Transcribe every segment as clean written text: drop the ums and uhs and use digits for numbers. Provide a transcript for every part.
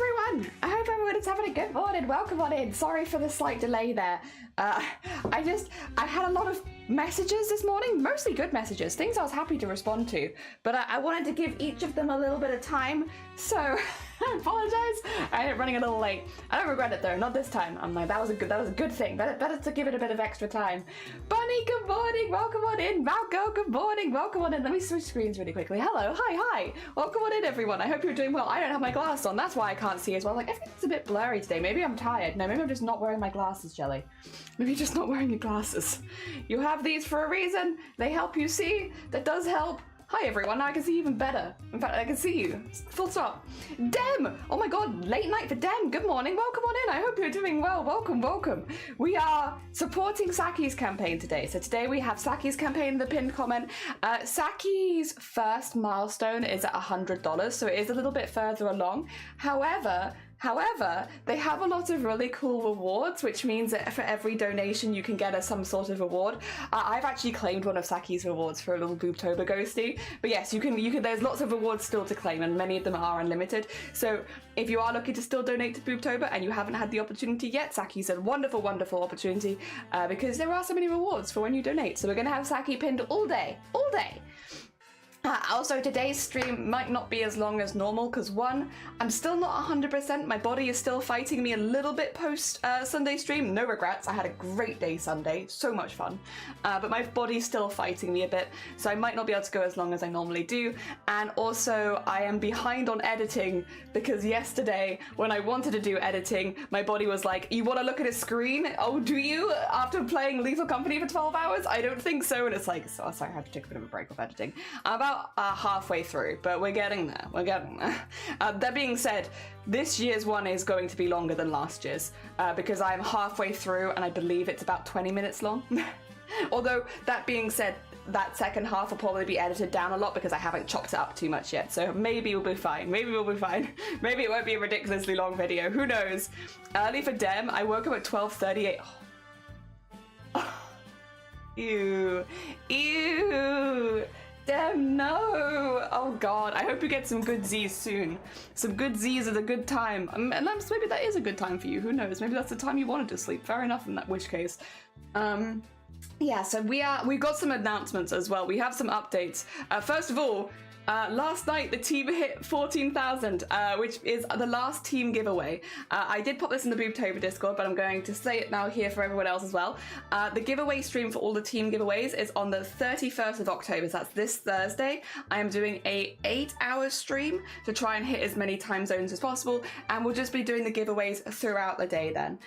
everyone! I hope everyone is having a good morning. Welcome on in. Sorry for the slight delay there. I had a lot of messages this morning, mostly good messages, things I was happy to respond to, but I wanted to give each of them a little bit of time, so I apologize. I ended up running a little late. I don't regret it though, not this time. I'm like, that was a good thing. Better to give it a bit of extra time. Bunny, good morning. Welcome on in. Malco, good morning. Welcome on in. Let me switch screens really quickly. Hello, hi. Welcome on in, everyone. I hope you're doing well. I don't have my glasses on. That's why I can't see as well. Like, everything's a bit blurry today. Maybe I'm tired. No, maybe I'm just not wearing my glasses, Jelly. Maybe you're just not wearing your glasses. You have these for a reason. They help you see. That does help. Hi everyone, now I can see even better. In fact, I can see you. Full stop. Dem! Oh my god, late night for Dem. Good morning, welcome on in. I hope you're doing well. Welcome. We are supporting Saki's campaign today. So today we have Saki's campaign in the pinned comment. Saki's first milestone is at $100, so it is a little bit further along. However, they have a lot of really cool rewards, which means that for every donation you can get some sort of reward. I've actually claimed one of Saki's rewards for a little BOOBTOBER ghosty. But yes, you can. There's lots of rewards still to claim, and many of them are unlimited. So if you are looking to still donate to BOOBTOBER and you haven't had the opportunity yet, Saki's a wonderful opportunity because there are so many rewards for when you donate. So we're gonna have Saki pinned all day. Also, today's stream might not be as long as normal because one, I'm still not 100%. My body is still fighting me a little bit post Sunday stream. No regrets. I had a great day Sunday. So much fun. But my body's still fighting me a bit, so I might not be able to go as long as I normally do. And also, I am behind on editing because yesterday, when I wanted to do editing, my body was like, you want to look at a screen? Oh, do you? After playing Lethal Company for 12 hours? I don't think so. And it's like, so sorry, I had to take a bit of a break off editing. About halfway through, but we're getting there. That being said, this year's one is going to be longer than last year's because I'm halfway through and I believe it's about 20 minutes long. Although, that being said, that second half will probably be edited down a lot because I haven't chopped it up too much yet, so maybe we'll be fine. Maybe it won't be a ridiculously long video, who knows. Early for Dem, I woke up at 12:38. Ew. Damn, no! Oh god, I hope you get some good Z's soon. Some good Z's at a good time. And maybe that is a good time for you, who knows? Maybe that's the time you wanted to sleep. Fair enough in that which case. Yeah, so we've got some announcements as well. We have some updates. First of all, last night the team hit 14,000, which is the last team giveaway. I did pop this in the BOOBTOBER Discord, but I'm going to say it now here for everyone else as well. The giveaway stream for all the team giveaways is on the 31st of October, so that's this Thursday. I am doing a 8-hour stream to try and hit as many time zones as possible, and we'll just be doing the giveaways throughout the day then.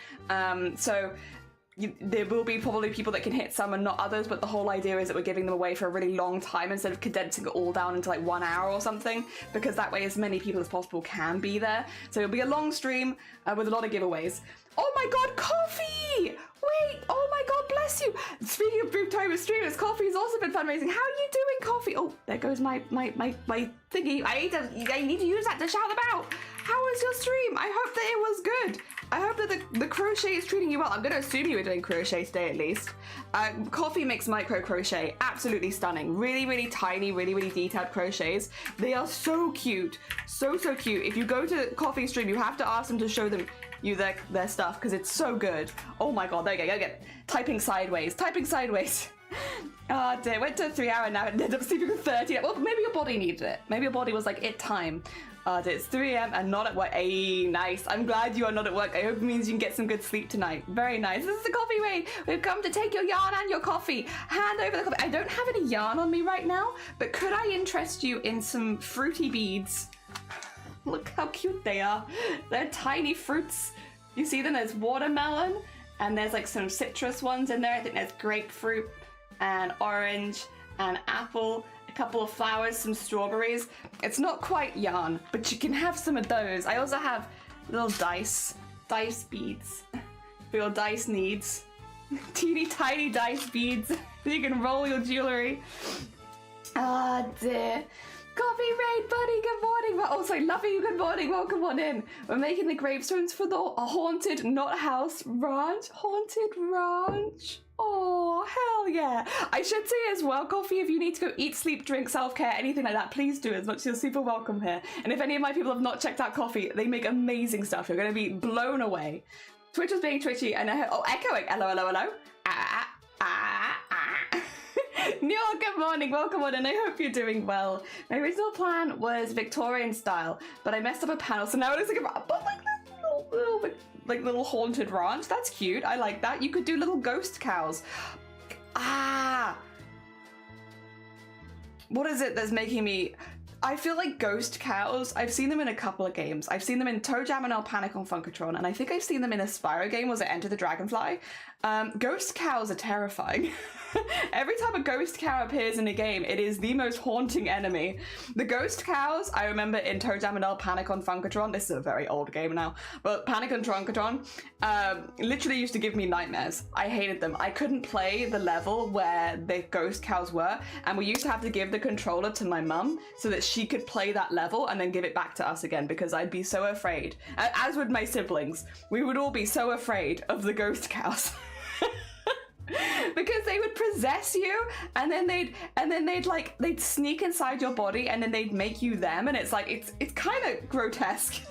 There will be probably people that can hit some and not others, but the whole idea is that we're giving them away for a really long time instead of condensing it all down into like 1 hour or something, because that way as many people as possible can be there. So it'll be a long stream with a lot of giveaways. Oh my god, coffee! Wait, oh my god, bless you! Speaking of BOOBTOBER streamers, coffee's also been fundraising. How are you doing, coffee? Oh, there goes my thingy. I need to use that to shout them out. How was your stream? I hope that it was good. I hope that the crochet is treating you well. I'm going to assume you were doing crochet today at least. Coffee makes micro crochet absolutely stunning. Really tiny, really detailed crochets. They are so cute. So cute. If you go to Coffee stream, you have to ask them to show them their stuff because it's so good. Oh my god, there you go. Typing sideways. Oh dear, went to a 3-hour nap and ended up sleeping for 30. Well, maybe your body needed it. Maybe your body was like, it time. It's 3 AM and not at work. Hey, nice. I'm glad you are not at work. I hope it means you can get some good sleep tonight. Very nice. This is the coffee raid. We've come to take your yarn and your coffee. Hand over the coffee. I don't have any yarn on me right now, but could I interest you in some fruity beads? Look how cute they are. They're tiny fruits. You see them? There's watermelon and there's like some citrus ones in there. I think there's grapefruit and orange and apple. A couple of flowers, some strawberries. It's not quite yarn, but you can have some of those. I also have little dice beads for your dice needs. Teeny tiny dice beads so you can roll your jewelry. Ah dear. Coffee Raid Buddy, good morning. But also, love you, good morning. Welcome on in. We're making the gravestones for the haunted, not house, ranch. Haunted ranch. Oh, hell yeah. I should say as well, Coffee, if you need to go eat, sleep, drink, self-care, anything like that, please do as much. You're super welcome here. And if any of my people have not checked out Coffee, they make amazing stuff. You're going to be blown away. Twitch was being twitchy and I heard, oh, echoing. Hello, hello, hello. Neil, good morning, welcome on, and I hope you're doing well. My original plan was Victorian style, but I messed up a panel, so now it looks like a little haunted ranch. That's cute. I like that. You could do little ghost cows. What is it that's making me? I feel like ghost cows, I've seen them in a couple of games. I've seen them in Toe Jam and Panic on Funkatron, and I think I've seen them in a Spyro game. Was it Enter the Dragonfly? Ghost cows are terrifying. Every time a ghost cow appears in a game, it is the most haunting enemy. The ghost cows, I remember in Toe Jam and Panic on Funkatron, this is a very old game now, but Panic on Funkatron literally used to give me nightmares. I hated them. I couldn't play the level where the ghost cows were, and we used to have to give the controller to my mum so that she could play that level and then give it back to us again, because I'd be so afraid. As would my siblings. We would all be so afraid of the ghost cows. Because they would possess you, and then they'd sneak inside your body, and then they'd make you them, and it's like it's kind of grotesque.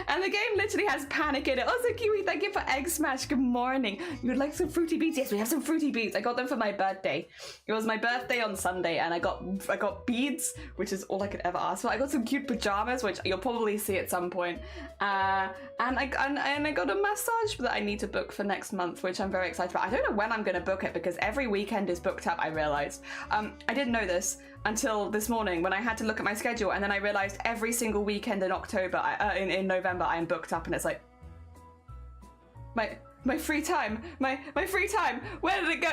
and the game literally has panic in it. Oh, so Kiwi, thank you for Egg Smash. Good morning. You would like some fruity beads? Yes, we have some fruity beads. I got them for my birthday. It was my birthday on Sunday, and I got beads, which is all I could ever ask for. I got some cute pajamas, which you'll probably see at some point. And I got a massage that I need to book for next month, which I'm very excited about. I don't know when I'm going to book it because every weekend is booked up, I realized. I didn't know this until this morning when I had to look at my schedule, and then I realized every single weekend in October, in November, I am booked up, and it's like my free time, my free time. Where did it go?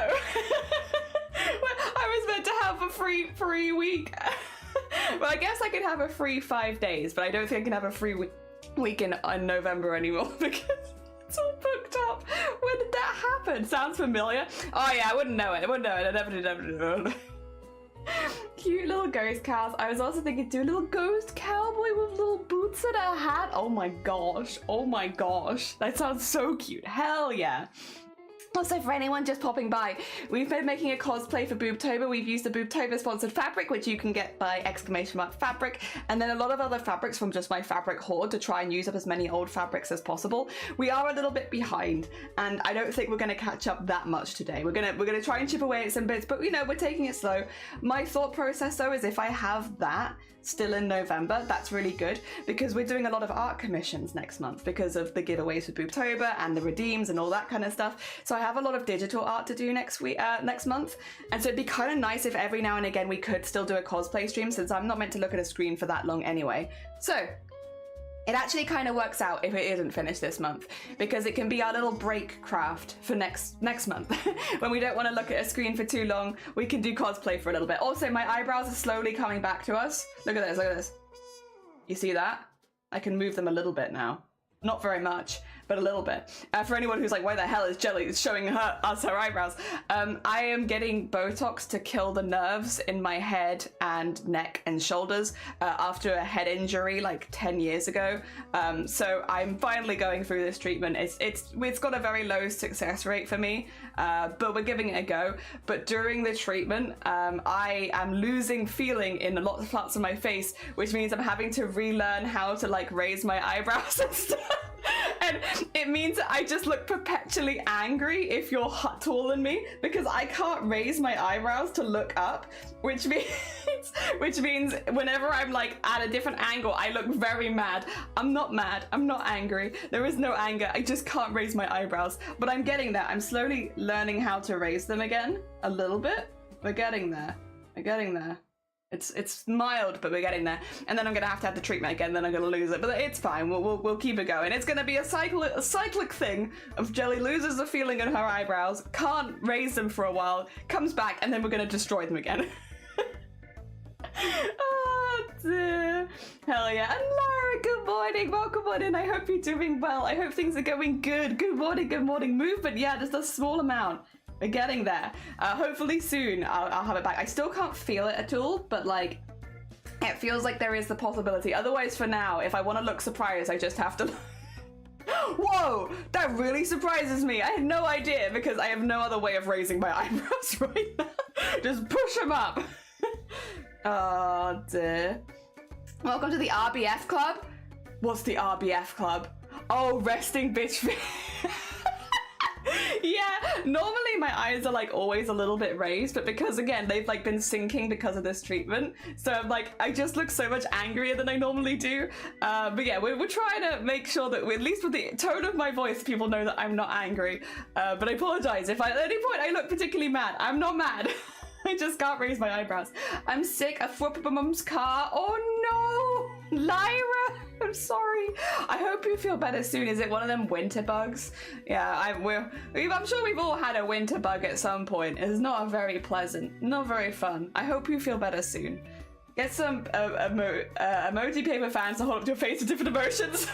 I was meant to have a free week. Well, I guess I could have a free 5 days, but I don't think I can have a free week in November anymore because it's all booked up. When did that happen? Sounds familiar. Oh yeah, I wouldn't know it. I never did. Cute little ghost cows. I was also thinking, do a little ghost cowboy with little boots and a hat. Oh my gosh. That sounds so cute. Hell yeah. Also, for anyone just popping by, we've been making a cosplay for BOOBTOBER. We've used the BOOBTOBER sponsored fabric, which you can get by !fabric, and then a lot of other fabrics from just my fabric hoard to try and use up as many old fabrics as possible. We are a little bit behind, and I don't think we're going to catch up that much today. We're gonna try and chip away at some bits, but you know, we're taking it slow. My thought process though is if I have that still in November, that's really good, because we're doing a lot of art commissions next month because of the giveaways for BOOBTOBER and the redeems and all that kind of stuff. So I have a lot of digital art to do next month, and so it'd be kind of nice if every now and again we could still do a cosplay stream, since I'm not meant to look at a screen for that long anyway. So it actually kind of works out if it isn't finished this month, because it can be our little break craft for next month. When we don't want to look at a screen for too long, we can do cosplay for a little bit. Also, my eyebrows are slowly coming back to us. Look at this. You see that? I can move them a little bit now. Not very much, but a little bit. For anyone who's like, why the hell is Jelly showing us her eyebrows? I am getting Botox to kill the nerves in my head and neck and shoulders after a head injury like 10 years ago. So I'm finally going through this treatment. It's got a very low success rate for me, but we're giving it a go. But during the treatment, I am losing feeling in a lot of parts of my face, which means I'm having to relearn how to like raise my eyebrows and stuff. And it means I just look perpetually angry if you're taller than me, because I can't raise my eyebrows to look up, which means whenever I'm like at a different angle, I look very mad. I'm not mad. I'm not angry. There is no anger. I just can't raise my eyebrows. But I'm getting there. I'm slowly learning how to raise them again a little bit. We're getting there. It's mild, but we're getting there. And then I'm gonna have to the treatment again, then I'm gonna lose it. But it's fine, we'll keep it going. It's gonna be a cyclic thing of Jelly loses the feeling in her eyebrows, can't raise them for a while, comes back, and then we're gonna destroy them again. Oh dear. Hell yeah. And Lara, good morning, welcome on in. I hope you're doing well. I hope things are going good. Good morning. Movement, yeah, just a small amount. We're getting there. Hopefully soon I'll have it back. I still can't feel it at all, but like It feels like there is the possibility. Otherwise, for now, if I want to look surprised, I just have to... Whoa! That really surprises me. I had no idea because I have no other way of raising my eyebrows right now. Just push them up. Oh, dear. Welcome to the RBF Club. What's the RBF Club? Oh, resting bitch face. Yeah, normally my eyes are like always a little bit raised, but because again they've like been sinking because of this treatment, so I'm like, I just look so much angrier than I normally do. But yeah, we're trying to make sure that at least with the tone of my voice, people know that I'm not angry. But I apologize if at any point I look particularly mad. I'm not mad. I just can't raise my eyebrows. I'm sick of Mum's car. Oh no, Lyra, I'm sorry. I hope you feel better soon. Is it one of them winter bugs? Yeah, I'm sure we've all had a winter bug at some point. It's not very pleasant, not very fun. I hope you feel better soon. Get some emoji paper fans to hold up to your face with different emotions.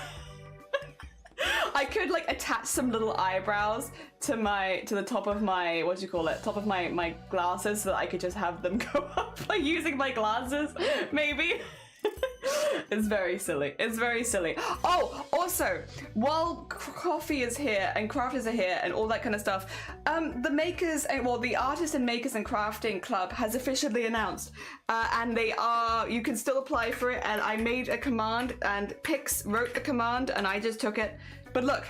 I could like attach some little eyebrows to the top of my, what do you call it? Top of my glasses so that I could just have them go up by using my glasses, maybe. It's very silly. It's very silly. Oh, also, while coffee is here and crafters are here and all that kind of stuff, the makers, well, the Artists and Makers and Crafting Club has officially announced, and you can still apply for it. And I made a command, and Pix wrote the command, and I just took it. But look.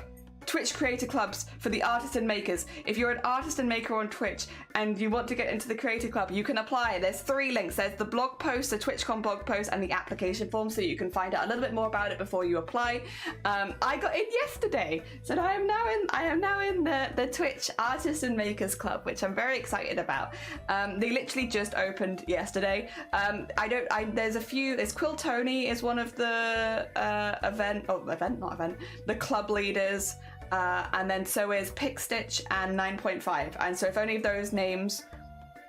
Twitch creator clubs for the artists and makers. If you're an artist and maker on Twitch and you want to get into the creator club, you can apply. There's 3 links. There's the blog post, the TwitchCon blog post, and the application form, so you can find out a little bit more about it before you apply. I got in yesterday, so I am now in the Twitch Artists and Makers Club, which I'm very excited about. They literally just opened yesterday. There's a few. There's Quill Tony is one of the the club leaders. And then so is Pickstitch and 9.5. And so if any of those names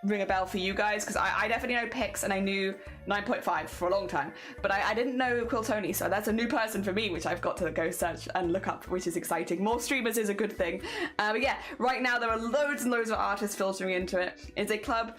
ring a bell for you guys, because I definitely know Pix and I knew 9.5 for a long time, but I didn't know Quill Tony, so that's a new person for me, which I've got to go search and look up, which is exciting. More streamers is a good thing. But yeah, right now there are loads and loads of artists filtering into it. It's a club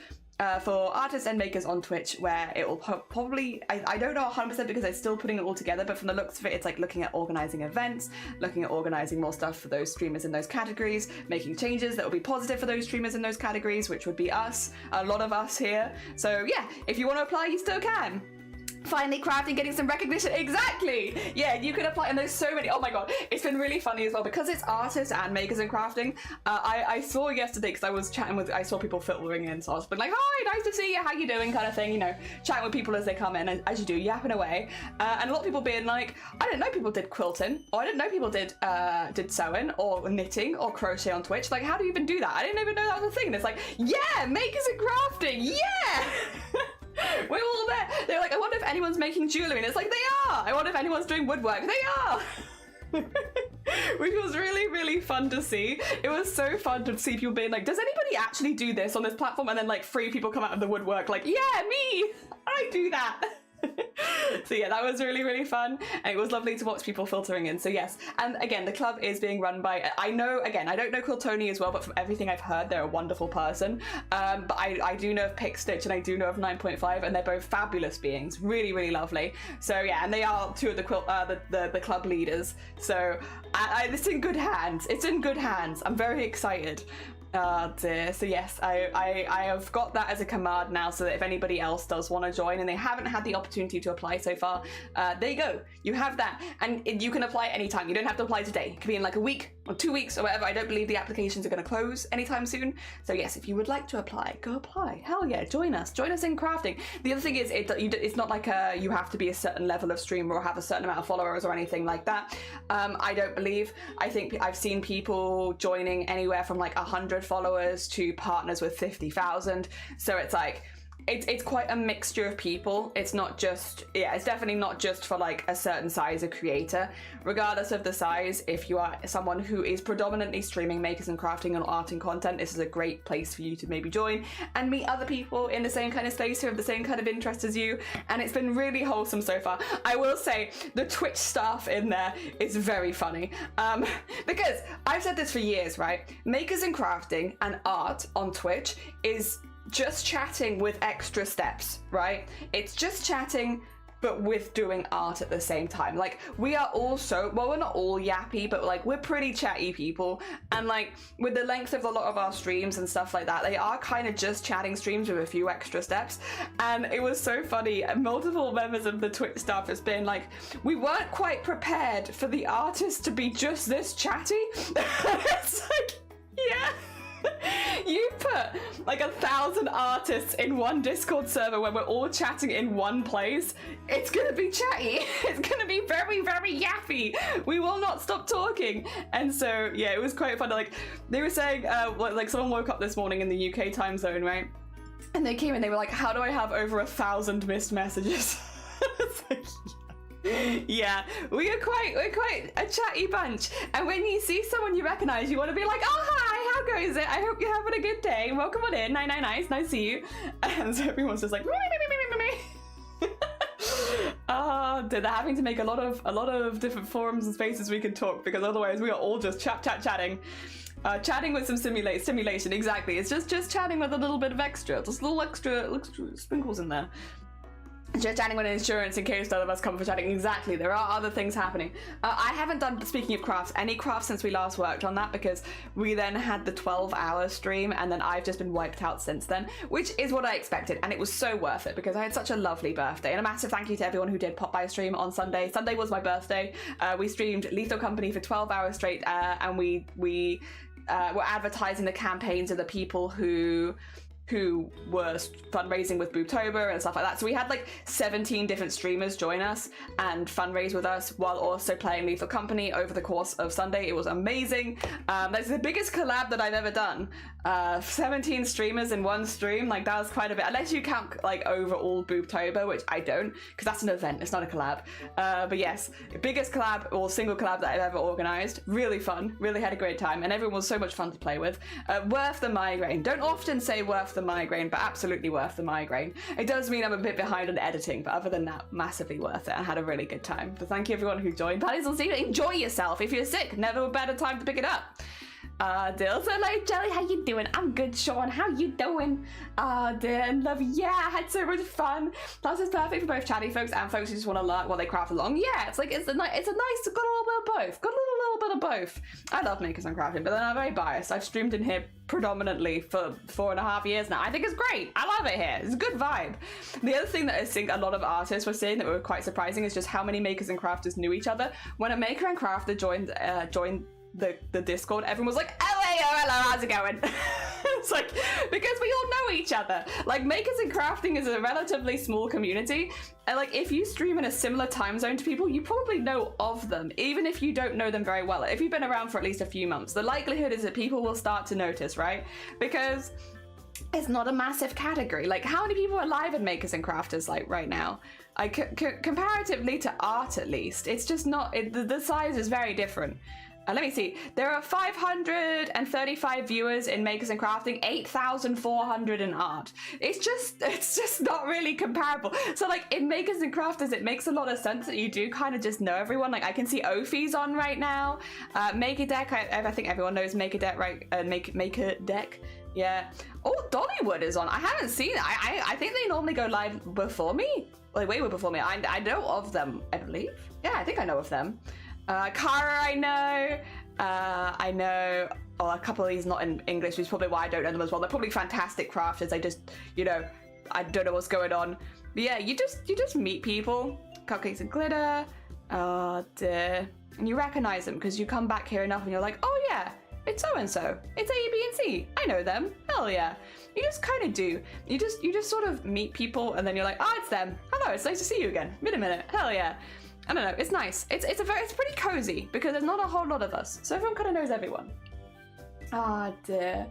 for artists and makers on Twitch, where it will probably, I don't know 100% because I'm still putting it all together, but from the looks of it, it's like looking at organizing events, looking at organizing more stuff for those streamers in those categories, making changes that will be positive for those streamers in those categories, which would be us, a lot of us here. So yeah, if you want to apply, you still can. Finally crafting, getting some recognition. Exactly. Yeah, you can apply, and there's so many. Oh my god, it's been really funny as well because it's artists and makers and crafting. I saw yesterday, because I was chatting with, I saw people filtering in, so I was like, hi, nice to see you, how you doing, kind of thing, you know, chatting with people as they come in, as you do, yapping away. And a lot of people being like, I didn't know people did quilting, or I didn't know people did sewing or knitting or crochet on Twitch. Like, how do you even do that? I didn't even know that was a thing. And it's like, yeah, makers and crafting, yeah. We're all there. They're like, I wonder if anyone's making jewelry, and it's like, they are. I wonder if anyone's doing woodwork. They are. Which was really, really fun to see. It was so fun to see people being like, does anybody actually do this on this platform? And then like 3 people come out of the woodwork like, yeah, me, I do that. So yeah, that was really, really fun, and it was lovely to watch people filtering in. So yes, and again, the club is being run by, I know, again, I don't know Quill Tony as well, but from everything I've heard, they're a wonderful person. But I do know of Pickstitch, and I do know of 9.5, and they're both fabulous beings, really, really lovely. So yeah, and they are 2 of the club leaders. So it's in good hands. It's in good hands. I'm very excited. Dear. So yes, I have got that as a command now, so that if anybody else does want to join and they haven't had the opportunity to apply so far, there you go. You have that, and you can apply anytime. You don't have to apply today. It could be in like a week or 2 weeks or whatever. I don't believe the applications are going to close anytime soon. So yes, if you would like to apply, go apply. Hell yeah, join us in crafting. The other thing is, it's not like you have to be a certain level of streamer or have a certain amount of followers or anything like that. I don't believe. I think I've seen people joining anywhere from like 100 followers to partners with 50,000. So it's like, it's quite a mixture of people. It's not just, yeah, it's definitely not just for like a certain size of creator. Regardless of the size, if you are someone who is predominantly streaming, makers and crafting and art and content, this is a great place for you to maybe join and meet other people in the same kind of space who have the same kind of interest as you. And it's been really wholesome so far. I will say the Twitch staff in there is very funny, because I've said this for years, right? Makers and crafting and art on Twitch is just chatting with extra steps, right? It's just chatting, but with doing art at the same time. Like, we are also, well, we're not all yappy, but like, we're pretty chatty people. And like, with the length of a lot of our streams and stuff like that, they are kind of just chatting streams with a few extra steps. And it was so funny. Multiple members of the Twitch staff has been like, we weren't quite prepared for the artist to be just this chatty. It's like, yeah. You put like 1,000 artists in one Discord server where we're all chatting in one place, it's gonna be chatty. It's gonna be very, very yappy. We will not stop talking. And so, yeah, it was quite fun. Like, they were saying, like someone woke up this morning in the UK time zone, right? And they came in, they were like, how do I have over 1,000 missed messages? It's like, yeah, we're quite a chatty bunch. And when you see someone you recognize, you want to be like, oh hi, how goes it? I hope you're having a good day. Welcome on in. Nice to see you. And so everyone's just like, they're having to make a lot of different forums and spaces we can talk, because otherwise we are all just chatting. Chatting with some stimulation, exactly. It's just chatting with a little bit of extra, just little extra sprinkles in there. Just chatting with insurance in case none of us come for chatting. Exactly, there are other things happening. I haven't done, speaking of crafts, any crafts since we last worked on that, because we then had the 12-hour stream and then I've just been wiped out since then, which is what I expected, and it was so worth it because I had such a lovely birthday. And a massive thank you to everyone who did pop by stream on Sunday. Sunday was my birthday. We streamed Lethal Company for 12 hours straight, and we were advertising the campaigns of the people who were fundraising with BOOBTOBER and stuff like that. So we had like 17 different streamers join us and fundraise with us while also playing Lethal Company over the course of Sunday. It was amazing. That's the biggest collab that I've ever done. 17 streamers in one stream, like that was quite a bit, unless you count like overall BOOBTOBER, which I don't, because that's an event, it's not a collab. But yes, biggest collab or single collab that I've ever organized. Really fun, really had a great time, and everyone was so much fun to play with. Worth the migraine. Don't often say worth the migraine, but absolutely worth the migraine. It does mean I'm a bit behind on editing, but other than that, massively worth it. I had a really good time. But thank you everyone who joined. Paddy's will see you. Enjoy yourself. If you're sick, never a better time to pick it up. Dill's hello Jelly, how you doing? I'm good, Sean, how you doing? Dear and love, yeah, I had so much fun. Plus it's perfect for both chatty folks and folks who just want to learn while they craft along. Yeah, it's like, it's a nice, got a little bit of both. Got a little bit of both. I love makers and crafting, but then I'm very biased. I've streamed in here predominantly for 4.5 years now. I think it's great. I love it here. It's a good vibe. The other thing that I think a lot of artists were saying that were quite surprising is just how many makers and crafters knew each other. When a maker and crafter joined the Discord, everyone was like, oh hey, oh, hello, how's it going? It's like, because we all know each other. Like, makers and crafting is a relatively small community, and like if you stream in a similar time zone to people, you probably know of them, even if you don't know them very well. If you've been around for at least a few months, the likelihood is that people will start to notice, right? Because it's not a massive category. Like, how many people are live in makers and crafters like right now? Comparatively to art, at least, it's just not, the size is very different. Let me see. There are 535 viewers in Makers and Crafting, 8,400 in art. It's just not really comparable. So like in Makers and Crafters, it makes a lot of sense that you do kind of just know everyone. Like I can see Ophi's on right now. Make a Deck, I think everyone knows Make a Deck, right? Make a Deck. Yeah. Oh, Dollywood is on. I haven't seen it. I think they normally go live before me. Like way before me. I know of them, I believe. Yeah, I think I know of them. Kara, I know a couple of these not in English, which is probably why I don't know them as well. They're probably fantastic crafters. I just, you know, I don't know what's going on. But yeah, you just meet people, cupcakes and glitter, and you recognize them because you come back here enough and you're like, oh yeah, it's so-and-so. It's A, B, and C. I know them. Hell yeah. You just kind of do. You just sort of meet people and then you're like, oh, it's them. Hello, it's nice to see you again. Been a minute. Hell yeah. I don't know, it's nice. It's pretty cozy because there's not a whole lot of us. So everyone kind of knows everyone. Ah, dear.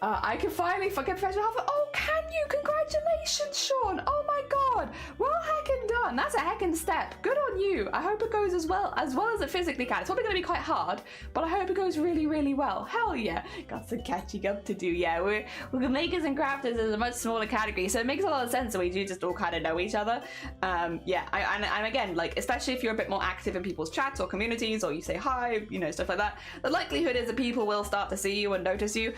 I can finally get professional half. Oh, can you? Congratulations, Sean. Oh my god. Well heckin' done. That's a heckin' step. Good on you. I hope it goes as well as it physically can. It's probably going to be quite hard, but I hope it goes really, really well. Hell yeah. Got some catching up to do. Yeah, we're makers and crafters is a much smaller category, so it makes a lot of sense that we do just all kind of know each other. Yeah, and again, like, especially if you're a bit more active in people's chats or communities, or you say hi, you know, stuff like that, the likelihood is that people will start to see you and notice you.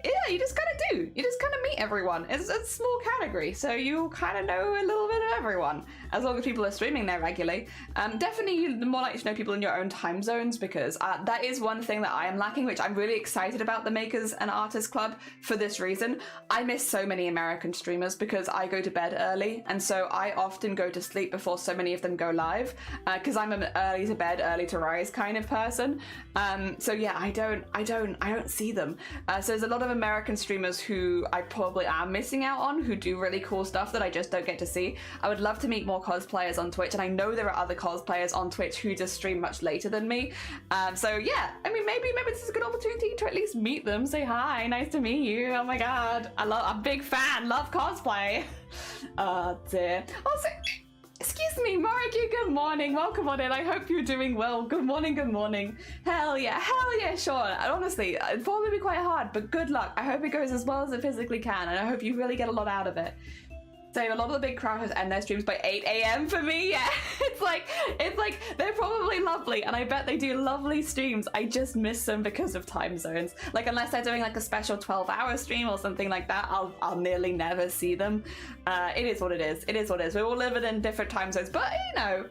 yeah, you just kind of do. You just kind of meet everyone. It's a small category, so you kind of know a little bit of everyone, as long as people are streaming there regularly. Definitely, you're more likely to know people in your own time zones, because that is one thing that I am lacking, which I'm really excited about the Makers and Artists Club for this reason. I miss so many American streamers because I go to bed early, and so I often go to sleep before so many of them go live, because I'm an early to bed, early to rise kind of person. So yeah, I don't see them. So there's a lot of American streamers who I probably am missing out on, who do really cool stuff that I just don't get to see. I would love to meet more cosplayers on Twitch, and I know there are other cosplayers on Twitch who just stream much later than me. So yeah, I mean, maybe this is a good opportunity to at least meet them, say hi, nice to meet you. Oh my god, I'm a big fan, love cosplay. Oh dear. Also, excuse me, Mariki, good morning. Welcome on in. I hope you're doing well. Good morning, good morning. Hell yeah, Sean. Honestly, it'd probably be quite hard, but good luck. I hope it goes as well as it physically can, and I hope you really get a lot out of it. So a lot of the big crafters end their streams by 8 a.m. for me. Yeah, it's like they're probably lovely, and I bet they do lovely streams. I just miss them because of time zones. Like, unless they're doing like a special 12-hour stream or something like that, I'll nearly never see them. It is what it is. It is what it is. We're all living in different time zones, but you know,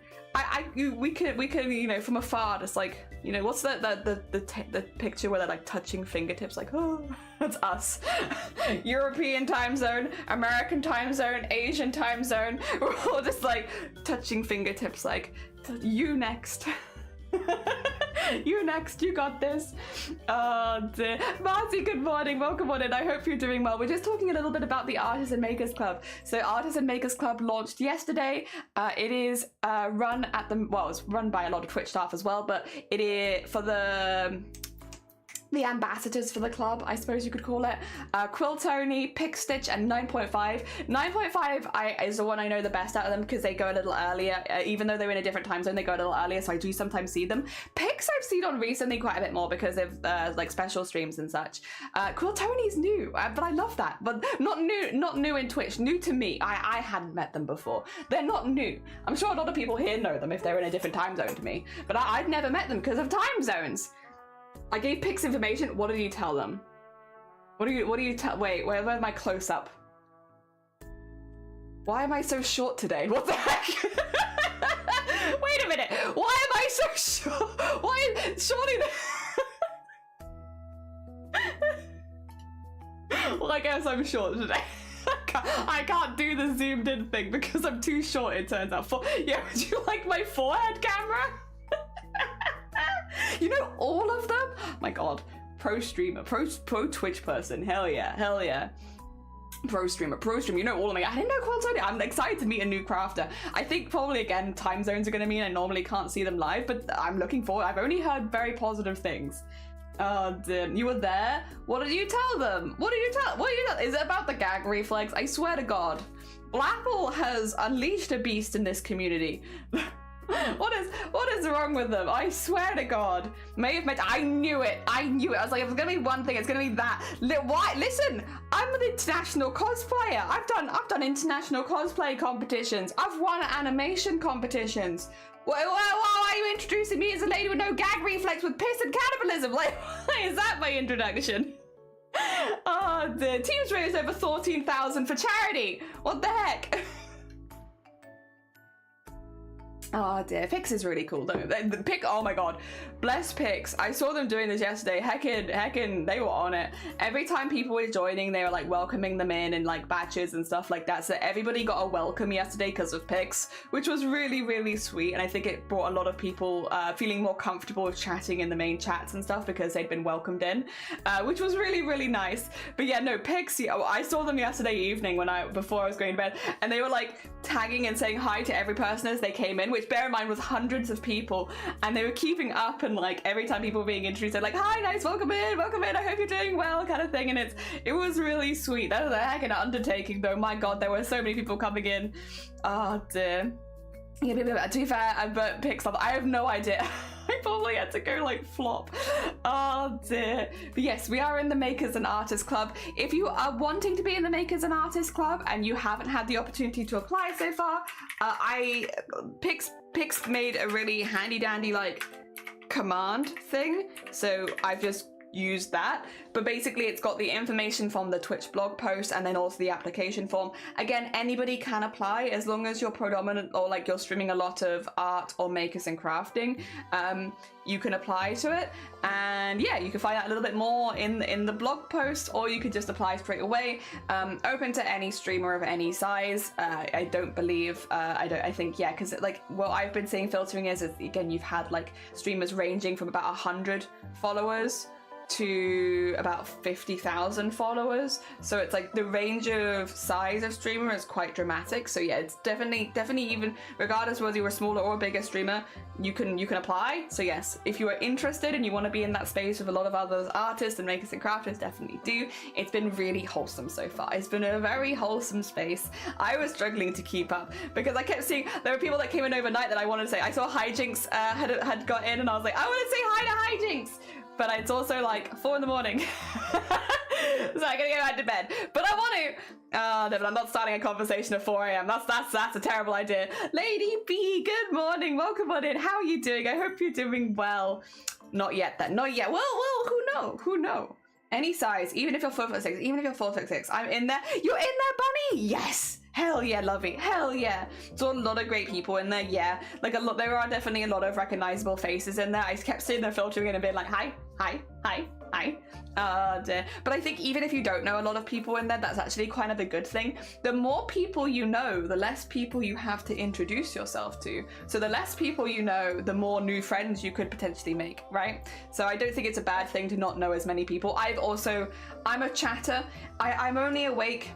we could you know, from afar, just like, you know, what's the picture where they're like touching fingertips, like, oh, that's us. European time zone, American time zone, Asian time zone. We're all just like touching fingertips, like, you next. You next, you got this. Oh dear. Marty, good morning, welcome on in. I hope you're doing well. We're just talking a little bit about the Artists and Makers Club. So Artists and Makers Club launched yesterday. It is run at the, well, it's run by a lot of Twitch staff as well, but it is for the ambassadors for the club, I suppose you could call it. Quill Tony, Pick Stitch, and 9.5. 9.5 is the one I know the best out of them because they go a little earlier. Even though they're in a different time zone, they go a little earlier, so I do sometimes see them. Picks I've seen on recently quite a bit more because of like special streams and such. Quill Tony's new, but I love that. But not new in Twitch, new to me. I hadn't met them before. They're not new. I'm sure a lot of people here know them if they're in a different time zone to me, but I've never met them because of time zones. I gave Pix information. What did you tell them? What do you tell? Wait, where's my close up? Why am I so short today? What the heck? Wait a minute. Why am I so short? Why? Surely. Well, I guess I'm short today. I can't do the zoomed in thing because I'm too short, it turns out. Yeah, would you like my forehead camera? You know all of them? Oh my god. Pro streamer, pro Twitch person. Hell yeah, hell yeah. Pro streamer, you know all of me. I didn't know Quill Tony. I'm excited to meet a new crafter. I think probably again time zones are going to mean I normally can't see them live, but I'm looking forward. I've only heard very positive things. Oh damn, you were there? What did you tell them? What did you tell? Is it about the gag reflex? I swear to god. Blapple has unleashed a beast in this community. What is wrong with them? I swear to god. May have meant, I knew it. I was like, if it's gonna be one thing, it's gonna be that. Why? Listen, I'm an international cosplayer. I've done international cosplay competitions. I've won animation competitions. Why are you introducing me as a lady with no gag reflex with piss and cannibalism? Like, why is that my introduction? Oh, the team's raised over 14,000 for charity. What the heck? Oh dear, Pix is really cool though. The Pick, oh my god, bless Pix. I saw them doing this yesterday. Heckin', they were on it. Every time people were joining, they were like welcoming them in like batches and stuff like that. So everybody got a welcome yesterday because of Pix, which was really, really sweet. And I think it brought a lot of people feeling more comfortable with chatting in the main chats and stuff because they'd been welcomed in, which was really, really nice. But yeah, no, Pix, I saw them yesterday evening before I was going to bed, and they were like tagging and saying hi to every person as they came in, which bear in mind was hundreds of people, and they were keeping up, and like every time people were being introduced, they're like, hi guys, welcome in, I hope you're doing well, kind of thing. And it was really sweet. That was a heck of an undertaking though. My god, there were so many people coming in. Oh dear. Yeah, to be fair, but Pix, I have no idea. I probably had to go like flop. Oh dear. But yes, we are in the Makers and Artists Club. If you are wanting to be in the Makers and Artists Club and you haven't had the opportunity to apply so far, Pix made a really handy dandy like command thing. So I've just use that. But basically it's got the information from the Twitch blog post and then also the application form. Again, anybody can apply as long as you're predominant or like you're streaming a lot of art or makers and crafting. You can apply to it, and yeah, you can find out a little bit more in the blog post, or you could just apply straight away. Open to any streamer of any size. I don't believe I think, yeah, because like what I've been seeing filtering is again, you've had like streamers ranging from about 100 followers to about 50,000 followers, so it's like the range of size of streamer is quite dramatic. So yeah, it's definitely even regardless whether you're a smaller or a bigger streamer, you can apply. So yes, if you are interested and you want to be in that space with a lot of other artists and makers and crafters, definitely do. It's been really wholesome so far. It's been a very wholesome space. I was struggling to keep up because I kept seeing there were people that came in overnight that I wanted to say. I saw Hijinks had got in, and I was like, I want to say hi to Hijinks. But it's also like 4 in the morning. So I gotta go back to bed. But I want to. No, but I'm not starting a conversation at 4 a.m. That's a terrible idea. Lady B, good morning. Welcome on in. How are you doing? I hope you're doing well. Not yet then. Not yet. Well, who know? Any size, even if you're 4'6", even if you're 4'6", I'm in there. You're in there, bunny? Yes. Hell yeah, lovey. Hell yeah. So a lot of great people in there, yeah. Like there are definitely a lot of recognizable faces in there. I kept sitting there filtering in and being like, hi. But I think even if you don't know a lot of people in there, that's actually kind of a good thing. The more people you know, the less people you have to introduce yourself to. So the less people you know, the more new friends you could potentially make, right? So I don't think it's a bad thing to not know as many people. I'm a chatter. I'm only awake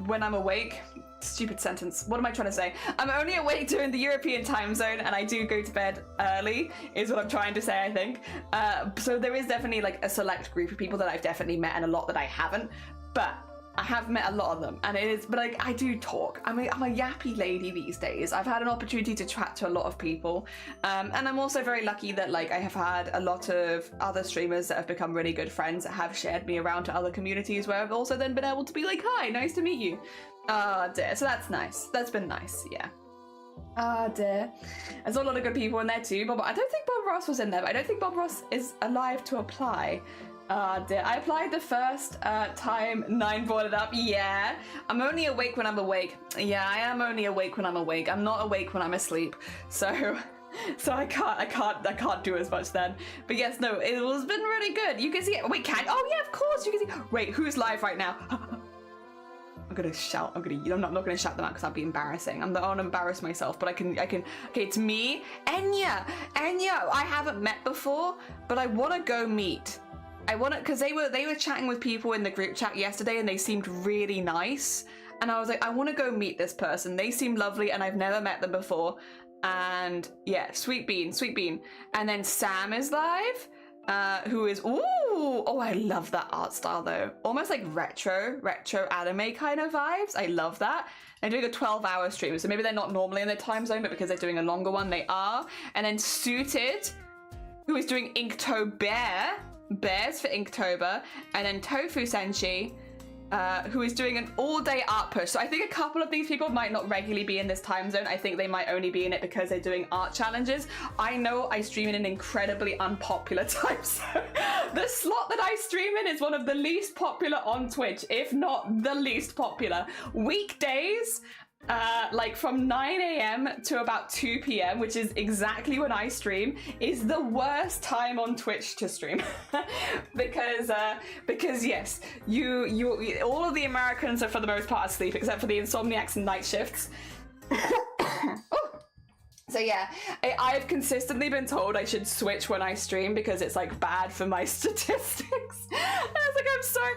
when I'm awake. Stupid sentence. What am I trying to say? I'm only awake during the European time zone, and I do go to bed early, is what I'm trying to say, I think. So there is definitely like a select group of people that I've definitely met and a lot that I haven't, but I have met a lot of them, and it is, but I do talk. I'm a yappy lady these days. I've had an opportunity to chat to a lot of people, and I'm also very lucky that like I have had a lot of other streamers that have become really good friends that have shared me around to other communities where I've also then been able to be like, hi, nice to meet you. Dear. So that's nice. That's been nice, yeah. Dear. There's a lot of good people in there too. I don't think Bob Ross was in there, but I don't think Bob Ross is alive to apply. Dear. I applied the first time 9 brought it up. Yeah. I'm only awake when I'm awake. Yeah, I am only awake when I'm awake. I'm not awake when I'm asleep. So I can't do as much then. But yes, no, it has been really good. You can see it. Wait, oh yeah, of course you can see. Wait, who's live right now? I'm gonna shout. I'm not gonna shout them out because that'd be embarrassing. I don't want to embarrass myself, but I can. Okay, it's me, Enya. I haven't met before, but I want to go meet. Because they were chatting with people in the group chat yesterday, and they seemed really nice. And I was like, I want to go meet this person. They seem lovely, and I've never met them before. And yeah, sweet bean. And then Sam is live. Who is, oh, I love that art style though. Almost like retro anime kind of vibes. I love that. They're doing a 12-hour stream, so maybe they're not normally in their time zone, but because they're doing a longer one, they are. And then Suited, who is doing Inktober, Bears for Inktober, and then Tofu Senshi, who is doing an all-day art push. So I think a couple of these people might not regularly be in this time zone. I think they might only be in it because they're doing art challenges. I know I stream in an incredibly unpopular time zone. The slot that I stream in is one of the least popular on Twitch, if not the least popular. Weekdays, like from 9 a.m. to about 2 p.m., which is exactly when I stream, is the worst time on Twitch to stream. because yes, you all of the Americans are for the most part asleep, except for the insomniacs and night shifts. So yeah, I've consistently been told I should switch when I stream because it's like bad for my statistics. I was like, I'm sorry,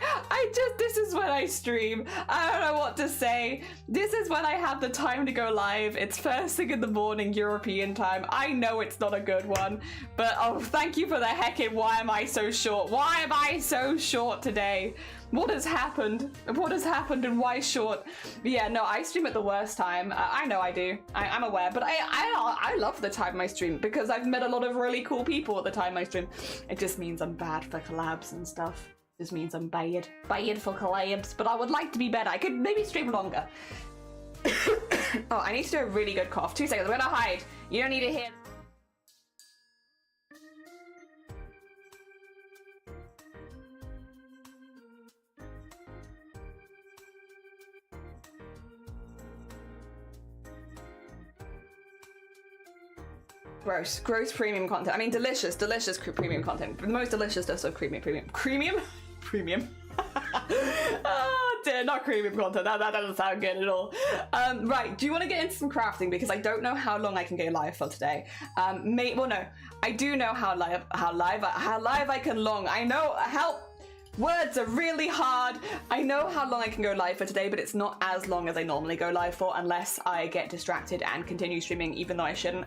this is when I stream. I don't know what to say. This is when I have the time to go live. It's first thing in the morning, European time. I know it's not a good one, but oh, thank you for the heckin'. Why am I so short? Why am I so short today? What has happened? What has happened and why short? But yeah, no, I stream at the worst time. I know I do. I'm aware, but I love the time I stream because I've met a lot of really cool people at the time I stream. It just means I'm bad for collabs and stuff. It just means I'm bad for collabs, but I would like to be better. I could maybe stream longer. Oh, I need to do a really good cough. 2 seconds, I'm gonna hide. You don't need to hear. gross premium content. I mean, delicious premium content. The most deliciousness of premium. Oh dear, not premium content. That doesn't sound good at all. Right, do you want to get into some crafting? Because I don't know how long I can go live for today. Well, no, I do know how live I can long. I know, help. Words are really hard. I know how long I can go live for today, but it's not as long as I normally go live for unless I get distracted and continue streaming, even though I shouldn't,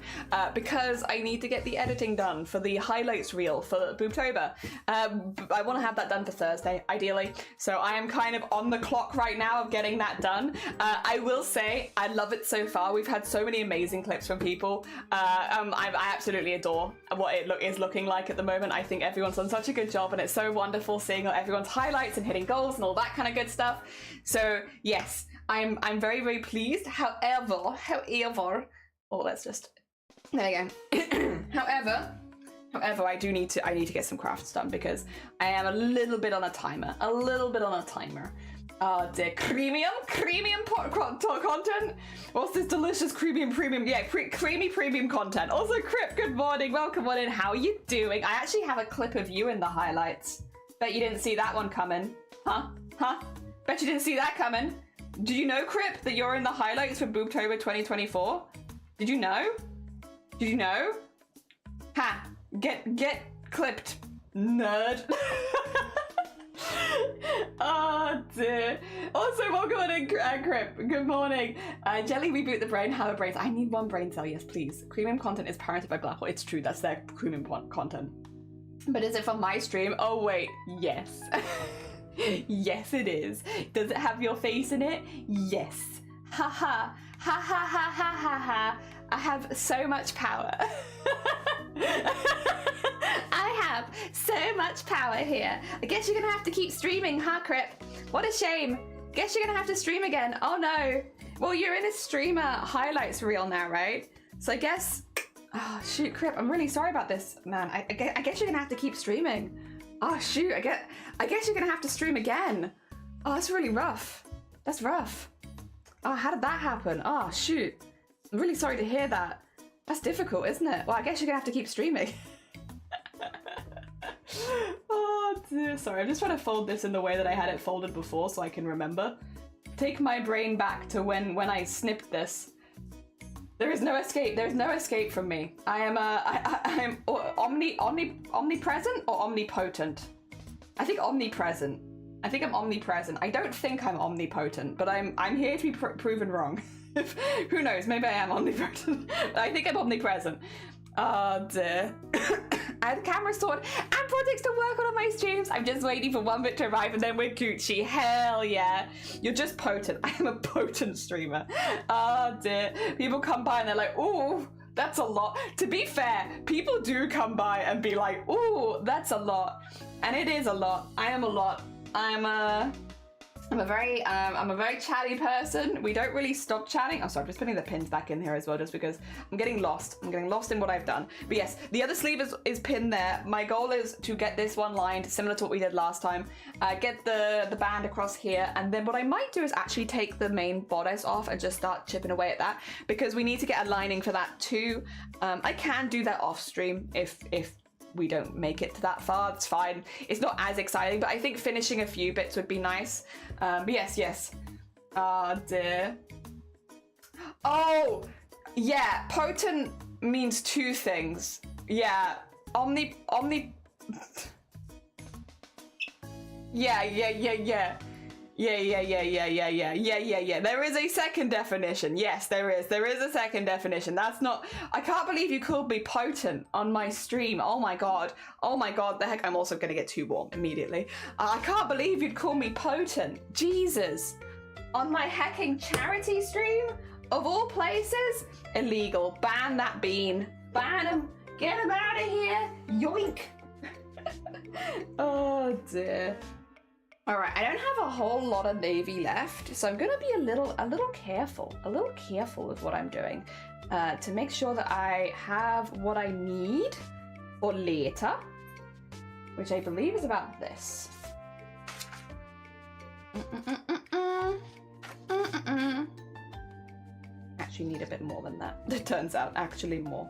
because I need to get the editing done for the highlights reel for BOOBTOBER. I want to have that done for Thursday, ideally. So I am kind of on the clock right now of getting that done. I will say I love it so far. We've had so many amazing clips from people. I absolutely adore what it is looking like at the moment. I think everyone's done such a good job, and it's so wonderful seeing everyone's highlights and hitting goals and all that kind of good stuff. So yes, I'm very, very pleased. However, oh, let's just, there you go. However, I need to get some crafts done because I am a little bit on a timer. Oh dear, premium content. What's this delicious premium? Yeah, creamy premium content. Also, Crip, good morning, welcome on in. How are you doing? I actually have a clip of you in the highlights. Bet you didn't see that one coming. Huh? Bet you didn't see that coming. Did you know, Crip, that you're in the highlights for BOOBTOBER 2024? Did you know? Ha! Get clipped, nerd. Oh dear. Also, welcome on in, Crip. Good morning. Jelly, reboot the brain. Have a brain. I need one brain cell. Yes, please. Premium content is parented by Blackhole. It's true. That's their premium content. But is it for my stream? Oh wait, yes. Yes it is. Does it have your face in it? Yes. Ha ha. Ha ha ha ha ha ha. I have so much power. I have so much power here. I guess you're gonna have to keep streaming, huh, Crip? What a shame. Guess you're gonna have to stream again. Oh no. Well, you're in a streamer highlights reel now, right? So I guess, oh shoot, Crip, I'm really sorry about this, man. I guess you're gonna have to keep streaming. Oh shoot, I guess you're gonna have to stream again. Oh, that's really rough. That's rough. Oh, how did that happen? Oh shoot. I'm really sorry to hear that. That's difficult, isn't it? Well, I guess you're gonna have to keep streaming. Oh dear, sorry, I'm just trying to fold this in the way that I had it folded before so I can remember. Take my brain back to when I snipped this. There is no escape. There's no escape from me. I am omnipresent or omnipotent. I think omnipresent. I think I'm omnipresent. I don't think I'm omnipotent, but I'm here to be proven wrong. Who knows? Maybe I am omnipotent. I think I'm omnipresent. Oh dear. I have camera stored and projects to work on my streams. I'm just waiting for one bit to arrive and then we're Gucci. Hell yeah. You're just potent. I am a potent streamer. Oh dear. People come by and they're like, ooh, that's a lot. To be fair, people do come by and be like, ooh, that's a lot. And it is a lot. I am a lot. I'm a very chatty person. We don't really stop chatting. Oh, sorry, I'm just putting the pins back in here as well, just because I'm getting lost. I'm getting lost in what I've done. But yes, the other sleeve is pinned there. My goal is to get this one lined, similar to what we did last time. Get the band across here, and then what I might do is actually take the main bodice off and just start chipping away at that, because we need to get a lining for that too. I can do that off stream if we don't make it to that far. It's fine. It's not as exciting, but I think finishing a few bits would be nice. But yes. Oh dear. Oh yeah, potent means two things. Yeah, omni. Yeah. There is a second definition. Yes, there is. There is a second definition. That's not. I can't believe you called me potent on my stream. Oh my god. Oh my god. The heck. I'm also gonna get too warm immediately. I can't believe you'd call me potent. Jesus. On my hecking charity stream? Of all places? Illegal. Ban that bean. Ban him. Get him out of here. Yoink. Oh dear. All right, I don't have a whole lot of navy left, so I'm gonna be a little careful with what I'm doing to make sure that I have what I need for later, which I believe is about this. Actually need a bit more than that. It turns out, actually more.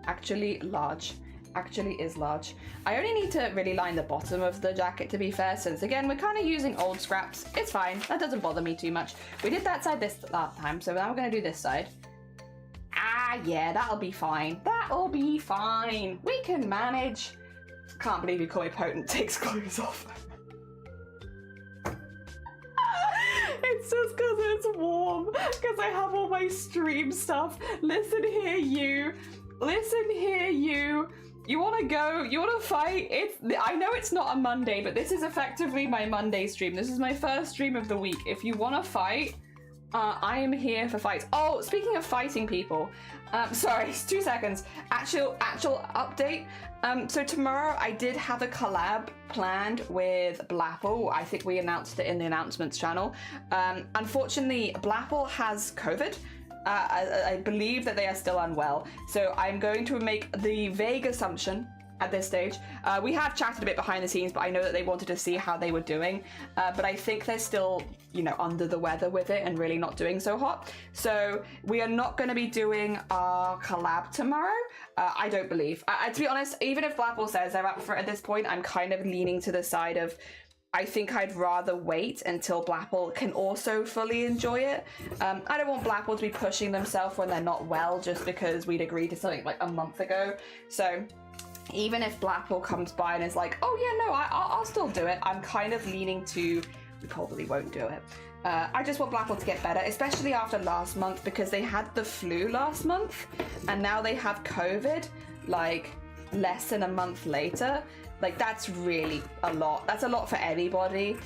Actually large. Actually is large. I only need to really line the bottom of the jacket, to be fair, since again we're kind of using old scraps. It's fine, that doesn't bother me too much. We did that side this last time, so now we're gonna do this side. Ah yeah, that'll be fine. That'll be fine. We can manage. Can't believe you call me potent. Takes clothes off. It's just because it's warm, because I have all my stream stuff. Listen here, you. Listen here, you. You want to go? You want to fight? I know it's not a Monday, but this is effectively my Monday stream. This is my first stream of the week. If you want to fight, I am here for fights. Oh, speaking of fighting people, sorry, 2 seconds. Actual update. So tomorrow I did have a collab planned with Blapple. I think we announced it in the announcements channel. Unfortunately, Blapple has COVID. I believe that they are still unwell. So I'm going to make the vague assumption at this stage. We have chatted a bit behind the scenes, but I know that they wanted to see how they were doing. But I think they're still, you know, under the weather with it and really not doing so hot. So we are not going to be doing our collab tomorrow. I don't believe. To be honest, even if Blapple says they're up for it at this point, I'm kind of leaning to the side of I think I'd rather wait until Blapple can also fully enjoy it. I don't want Blapple to be pushing themselves when they're not well just because we'd agreed to something like a month ago. So even if Blapple comes by and is like, oh yeah, no, I'll still do it, I'm kind of leaning to, we probably won't do it. I just want Blapple to get better, especially after last month, because they had the flu last month and now they have COVID like less than a month later. Like that's really a lot. That's a lot for anybody.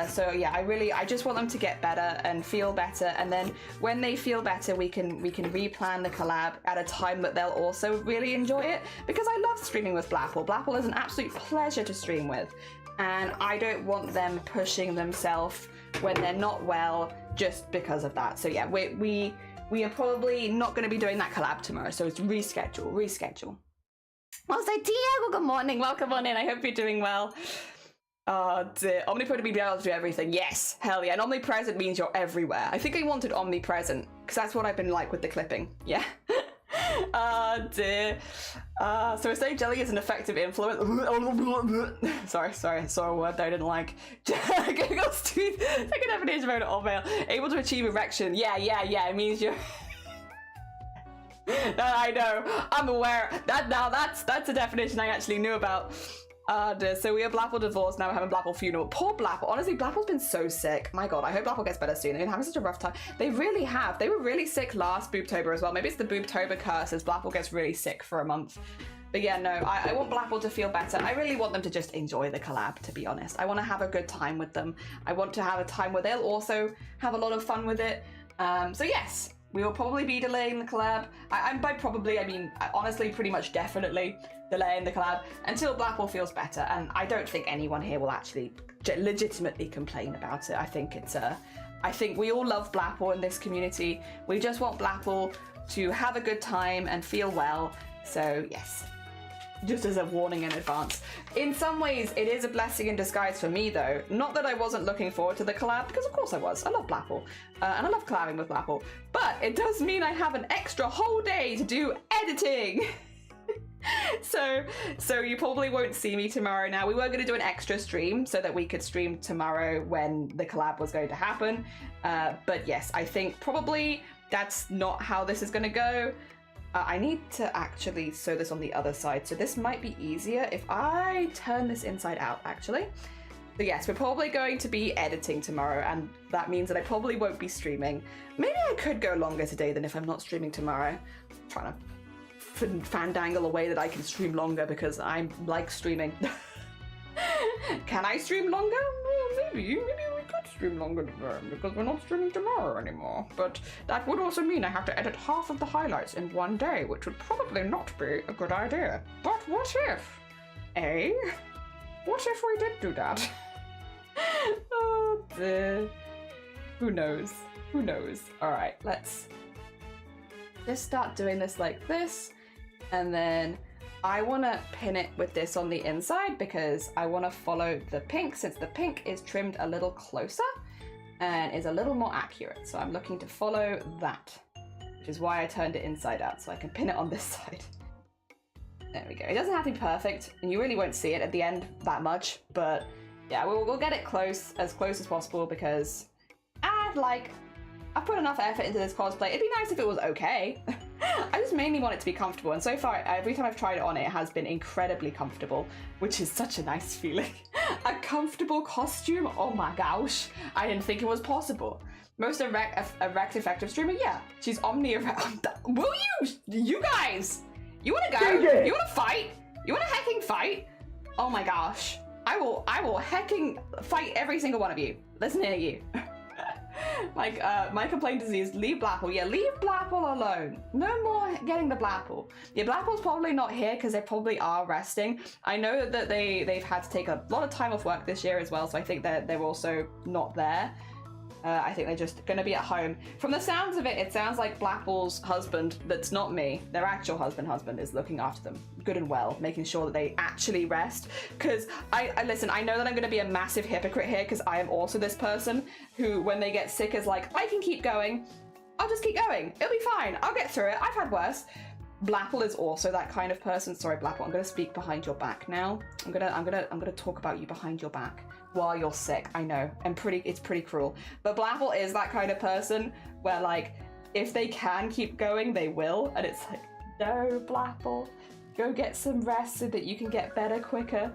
So yeah, I just want them to get better and feel better, and then when they feel better, we can replan the collab at a time that they'll also really enjoy it. Because I love streaming with Blapple. Blapple is an absolute pleasure to stream with, and I don't want them pushing themselves when they're not well just because of that. So yeah, we are probably not going to be doing that collab tomorrow. So it's reschedule. I'll say, Diego, good morning. Welcome on in. I hope you're doing well. Oh dear. Omnipotent being able to do everything. Yes, hell yeah. And omnipresent means you're everywhere. I think I wanted omnipresent because that's what I've been like with the clipping. Yeah. Oh dear. So we're saying jelly is an effective influence. sorry, I saw a word that I didn't like. Google's tooth. Second definition of all male. Able to achieve erection. Yeah. It means you're. No, I know. I'm aware. That's a definition I actually knew about. So we have Blapple divorced, now we're having Blapple funeral. Poor Blapple. Honestly, Blapple's been so sick. My god, I hope Blapple gets better soon. They've been having such a rough time. They really have. They were really sick last BOOBTOBER as well. Maybe it's the BOOBTOBER curse as Blapple gets really sick for a month. But yeah, no, I want Blapple to feel better. I really want them to just enjoy the collab, to be honest. I want to have a good time with them. I want to have a time where they'll also have a lot of fun with it. So yes. We will probably be delaying the collab. By probably, I mean, honestly, pretty much definitely delaying the collab until Blapple feels better. And I don't think anyone here will actually legitimately complain about it. I think I think we all love Blapple in this community. We just want Blapple to have a good time and feel well. So yes, just as a warning in advance. In some ways, it is a blessing in disguise for me though. Not that I wasn't looking forward to the collab, because of course I was. I love Blapple, and I love collabing with Blapple. But it does mean I have an extra whole day to do editing. So you probably won't see me tomorrow now. We were going to do an extra stream so that we could stream tomorrow when the collab was going to happen. But yes, I think probably that's not how this is going to go. I need to actually sew this on the other side, so this might be easier if I turn this inside out, actually. So yes, we're probably going to be editing tomorrow, and that means that I probably won't be streaming. Maybe I could go longer today than if I'm not streaming tomorrow. I'm trying to fandangle a way that I can stream longer because I like streaming. Can I stream longer? Well, maybe we could stream longer today because we're not streaming tomorrow anymore. But that would also mean I have to edit half of the highlights in one day, which would probably not be a good idea. But what if? Eh? What if we did do that? Oh dear. Who knows? Who knows? Alright, let's just start doing this like this, and then I want to pin it with this on the inside because I want to follow the pink, since the pink is trimmed a little closer and is a little more accurate. So I'm looking to follow that, which is why I turned it inside out, so I can pin it on this side. There we go. It doesn't have to be perfect, and you really won't see it at the end that much, but yeah, we'll get it close as possible because I've put enough effort into this cosplay. It'd be nice if it was okay. I just mainly want it to be comfortable, and so far, every time I've tried it on, it has been incredibly comfortable, which is such a nice feeling. A comfortable costume? Oh my gosh. I didn't think it was possible. Most erect effective streamer? Yeah. She's omni-erect. Will you guys? You wanna go? You wanna fight? You wanna hecking fight? Oh my gosh. I will hecking fight every single one of you. Listen to you. Like, my complaint is leave Blapple. Yeah, leave Blapple alone. No more getting the Blapple. Yeah, Blapple's probably not here because they probably are resting. I know that they've had to take a lot of time off work this year as well, so I think that they're also not there. I think they're just gonna be at home. From the sounds of it, it sounds like Blapple's husband, that's not me, their actual husband is looking after them good and well, making sure that they actually rest. Because I listen, I know that I'm gonna be a massive hypocrite here because I am also this person who, when they get sick, is like, I can keep going. I'll just keep going. It'll be fine. I'll get through it. I've had worse. Blapple is also that kind of person. Sorry, Blapple, I'm gonna speak behind your back now. I'm gonna talk about you behind your back while you're sick. I know, it's pretty cruel. But Blapple is that kind of person where, like, if they can keep going, they will. And it's like, no, Blapple, go get some rest so that you can get better quicker.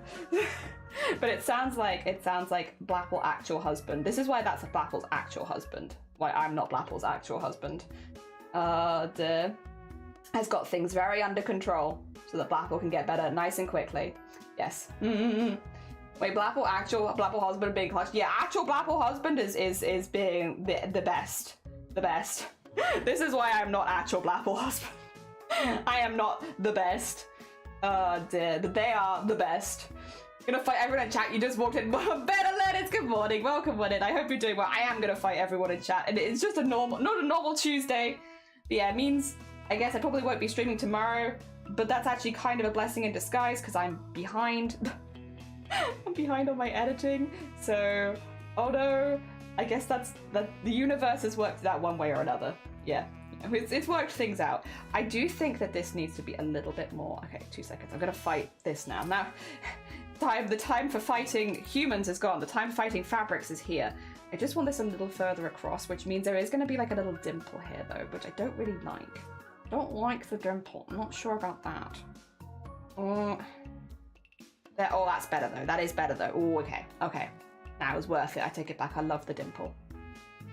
But it sounds like Blapple actual husband. This is why that's Blapple's actual husband. Why I'm not Blapple's actual husband. Has got things very under control so that Blapple can get better nice and quickly. Yes. Wait, actual Blapple husband being clutched. Yeah, actual Blapple husband is being the best. The best. This is why I'm not actual Blapple husband. I am not the best. Dear. They are the best. Gonna fight everyone in chat. You just walked in. Better Lennox, good morning. Welcome on in. I hope you're doing well. I am gonna fight everyone in chat. And it's just not a normal Tuesday. But yeah, it means I guess I probably won't be streaming tomorrow, but that's actually kind of a blessing in disguise because I'm behind. I'm behind on my editing, so oh no, I guess the universe has worked that one way or another. Yeah, it's worked things out. I do think that this needs to be a little bit more. Okay, 2 seconds. I'm gonna fight this now. Now, the time for fighting humans is gone. The time for fighting fabrics is here. I just want this a little further across, which means there is going to be like a little dimple here though, which I don't really like. Don't like the dimple. I'm not sure about that. Oh, that's better though. That is better though. Oh, okay. Okay. That was worth it. I take it back. I love the dimple.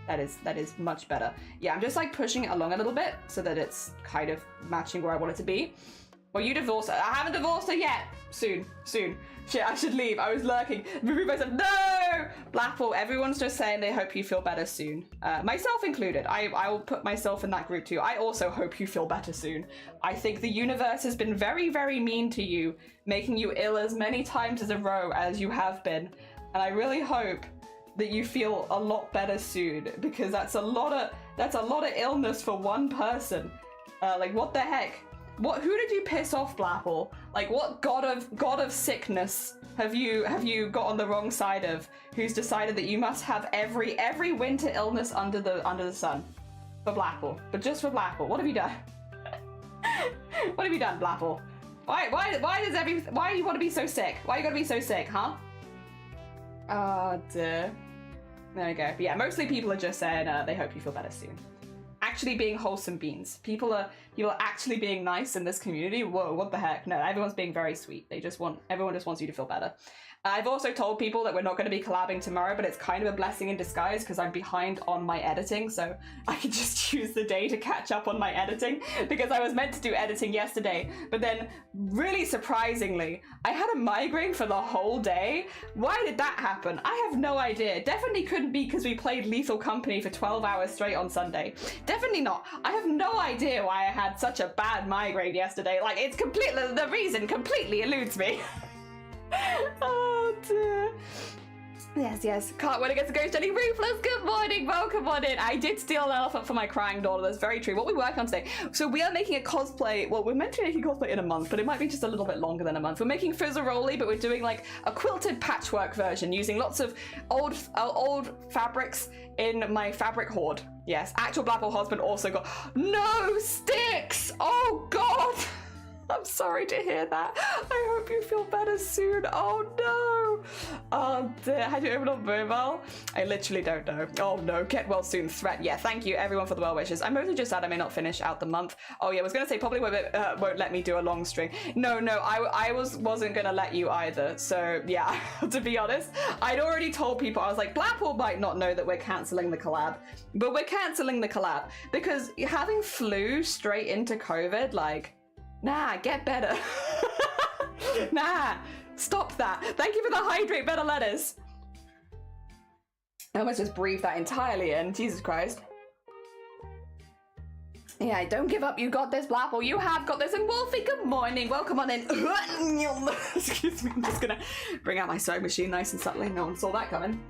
That is much better. Yeah, I'm just like pushing it along a little bit so that it's kind of matching where I want it to be. Well, you divorced her. I haven't divorced her yet. Soon. Shit, I should leave. I was lurking. Remove myself. No! Blapple, everyone's just saying they hope you feel better soon. Myself included. I will put myself in that group too. I also hope you feel better soon. I think the universe has been very, very mean to you, making you ill as many times as a row as you have been. And I really hope that you feel a lot better soon, because that's a lot of illness for one person. Like, what the heck? Who did you piss off, Blapple? Like, what god of sickness have you got on the wrong side of? Who's decided that you must have every winter illness under the sun for Blapple? But just for Blapple, what have you done? What have you done, Blapple? Why you want to be so sick? Why you gotta be so sick, huh? Oh dear. There we go. But yeah, mostly people are just saying they hope you feel better soon. Actually being wholesome beans. People are actually being nice in this community. Whoa, what the heck? No, everyone's being very sweet. Everyone just wants you to feel better. I've also told people that we're not going to be collabing tomorrow, but it's kind of a blessing in disguise because I'm behind on my editing, so I can just use the day to catch up on my editing, because I was meant to do editing yesterday, but then really surprisingly, I had a migraine for the whole day. Why did that happen? I have no idea. Definitely couldn't be because we played Lethal Company for 12 hours straight on Sunday. Definitely not. I have no idea why I had such a bad migraine yesterday. Like, it's completely, the reason completely eludes me. Oh dear. Yes. Can't win against the Ghost Jelly Ruthless. Good morning. Welcome on in. I did steal an elephant for my crying daughter. That's very true. What are we working on today? So we are making a cosplay. Well, we're meant to be making cosplay in a month, but it might be just a little bit longer than a month. We're making Fizzaroli, but we're doing like a quilted patchwork version using lots of old fabrics in my fabric hoard. Yes, actual Blapple husband also got no sticks. Oh God. I'm sorry to hear that. I hope you feel better soon. Oh no. Oh dear. How do you open up mobile? I literally don't know. Oh no. Get well soon. Threat. Yeah, thank you everyone for the well wishes. I'm mostly just sad I may not finish out the month. Oh yeah, I was gonna say probably won't let me do a long string. No, I wasn't gonna let you either. So yeah, to be honest, I'd already told people, I was like, Blackpool might not know that we're cancelling the collab, but we're cancelling the collab because having flu straight into COVID, like, nah, get better. Nah, stop that. Thank you for the hydrate better lettuce. I almost just breathed that entirely in. Jesus Christ. Yeah, don't give up. You got this, Blapple. You have got this. And Wolfie, good morning. Welcome on in. Excuse me. I'm just going to bring out my sewing machine nice and subtly. No one saw that coming.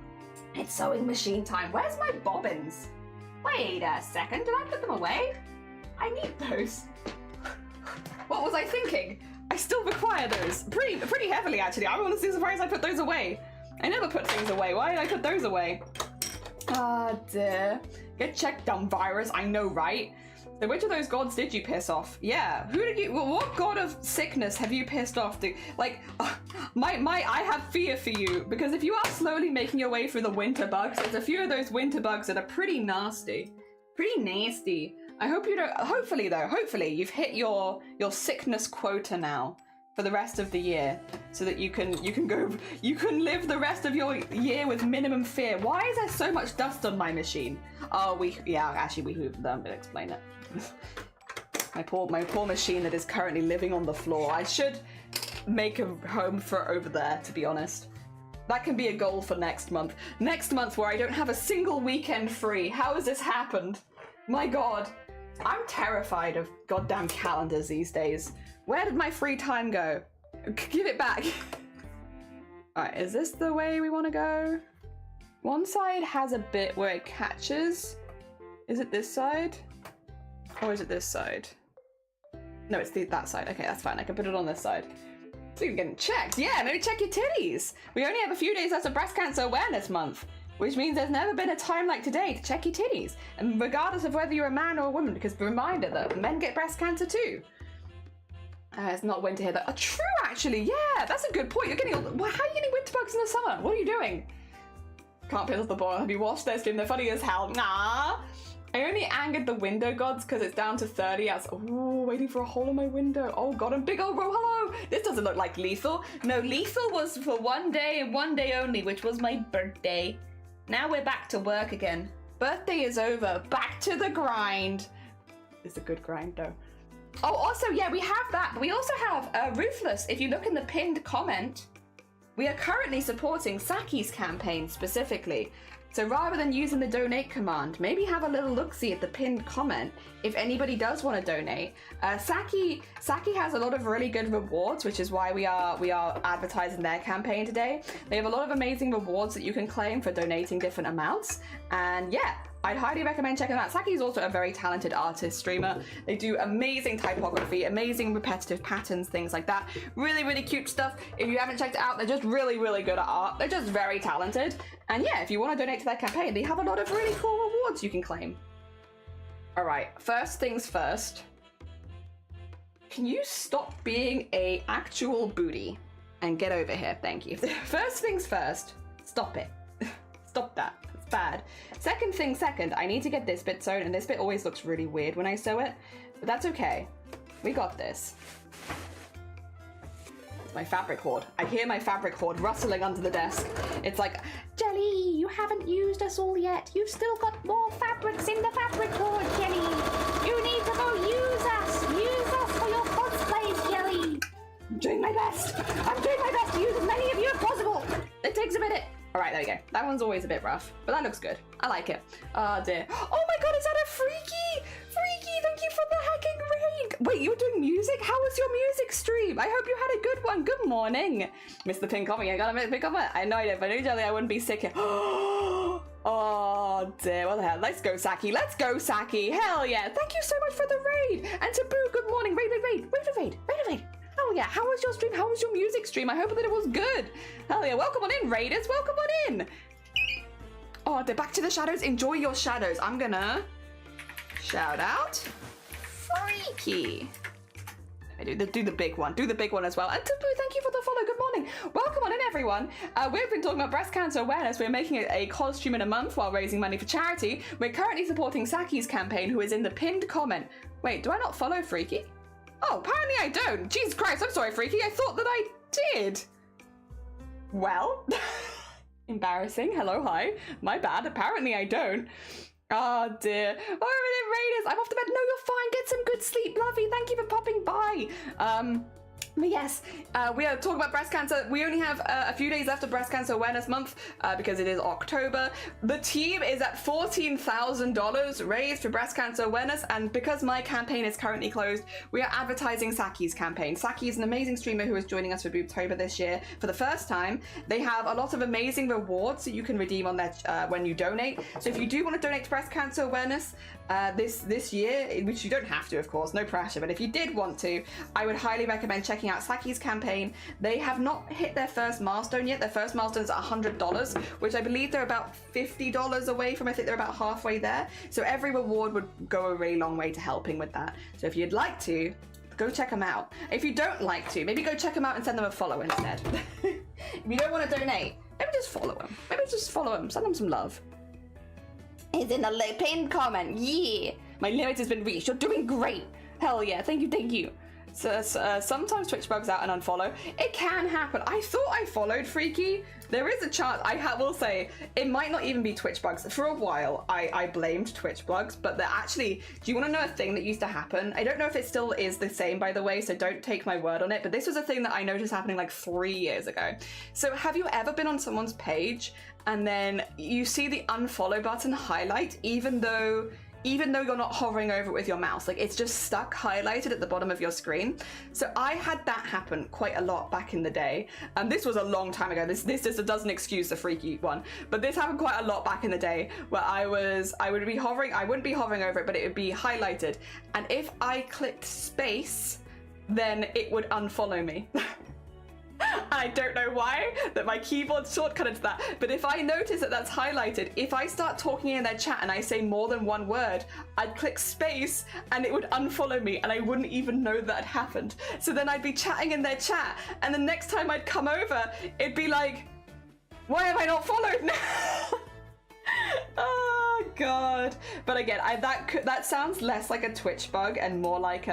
It's sewing machine time. Where's my bobbins? Wait a second. Did I put them away? I need those. What was I thinking? I still require those. Pretty heavily, actually. I'm honestly surprised I put those away. I never put things away. Why did I put those away? Ah, dear. Get checked, dumb virus. I know, right? So which of those gods did you piss off? Yeah, who did you, what god of sickness have you pissed off? Like, I have fear for you, because if you are slowly making your way through the winter bugs, there's a few of those winter bugs that are pretty nasty. Pretty nasty. I hope you don't, hopefully you've hit your sickness quota now for the rest of the year, so that you can live the rest of your year with minimum fear. Why is there so much dust on my machine? Oh, we will explain it. my poor machine that is currently living on the floor. I should make a home for it over there, to be honest. That can be a goal for next month. Next month, where I don't have a single weekend free. How has this happened? My god. I'm terrified of goddamn calendars these days. Where did my free time go? Give it back. Alright, is this the way we want to go? One side has a bit where it catches. Is it this side? Or is it this side? No, it's that side. Okay, that's fine. I can put it on this side. So you're getting checked. Yeah, maybe check your titties. We only have a few days left of Breast Cancer Awareness Month, which means there's never been a time like today to check your titties. And regardless of whether you're a man or a woman, because reminder that men get breast cancer too. It's not winter here though. True, actually. Yeah, that's a good point. You're getting. How are you getting winter bugs in the summer? What are you doing? Can't peel off the ball. Have you watched their stream? They're funny as hell. Nah. I only angered the window gods because it's down to 30. I was waiting for a hole in my window. Oh god, and big old bro, hello. This doesn't look like lethal. No, lethal was for one day and one day only, which was my birthday. Now we're back to work again. Birthday is over. Back to the grind. It's a good grind though. Oh, also, yeah, we have that. We also have Ruthless. If you look in the pinned comment, we are currently supporting Saki's campaign specifically. So rather than using the donate command, maybe have a little look-see at the pinned comment if anybody does want to donate. Saki has a lot of really good rewards, which is why we are advertising their campaign today. They have a lot of amazing rewards that you can claim for donating different amounts. And yeah, I'd highly recommend checking them out. Saki is also a very talented artist streamer. They do amazing typography, amazing repetitive patterns, things like that. Really, really cute stuff. If you haven't checked it out, they're just really, really good at art. They're just very talented. And yeah, if you want to donate to their campaign, they have a lot of really cool rewards you can claim. All right, first things first. Can you stop being a actual booty and get over here? Thank you. First things first, stop it. Stop that. It's bad. Second thing second, I need to get this bit sewn, and this bit always looks really weird when I sew it, but that's okay. We got this. It's my fabric hoard. I hear my fabric hoard rustling under the desk. It's like, Jelly, you haven't used us all yet. You've still got more fabrics in the fabric hoard, Jelly. You need to go use us. Use us for your cosplays, Jelly. I'm doing my best. I'm doing my best to use as many of you as possible. It takes a minute. All right, there we go. That one's always a bit rough, but that looks good. I like it. Oh dear. Oh my god, is that a Freaky? Freaky, thank you for the hacking raid. Wait, you were doing music? How was your music stream? I hope you had a good one. Good morning. Mr. Pink Coffee, I gotta pick up it. I know I did. If I knew Jelly, I wouldn't be sick here. Oh dear, what the hell? Let's go, Saki. Let's go, Saki. Hell yeah. Thank you so much for the raid. And Taboo, good morning. Raid. Oh yeah, how was your stream? How was your music stream? I hope that it was good. Hell yeah, welcome on in, Raiders. Welcome on in. Oh, they're back to the shadows. Enjoy your shadows. I'm gonna shout out Freaky. I do the big one. Do the big one as well. And Taboo, thank you for the follow. Good morning. Welcome on in, everyone. We've been talking about breast cancer awareness. We're making it a costume in a month while raising money for charity. We're currently supporting Saki's campaign, who is in the pinned comment. Wait, do I not follow Freaky? Oh, apparently I don't. Jesus Christ, I'm sorry, Freaky. I thought that I did. Well, embarrassing. Hello, hi. My bad. Apparently I don't. Oh dear. Oh, Raiders, I'm off to bed. No, you're fine. Get some good sleep, lovey. Thank you for popping by. But yes, we are talking about breast cancer. We only have a few days left of Breast Cancer Awareness Month because it is October. The team is at $14,000 raised for breast cancer awareness, and because my campaign is currently closed, we are advertising Saki's campaign. Saki is an amazing streamer who is joining us for BOOBTOBER this year for the first time. They have a lot of amazing rewards that you can redeem on their when you donate. So if you do want to donate to breast cancer awareness this year, which you don't have to, of course, no pressure, but if you did want to, I would highly recommend checking out Saki's campaign. They have not hit their first milestone yet. Their first milestone is $100, which I believe they're about $50 away from. I think they're about halfway there. So every reward would go a really long way to helping with that. So if you'd like to, go check them out. If you don't like to, maybe go check them out and send them a follow instead. If you don't want to donate, maybe just follow them. Maybe just follow them. Send them some love. It's in the pinned comment. Yeah. My limit has been reached. You're doing great. Hell yeah. Thank you. Thank you. So sometimes Twitch bugs out and unfollow. It can happen. I thought I followed Freaky. There is a chance. Will say it might not even be Twitch bugs. For a while, I blamed Twitch bugs, but they're actually. Do you want to know a thing that used to happen? I don't know if it still is the same, by the way, so don't take my word on it. But this was a thing that I noticed happening like 3 years ago. So have you ever been on someone's page and then you see the unfollow button highlight, even though you're not hovering over it with your mouse, like it's just stuck highlighted at the bottom of your screen? So I had that happen quite a lot back in the day. This was a long time ago. This just doesn't excuse the Freaky one, but this happened quite a lot back in the day where I wouldn't be hovering over it, but it would be highlighted. And if I clicked space, then it would unfollow me. I don't know why that my keyboard shortcutted to that, but if I notice that that's highlighted, if I start talking in their chat and I say more than one word, I'd click space and it would unfollow me and I wouldn't even know that had happened. So then I'd be chatting in their chat and the next time I'd come over, it'd be like, why have I not followed now? Oh god. But again, that sounds less like a Twitch bug and more like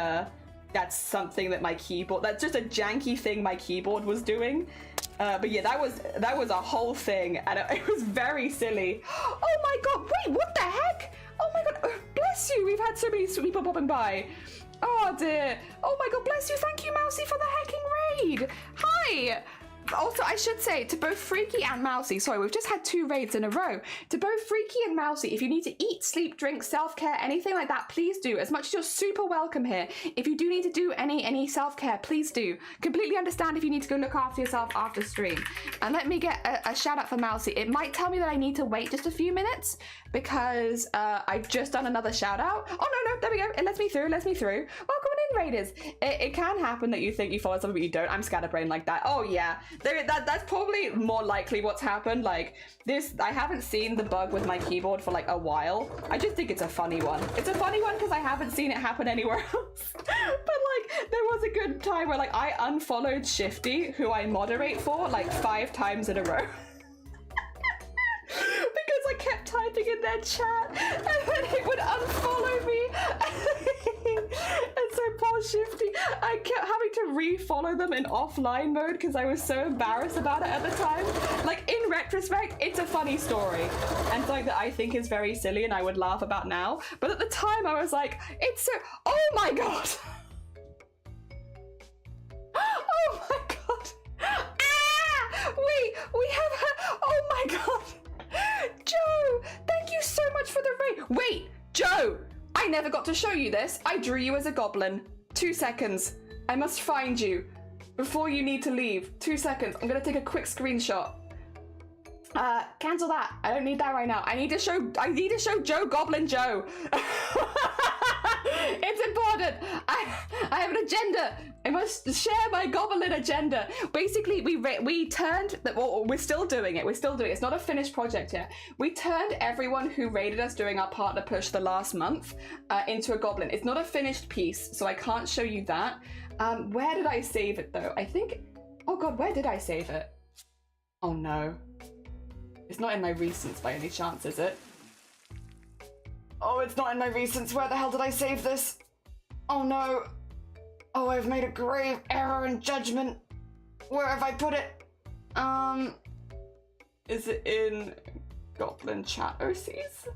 that's something that that's just a janky thing my keyboard was doing. But yeah, that was a whole thing and it was very silly. Oh my god, wait, what the heck? Oh my god, bless you, we've had so many people popping by. Oh dear. Oh my god, bless you, thank you Mousy for the hacking raid. Hi. Also, I should say to both Freaky and Mousy, sorry, we've just had 2 raids in a row. To both Freaky and Mousy, if you need to eat, sleep, drink, self-care, anything like that, please do. As much as you're super welcome here, if you do need to do any self-care, please do. Completely understand if you need to go look after yourself after stream. And let me get a shout out for Mousy. It might tell me that I need to wait just a few minutes because I've just done another shout out. Oh no, there we go. It lets me through, Welcome in, Raiders. It can happen that you think you follow something but you don't. I'm scatterbrained like that. Oh yeah. That's probably more likely what's happened. Like this, I haven't seen the bug with my keyboard for like a while. I just think it's a funny one. It's a funny one because I haven't seen it happen anywhere else. But like there was a good time where like I unfollowed Shifty, who I moderate for, like 5 times in a row. Because I kept typing in their chat and then it would unfollow me. And so poor Shifty, I kept having to re-follow them in offline mode because I was so embarrassed about it at the time. Like in retrospect, it's a funny story and something that I think is very silly and I would laugh about now. But at the time I was like, it's so, oh my god. Oh my god. Ah! We have, oh my god. Joe, thank you so much for the raid. Wait, Joe, I never got to show you this. I drew you as a goblin. 2 seconds. I must find you before you need to leave. 2 seconds. I'm gonna take a quick screenshot. Cancel that. I don't need that right now. I need to show Joe Goblin Joe. It's important. I have an agenda. I must share my goblin agenda. Basically, we turned, well, we're still doing it. It's not a finished project yet. We turned everyone who raided us during our partner push the last month into a goblin. It's not a finished piece, so I can't show you that. Where did I save it though? I think, oh god, where did I save it? Oh no. It's not in my recents by any chance, is it? Oh, it's not in my recents. Where the hell did I save this? Oh no. Oh, I've made a grave error in judgment. Where have I put it? Is it in Goblin chat OCs?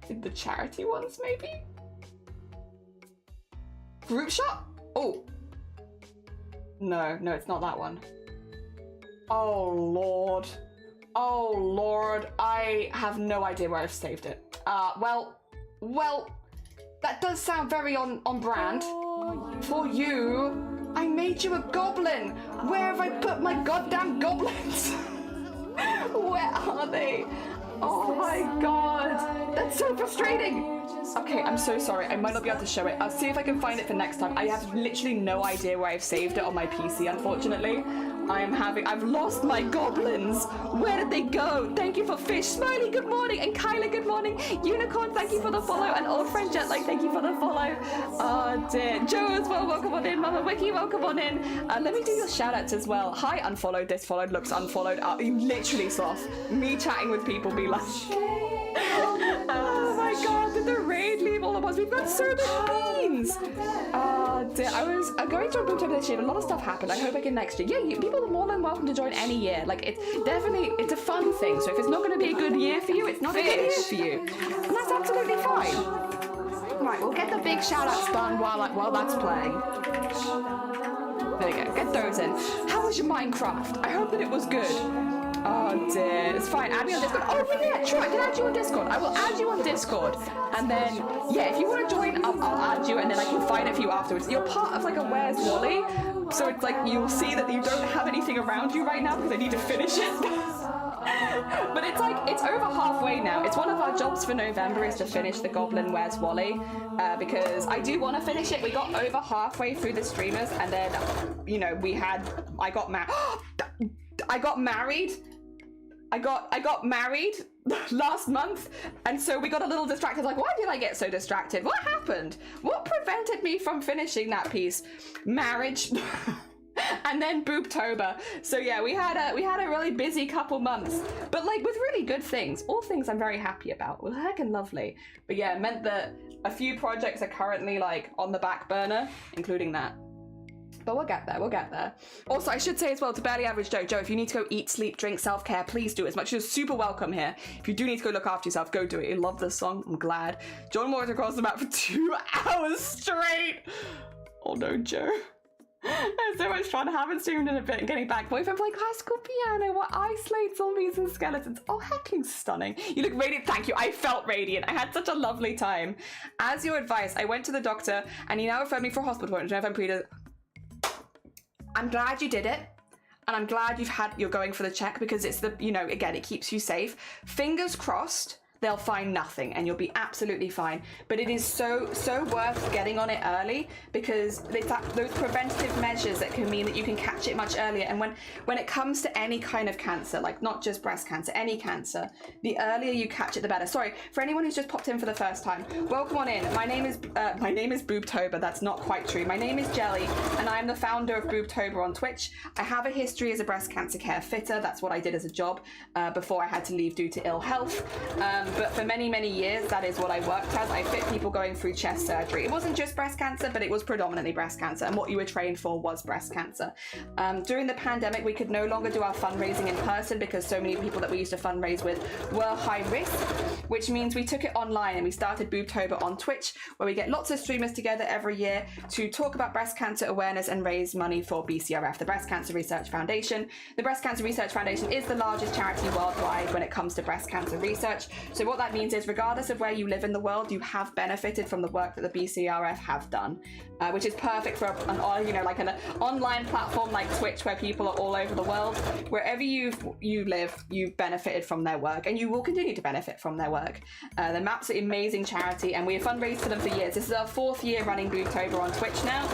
In the charity ones, maybe? Group shot? Oh. No, it's not that one. Oh, Lord. Oh, Lord. I have no idea where I've saved it. Well, that does sound very on brand. For you, I made you a goblin. Where have I put my goddamn goblins? Where are they? Oh my god. That's so frustrating. Okay, I'm so sorry. I might not be able to show it. I'll see if I can find it for next time. I have literally no idea where I've saved it on my PC, unfortunately. I've lost my goblins. Where did they go? Thank you for Fish. Smiley, good morning. And Kyla, good morning. Unicorn, thank you for the follow. And old friend Jetlag, thank you for the follow. Oh dear. Joe as well, welcome on in. Mama Wiki, welcome on in. Let me do your shout outs as well. Hi, unfollowed, disfollowed, looks unfollowed. You literally saw me chatting with people be like, oh my god, did the raid leave all of us? We've got so many beans. Oh dear. I was going to a BOOBTOBER this year, but a lot of stuff happened. I hope I can next year. Yeah, people are more than welcome to join any year. Like, it's a fun thing. So if it's not going to be a good year for you, it's not a good year for you. And that's absolutely fine. Right, we'll get the big shout outs done while that's playing. There you go, get those in. How was your Minecraft? I hope that it was good. Oh dear, it's fine. Add me on Discord. Oh yeah, true. I can add you on Discord. I will add you on Discord, and then yeah, if you want to join, I'll add you, and then I can find it for you afterwards. You're part of like a Where's Wally, so it's like you'll see that you don't have anything around you right now because I need to finish it. But it's over halfway now. It's one of our jobs for November is to finish the Goblin Where's Wally, because I do want to finish it. We got over halfway through the streamers, and then you know I got married last month, and so we got a little distracted. Like, why did I get so distracted? What happened? What prevented me from finishing that piece? Marriage. And then BOOBTOBER. So yeah, we had a really busy couple months, but like with really good things, all things I'm very happy about. It was heckin' lovely. But yeah, it meant that a few projects are currently like on the back burner, including that. But we'll get there. Also, I should say as well to Barely Average Joe, if you need to go eat, sleep, drink, self-care, please do. As much as super welcome here. If you do need to go look after yourself, go do it. You love this song, I'm glad. John walked across the map for 2 hours straight. Oh no, Joe. It's so much fun. I haven't streamed in a bit and getting back. Boyfriend playing classical piano while I slayed zombies and skeletons. Oh, heckling stunning. You look radiant. Thank you. I felt radiant. I had such a lovely time. As your advice, I went to the doctor and he now referred me for a hospital appointment. I'm glad you did it, and I'm glad you're going for the check because it's the, you know, again, it keeps you safe. Fingers crossed they'll find nothing and you'll be absolutely fine. But it is so worth getting on it early because it's those preventative measures that can mean that you can catch it much earlier. And when it comes to any kind of cancer, like not just breast cancer, any cancer, the earlier you catch it, the better. Sorry, for anyone who's just popped in for the first time, welcome on in. My name is BOOBTOBER. That's not quite true. My name is Jelly, and I'm the founder of BOOBTOBER on Twitch. I have a history as a breast cancer care fitter. That's what I did as a job before I had to leave due to ill health. But for many years, that is what I worked as. I fit people going through chest surgery. It wasn't just breast cancer, but it was predominantly breast cancer, and what you were trained for was breast cancer. During the pandemic, we could no longer do our fundraising in person because so many people that we used to fundraise with were high risk, which means we took it online and we started BOOBTOBER on Twitch, where we get lots of streamers together every year to talk about breast cancer awareness and raise money for BCRF, the Breast Cancer Research Foundation. The Breast Cancer Research Foundation is the largest charity worldwide when it comes to breast cancer research. So what that means is regardless of where you live in the world, you have benefited from the work that the BCRF have done, which is perfect for an online platform like Twitch where people are all over the world. Wherever you live, you've benefited from their work and you will continue to benefit from their work. They're an absolutely amazing charity and we have fundraised for them for years. This is our 4th year running BOOBTOBER on Twitch now.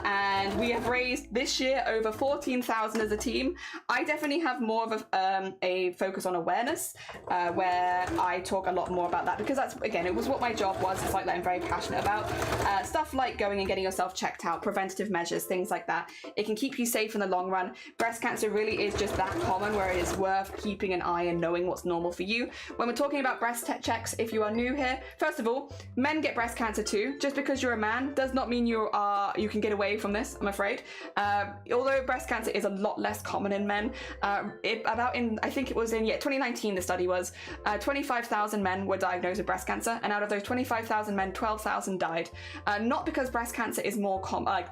And and we have raised this year over 14,000 as a team. I definitely have more of a focus on awareness, where I talk a lot more about that, because that's, again, it was what my job was. It's like that I'm very passionate about. Stuff like going and getting yourself checked out, preventative measures, things like that. It can keep you safe in the long run. Breast cancer really is just that common where it is worth keeping an eye and knowing what's normal for you. When we're talking about breast checks, if you are new here, first of all, men get breast cancer too. Just because you're a man does not mean you can get away from this, I'm afraid. Although breast cancer is a lot less common in men, I think it was in 2019 the study was, 25,000 men were diagnosed with breast cancer, and out of those 25,000 men, 12,000 died. Not because breast cancer is more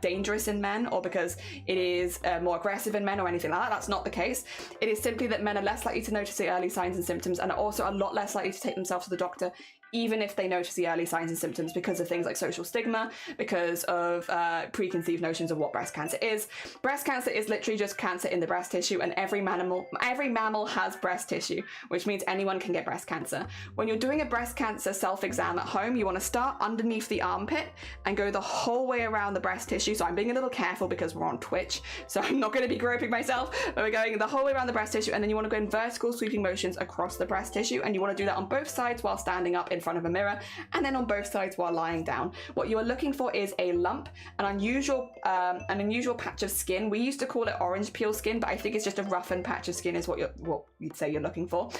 dangerous in men, or because it is more aggressive in men or anything like that. That's not the case. It is simply that men are less likely to notice the early signs and symptoms, and are also a lot less likely to take themselves to the doctor even if they notice the early signs and symptoms, because of things like social stigma, because of preconceived notions of what breast cancer is. Breast cancer is literally just cancer in the breast tissue, and every mammal has breast tissue, which means anyone can get breast cancer. When you're doing a breast cancer self-exam at home, you want to start underneath the armpit and go the whole way around the breast tissue. So I'm being a little careful because we're on Twitch, so I'm not going to be groping myself, but we're going the whole way around the breast tissue, and then you want to go in vertical sweeping motions across the breast tissue, and you want to do that on both sides while standing up in front of a mirror, and then on both sides while lying down. What you are looking for is a lump, an unusual patch of skin. We used to call it orange peel skin, but I think it's just a roughened patch of skin is what you'd say you're looking for.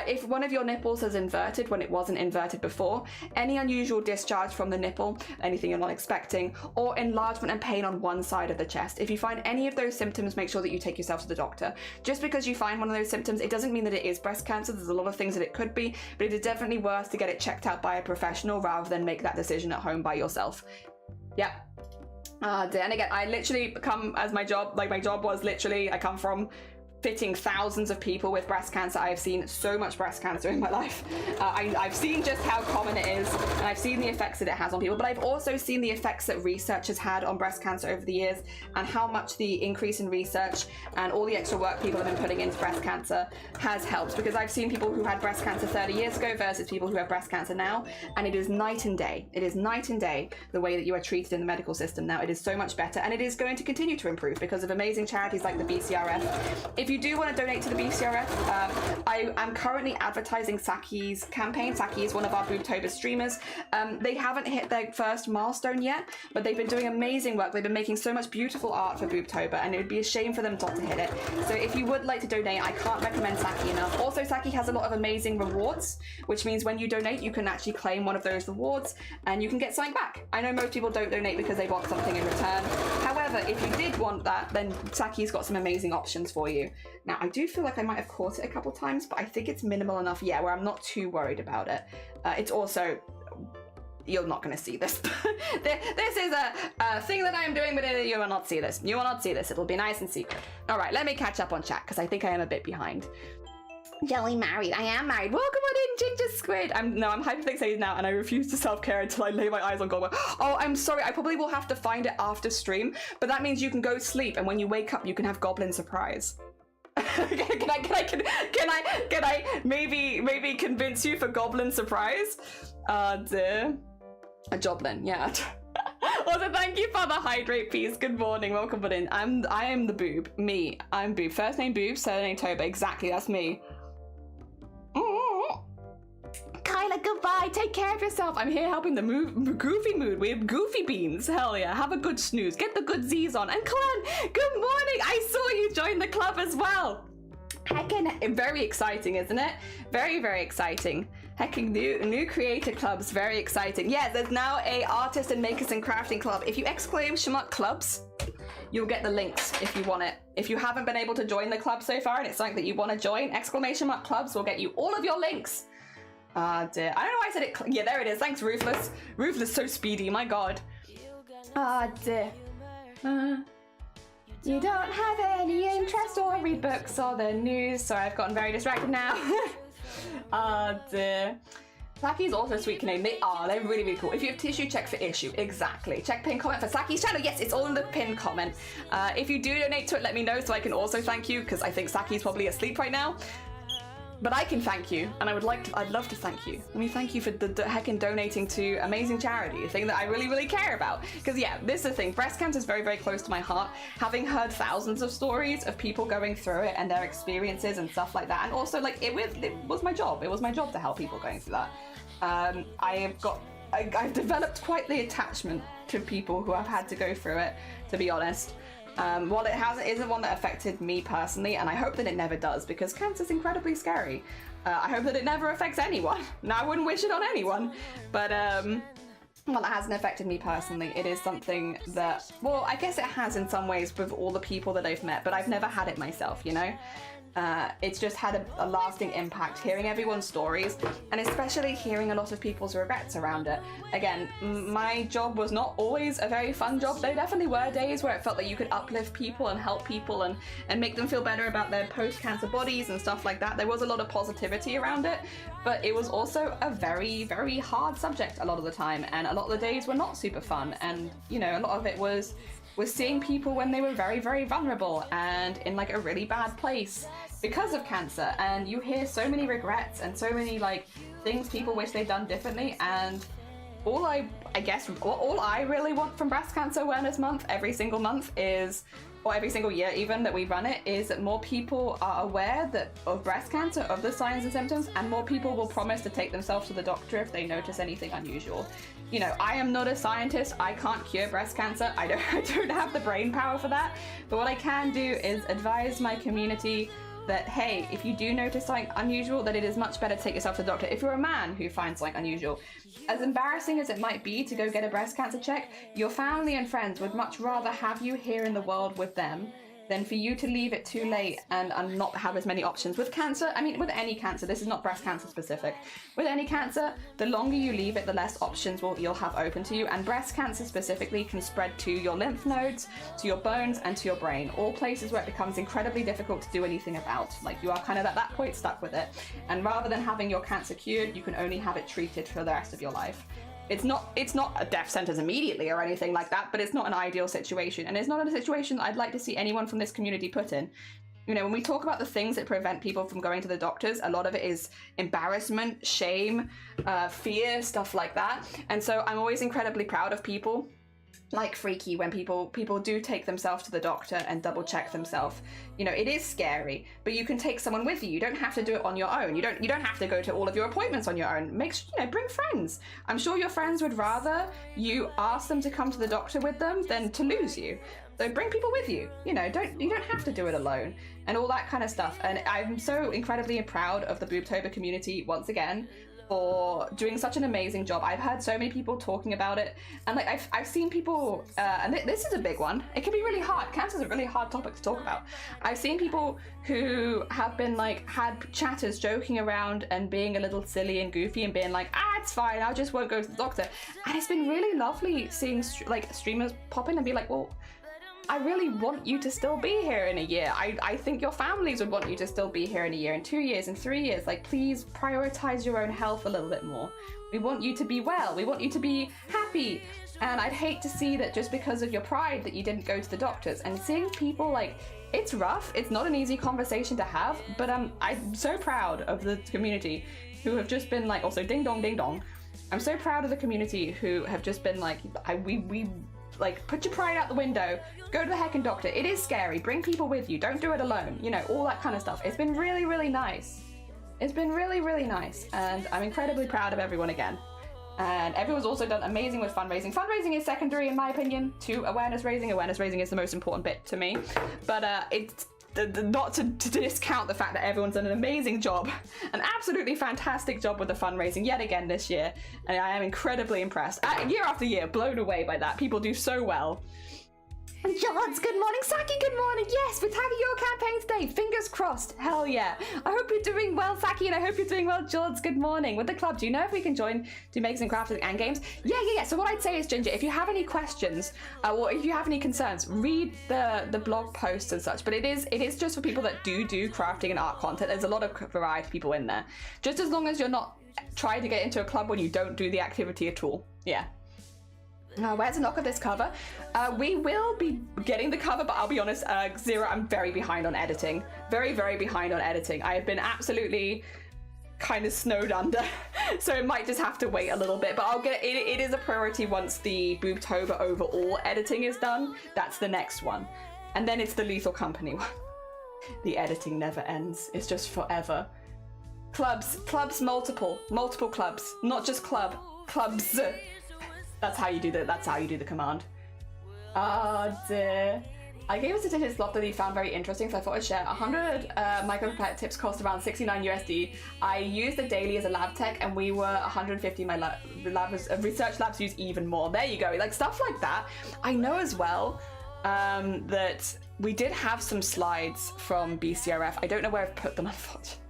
If one of your nipples is inverted when it wasn't inverted before, any unusual discharge from the nipple, anything you're not expecting, or enlargement and pain on one side of the chest. If you find any of those symptoms, make sure that you take yourself to the doctor. Just because you find one of those symptoms, it doesn't mean that it is breast cancer. There's a lot of things that it could be, but it is definitely worth to get it checked out by a professional rather than make that decision at home by yourself. Yeah. And again, I literally come as my job, like my job was literally, I come from fitting thousands of people with breast cancer. I have seen so much breast cancer in my life. I've seen just how common it is, and I've seen the effects that it has on people, but I've also seen the effects that research has had on breast cancer over the years, and how much the increase in research and all the extra work people have been putting into breast cancer has helped, because I've seen people who had breast cancer 30 years ago versus people who have breast cancer now, and it is night and day. It is night and day the way that you are treated in the medical system now. It is so much better, and it is going to continue to improve because of amazing charities like the BCRF. If you do want to donate to the BCRF, I am currently advertising Saki's campaign. Saki is one of our BOOBTOBER streamers. They haven't hit their first milestone yet, but they've been doing amazing work. They've been making so much beautiful art for BOOBTOBER, and it would be a shame for them not to hit it. So if you would like to donate, I can't recommend Saki enough. Also, Saki has a lot of amazing rewards, which means when you donate, you can actually claim one of those rewards, and you can get something back. I know most people don't donate because they want something in return. However, if you did want that, then Saki's got some amazing options for you. Now, I do feel like I might have caught it a couple times, but I think it's minimal enough, yeah, where I'm not too worried about it. It's also, you're not going to see this. This is a thing that I'm doing, but you will not see this. You will not see this. It'll be nice and secret. All right, let me catch up on chat, because I think I am a bit behind. Jelly married. I am married. Welcome on in, Ginger Squid. I'm hyperfixated now, and I refuse to self-care until I lay my eyes on Goldberg. Oh, I'm sorry. I probably will have to find it after stream, but that means you can go sleep, and when you wake up, you can have Goblin Surprise. Can I maybe convince you for Goblin Surprise? Dear. A Joblin, yeah. Also, thank you for the hydrate piece. Good morning, welcome in. I am the boob. Me. I'm boob. First name boob, surname Toba. Exactly, that's me. Kyla, goodbye. Take care of yourself. I'm here helping the goofy mood. We have goofy beans. Hell yeah. Have a good snooze. Get the good Z's on. And Clan, good morning. I saw you join the club as well. Heckin', very exciting, isn't it? Very, very exciting. Heckin' new creator clubs, very exciting. Yes, there's now a artist and makers and crafting club. If you exclaim Shmut clubs, you'll get the links if you want it. If you haven't been able to join the club so far and it's something that you want to join, exclamation mark clubs will get you all of your links. Ah, dear. I don't know why I said it. Yeah, there it is. Thanks, Ruthless. Ruthless, so speedy. My God. Ah, dear. You don't have any interest or read books or the news. Sorry, I've gotten very distracted now. Ah, dear. Saki's also a sweet name. They are. They're really, really cool. If you have tissue, check for issue. Exactly. Check pinned comment for Saki's channel. Yes, it's all in the pinned comment. If you do donate to it, let me know so I can also thank you, because I think Saki's probably asleep right now. But I can thank you, and I'd love to thank you. Let me thank you for the heckin' donating to amazing charity, a thing that I really, really care about. Because yeah, this is the thing, breast cancer is very, very close to my heart. Having heard thousands of stories of people going through it and their experiences and stuff like that, and also like it was my job. It was my job to help people going through that. I've developed quite the attachment to people who have had to go through it, to be honest. While it isn't one that affected me personally, and I hope that it never does, because cancer's incredibly scary. I hope that it never affects anyone. No, I wouldn't wish it on anyone. But while it hasn't affected me personally, it is something that, well, I guess it has in some ways with all the people that I've met, but I've never had it myself, you know? It's just had a lasting impact hearing everyone's stories, and especially hearing a lot of people's regrets around it. Again, my job was not always a very fun job. There definitely were days where it felt that you could uplift people and help people and make them feel better about their post-cancer bodies and stuff like that. There was a lot of positivity around it, but it was also a very, very hard subject a lot of the time, and a lot of the days were not super fun. And, you know, a lot of it was seeing people when they were very, very vulnerable and in like a really bad place because of cancer, and you hear so many regrets and so many like things people wish they'd done differently. And all I really want from Breast Cancer Awareness Month every single month is, or every single year even that we run it, is that more people are aware of breast cancer, of the signs and symptoms, and more people will promise to take themselves to the doctor if they notice anything unusual. You know, I am not a scientist. I can't cure breast cancer. I don't have the brain power for that. But what I can do is advise my community that, hey, if you do notice something unusual, that it is much better to take yourself to the doctor. If you're a man who finds something unusual, as embarrassing as it might be to go get a breast cancer check, your family and friends would much rather have you here in the world with them than for you to leave it too late and not have as many options. With cancer, I mean, with any cancer, this is not breast cancer specific. With any cancer, the longer you leave it, the less options you'll have open to you. And breast cancer specifically can spread to your lymph nodes, to your bones, and to your brain. All places where it becomes incredibly difficult to do anything about. Like, you are kind of at that point stuck with it. And rather than having your cancer cured, you can only have it treated for the rest of your life. It's not a death sentence immediately or anything like that, but it's not an ideal situation, and it's not a situation that I'd like to see anyone from this community put in. You know, when we talk about the things that prevent people from going to the doctors, a lot of it is embarrassment, shame, fear, stuff like that. And so I'm always incredibly proud of people like Freaky when people do take themselves to the doctor and double check themselves. You know, it is scary, but you can take someone with you. You don't have to do it on your own. You don't have to go to all of your appointments on your own. Bring friends. I'm sure your friends would rather you ask them to come to the doctor with them than to lose you. So bring people with you. You know, you don't have to do it alone, and all that kind of stuff. And I'm so incredibly proud of the BOOBTOBER community once again for doing such an amazing job. I've heard so many people talking about it, and like I've seen people, and this is a big one. It can be really hard. Cancer is a really hard topic to talk about. I've seen people who have been like had chatters joking around and being a little silly and goofy and being like, it's fine, I just won't go to the doctor. And it's been really lovely seeing like streamers pop in and be like, well, I really want you to still be here in a year. I think your families would want you to still be here in a year, in 2 years, in 3 years. Like, please prioritize your own health a little bit more. We want you to be well. We want you to be happy. And I'd hate to see that just because of your pride that you didn't go to the doctors. And seeing people like, it's rough. It's not an easy conversation to have, but I'm so proud of the community who have just been like, also ding dong, ding dong. I'm so proud of the community who have just been like, we like, put your pride out the window, go to the heckin' doctor. It is scary. Bring people with you. Don't do it alone. You know, all that kind of stuff. It's been really, really nice. It's been really, really nice. And I'm incredibly proud of everyone again. And everyone's also done amazing with fundraising. Fundraising is secondary, in my opinion, to awareness raising. Awareness raising is the most important bit to me. But it's not to discount the fact that everyone's done an amazing job, an absolutely fantastic job with the fundraising yet again this year, and I am incredibly impressed. Year after year, blown away by that. People do so well. And Jods, good morning. Saki, good morning. Yes, we're tagging your campaign today. Fingers crossed. Hell yeah. I hope you're doing well, Saki, and I hope you're doing well, Jods. Good morning. With the club, do you know if we can join to make some crafting and games? Yeah. So what I'd say is, Ginger, if you have any questions or if you have any concerns, read the blog posts and such. But it is just for people that do crafting and art content. There's a lot of variety of people in there. Just as long as you're not trying to get into a club when you don't do the activity at all. Yeah. Where's the knock of this cover? We will be getting the cover, but I'll be honest, Zero, I'm very behind on editing. Very, very behind on editing. I have been absolutely kind of snowed under, so it might just have to wait a little bit, but I'll get it. It is a priority once the BOOBTOBER overall editing is done. That's the next one. And then it's the Lethal Company one. The editing never ends. It's just forever. Clubs, multiple clubs, not just clubs. That's how you do the command. Ah, dear. I gave a statistic slot that he found very interesting, so I thought I'd share. 100 micropipette tips cost around 69 USD. I used the daily as a lab tech, and we were 150. My research labs use even more. There you go. Like stuff like that. I know as well that we did have some slides from BCRF. I don't know where I've put them, unfortunately.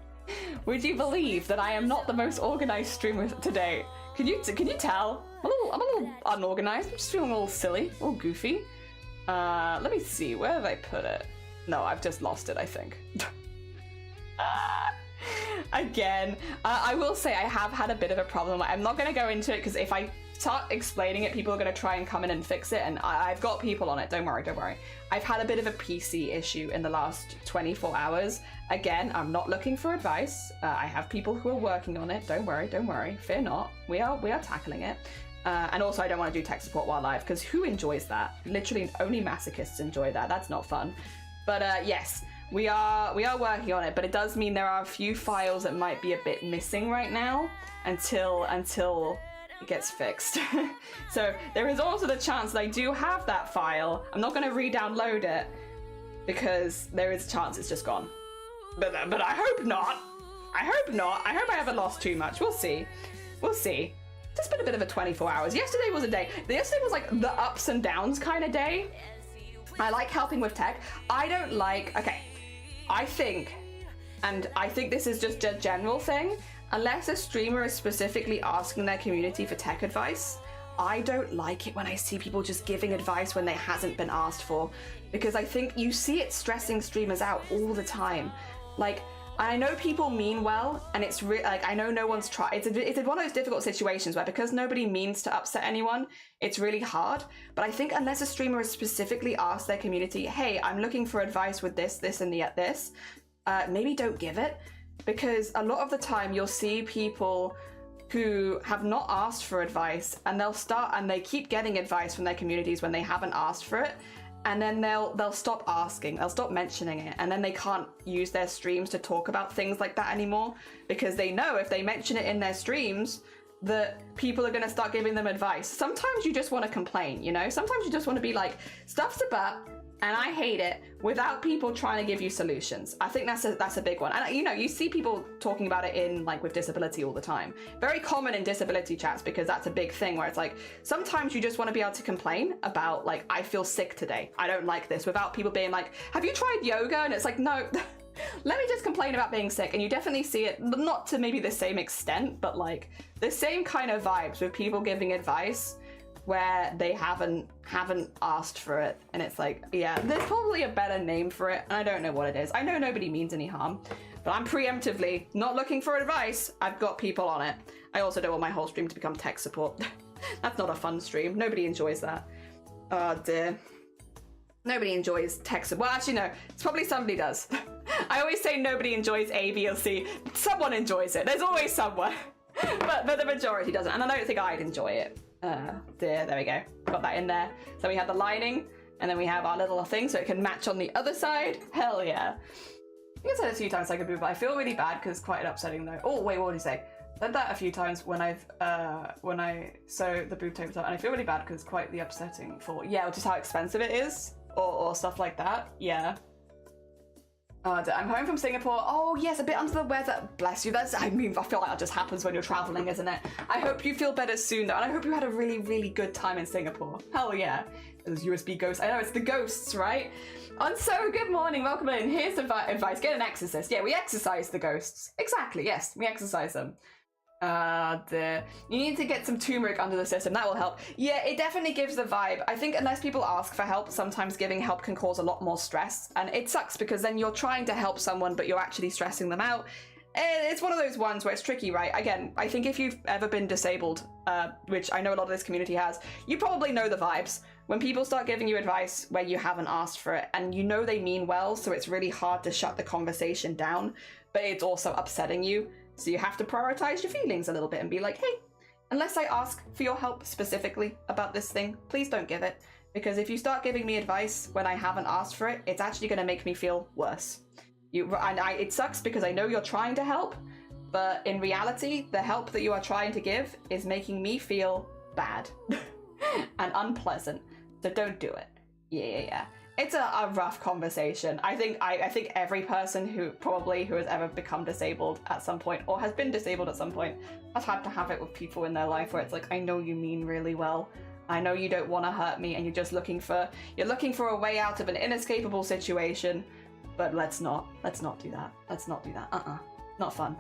Would you believe that I am not the most organized streamer today? Can you tell? I'm a little unorganized. I'm just feeling a little silly, a little goofy. Let me see, where did I put it? No, I've just lost it, I think. Again, I will say I have had a bit of a problem. I'm not going to go into it because if I start explaining it, people are going to try and come in and fix it, and I've got people on it. Don't worry. I've had a bit of a PC issue in the last 24 hours. Again, I'm not looking for advice. I have people who are working on it. Don't worry. Fear not. We are tackling it. And also, I don't want to do tech support while live because who enjoys that? Literally, only masochists enjoy that. That's not fun. But yes, we are working on it. But it does mean there are a few files that might be a bit missing right now until it gets fixed. So there is also the chance that I do have that file. I'm not going to re-download it because there is a chance it's just gone. But I hope not. I hope I haven't lost too much. We'll see. It's been a bit of a 24 hours. Yesterday was a day. Yesterday was like the ups and downs kind of day. I like helping with tech. I don't like, okay, I think this is just a general thing, unless a streamer is specifically asking their community for tech advice, I don't like it when I see people just giving advice when they hasn't been asked for, because I think you see it stressing streamers out all the time. Like, I know people mean well, and it's like, I know no one's tried. It's one of those difficult situations where because nobody means to upset anyone, it's really hard. But I think unless a streamer has specifically asked their community, hey, I'm looking for advice with this, and this, maybe don't give it. Because a lot of the time you'll see people who have not asked for advice, and they keep getting advice from their communities when they haven't asked for it. And then they'll stop asking, they'll stop mentioning it, and then they can't use their streams to talk about things like that anymore, because they know if they mention it in their streams that people are going to start giving them advice. Sometimes you just want to complain, you know? Sometimes you just want to be like, stuff's a butt, and I hate it, without people trying to give you solutions. I think that's a big one. And you know, you see people talking about it in like with disability all the time. Very common in disability chats, because that's a big thing where it's like, sometimes you just want to be able to complain about like, I feel sick today, I don't like this, without people being like, have you tried yoga? And it's like, no, let me just complain about being sick. And you definitely see it, not to maybe the same extent, but like the same kind of vibes with people giving advice where they haven't asked for it, and it's like, yeah, there's probably a better name for it, and I don't know what it is. I know nobody means any harm, but I'm preemptively not looking for advice. I've got people on it. I also don't want my whole stream to become tech support. That's not a fun stream. Nobody enjoys that. Oh dear. Nobody enjoys tech support. Well, actually no, it's probably somebody does. I always say nobody enjoys A, B, or C. Someone enjoys it. There's always someone. but the majority doesn't, and I don't think I'd enjoy it. There we go. Got that in there. So we have the lining, and then we have our little thing so it can match on the other side. Hell yeah. I think I said it a few times like a boob, but I feel really bad because it's quite upsetting though. Oh wait, what did you say? I said that a few times when I sew the BOOBTOBER, and I feel really bad because it's quite the upsetting for, yeah, just how expensive it is, or stuff like that. Yeah. I'm home from Singapore. Oh yes, a bit under the weather. Bless you. I mean, I feel like that just happens when you're traveling, isn't it? I hope you feel better soon though, and I hope you had a really, really good time in Singapore. Hell yeah. Those USB ghosts. I know, it's the ghosts, right? And so, good morning, welcome in. Here's some advice. Get an exorcist. Yeah, we exorcise the ghosts. Exactly, yes, we exorcise them. You need to get some turmeric under the system, that will help. Yeah, it definitely gives the vibe. I think unless people ask for help, sometimes giving help can cause a lot more stress, and it sucks because then you're trying to help someone but you're actually stressing them out. it's one of those ones where it's tricky, right? Again, I think if you've ever been disabled, which I know a lot of this community has, you probably know the vibes. When people start giving you advice where you haven't asked for it, and you know they mean well, so it's really hard to shut the conversation down, but it's also upsetting you. So you have to prioritize your feelings a little bit and be like, hey, unless I ask for your help specifically about this thing, please don't give it. Because if you start giving me advice when I haven't asked for it, it's actually going to make me feel worse. It sucks because I know you're trying to help, but in reality, the help that you are trying to give is making me feel bad and unpleasant. So don't do it. Yeah. It's a rough conversation. I think every person who has ever become disabled at some point or has been disabled at some point has had to have it with people in their life where it's like, I know you mean really well. I know you don't want to hurt me and you're just looking for a way out of an inescapable situation, but let's not do that. Let's not do that. Not fun.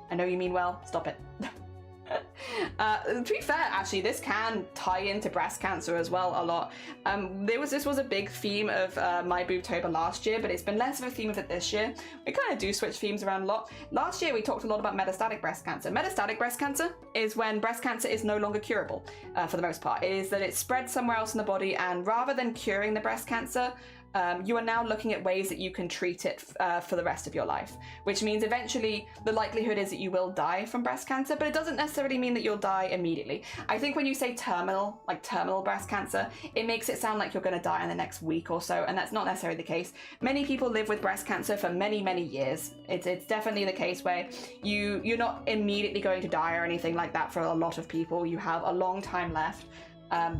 I know you mean well. Stop it. To be fair, actually, this can tie into breast cancer as well a lot. This was a big theme of my BOOBTOBER last year, but it's been less of a theme of it this year. We kind of do switch themes around a lot. Last year, we talked a lot about metastatic breast cancer. Metastatic breast cancer is when breast cancer is no longer curable, for the most part. It is that it's spread somewhere else in the body, and rather than curing the breast cancer, you are now looking at ways that you can treat it for the rest of your life, which means eventually the likelihood is that you will die from breast cancer, but it doesn't necessarily mean that you'll die immediately. I think when you say terminal breast cancer, it makes it sound like you're going to die in the next week or so, and that's not necessarily the case. Many people live with breast cancer for many, many years. It's definitely the case where you're not immediately going to die or anything like that for a lot of people. You have a long time left.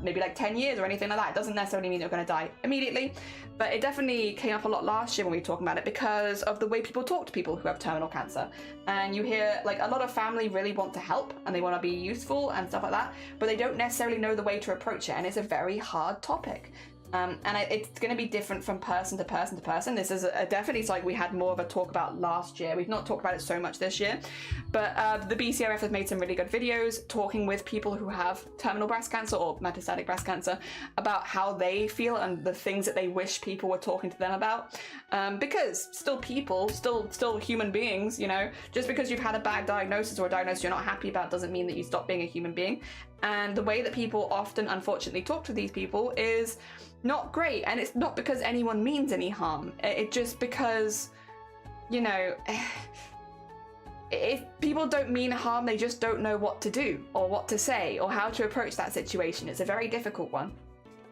Maybe like 10 years or anything like that. It doesn't necessarily mean you're going to die immediately, but it definitely came up a lot last year when we were talking about it because of the way people talk to people who have terminal cancer. And you hear like a lot of family really want to help and they want to be useful and stuff like that, but they don't necessarily know the way to approach it, and it's a very hard topic. It's going to be different from person to person to person. This is definitely like we had more of a talk about last year. We've not talked about it so much this year, but the BCRF has made some really good videos talking with people who have terminal breast cancer or metastatic breast cancer about how they feel and the things that they wish people were talking to them about. Because still people, still human beings, you know, just because you've had a bad diagnosis or a diagnosis you're not happy about doesn't mean that you stop being a human being. And the way that people often, unfortunately, talk to these people is not great. And it's not because anyone means any harm. It's just because, you know, if people don't mean harm, they just don't know what to do or what to say or how to approach that situation. It's a very difficult one.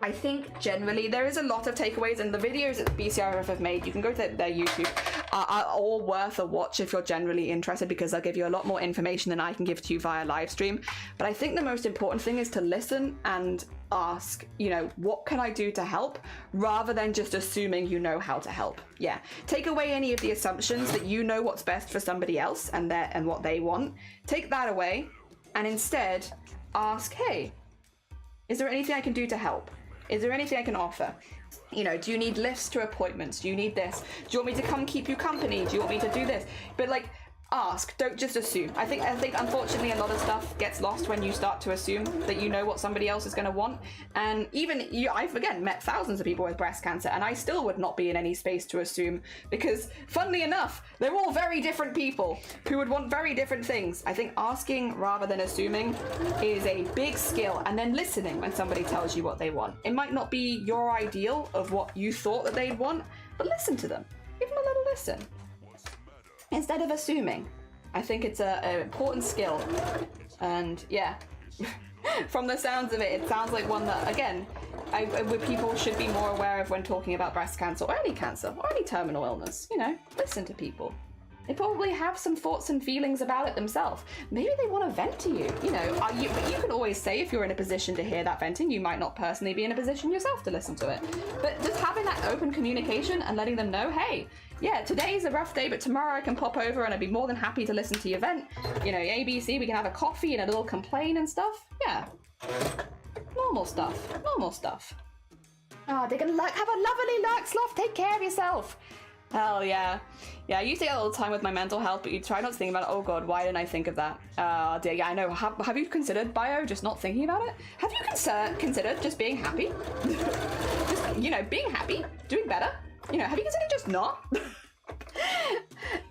I think generally there is a lot of takeaways, and the videos that the BCRF have made, you can go to their YouTube, are all worth a watch if you're generally interested, because they'll give you a lot more information than I can give to you via live stream. But I think the most important thing is to listen and ask, you know, what can I do to help, rather than just assuming you know how to help. Yeah, take away any of the assumptions that you know what's best for somebody else and what they want. Take that away and instead ask, hey, is there anything I can do to help? Is there anything I can offer? You know, do you need lifts to appointments? Do you need this? Do you want me to come keep you company? Do you want me to do this? But like, ask, don't just assume. I think unfortunately a lot of stuff gets lost when you start to assume that you know what somebody else is going to want. And even I've again met thousands of people with breast cancer, and I still would not be in any space to assume, because funnily enough, they're all very different people who would want very different things. I think asking rather than assuming is a big skill, and then listening when somebody tells you what they want. It might not be your ideal of what you thought that they'd want, but listen to them. Give them a little listen instead of assuming. I think it's an important skill. And yeah, from the sounds of it, it sounds like one that, again, people should be more aware of when talking about breast cancer or any terminal illness. You know, listen to people. They probably have some thoughts and feelings about it themselves. Maybe they want to vent to you, you know. But you can always say, if you're in a position to hear that venting, you might not personally be in a position yourself to listen to it. But just having that open communication and letting them know, hey, yeah, today's a rough day, but tomorrow I can pop over and I'd be more than happy to listen to your vent. You know, ABC, we can have a coffee and a little complain and stuff. Yeah. Normal stuff. Normal stuff. Oh, they can have a lovely lurk, sloth. Take care of yourself. Hell yeah. Yeah, I used to get a little time with my mental health, but you try not to think about it. Oh god, why didn't I think of that? Dear, yeah, I know. Have you considered, Bio, just not thinking about it? Have you considered just being happy? Just, you know, being happy, doing better? You know, have you considered just not?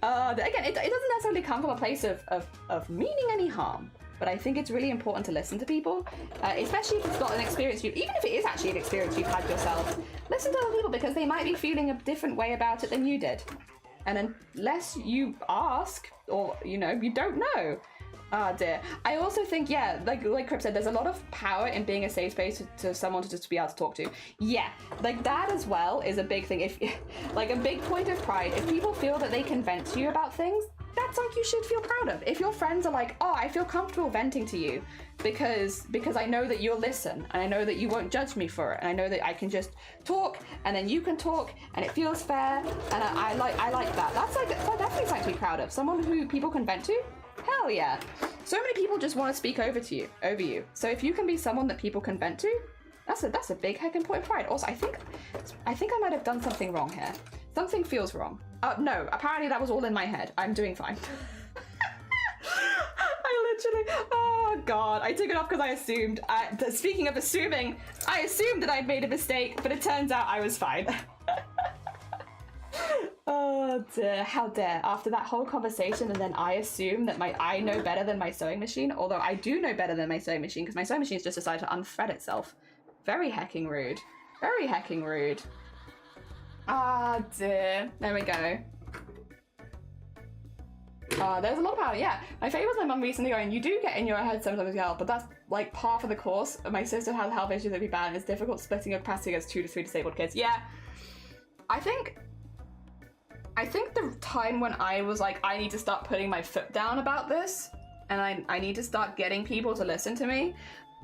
Again, it doesn't necessarily come from a place of meaning any harm, but I think it's really important to listen to people, especially if it's not an experience even if it is actually an experience you've had yourself. Listen to other people because they might be feeling a different way about it than you did. And unless you ask, or, you know, you don't know. Ah, dear. I also think, yeah, like Crip said, there's a lot of power in being a safe space to someone to just be able to talk to. Yeah, like that as well is a big thing. If, like, a big point of pride, if people feel that they can vent to you about things, that's something you should feel proud of. If your friends are like, oh, I feel comfortable venting to you because I know that you'll listen, and I know that you won't judge me for it, and I know that I can just talk, and then you can talk, and it feels fair, and I like that. That's definitely something to be proud of. Someone who people can vent to. Hell yeah. So many people just want to speak over you. So if you can be someone that people can vent to, that's a big heckin' point of pride. Also, I think I might have done something wrong here. Something feels wrong. No, apparently that was all in my head. I'm doing fine. Oh god, I took it off because I assumed. Speaking of assuming, I assumed that I'd made a mistake, but it turns out I was fine. Oh dear, how dare. After that whole conversation, and then I assume that I know better than my sewing machine, although I do know better than my sewing machine because my sewing machine's just decided to unthread itself. Very hecking rude. Very hecking rude. Ah dear. There we go. There's a lot of power, yeah. My favourite was my mum recently going, you do get in your head sometimes, yeah, but that's like par for the course. My sister has health issues that be bad, and it's difficult splitting your capacity against 2 to 3 disabled kids. Yeah. I think the time when I was like, I need to start putting my foot down about this, and I need to start getting people to listen to me.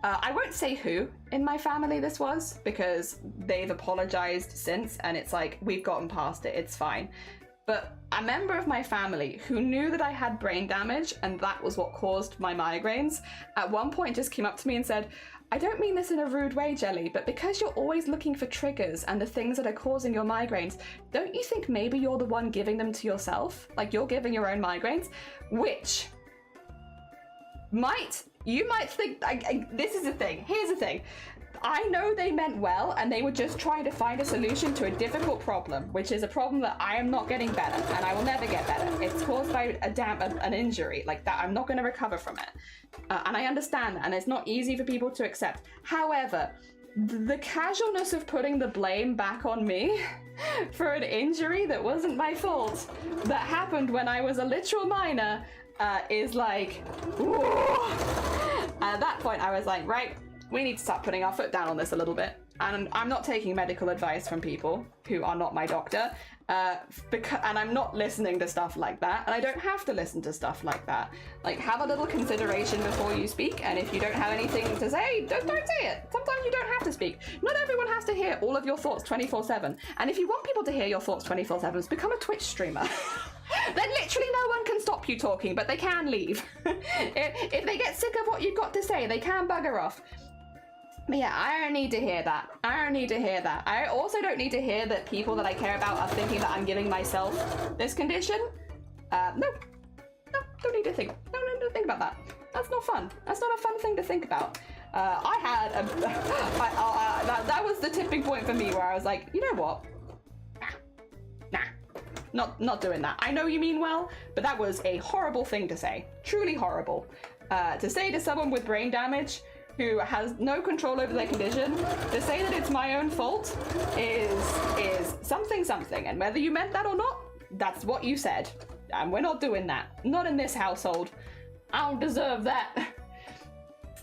I won't say who in my family this was, because they've apologized since, and it's like, we've gotten past it, it's fine. But a member of my family who knew that I had brain damage, and that was what caused my migraines, at one point just came up to me and said, I don't mean this in a rude way, Jelly, but because you're always looking for triggers and the things that are causing your migraines, don't you think maybe you're the one giving them to yourself? Like, you're giving your own migraines? Which you might think, this is the thing, here's the thing. I know they meant well, and they were just trying to find a solution to a difficult problem, which is a problem that I am not getting better, and I will never get better. It's caused by an injury like that. I'm not going to recover from it. And I understand that, and it's not easy for people to accept. However, the casualness of putting the blame back on me for an injury that wasn't my fault, that happened when I was a literal minor, is like, ooh. At that point, I was like, right, we need to start putting our foot down on this a little bit. And I'm not taking medical advice from people who are not my doctor, and I'm not listening to stuff like that, and I don't have to listen to stuff like that. Like, have a little consideration before you speak, and if you don't have anything to say, don't say it. Sometimes you don't have to speak. Not everyone has to hear all of your thoughts 24/7, and if you want people to hear your thoughts 24/7, become a Twitch streamer. Then literally no one can stop you talking, but they can leave. If they get sick of what you've got to say, they can bugger off. But yeah, I don't need to hear that. I don't need to hear that. I also don't need to hear that people that I care about are thinking that I'm giving myself this condition. No, don't need to think. No, don't think about that. That's not fun. That's not a fun thing to think about. That was the tipping point for me, where I was like, you know what? Nah, not doing that. I know you mean well, but that was a horrible thing to say. Truly horrible. To say to someone with brain damage who has no control over their condition, to say that it's my own fault is something, and whether you meant that or not, that's what you said, and we're not doing that. Not in this household. I don't deserve that.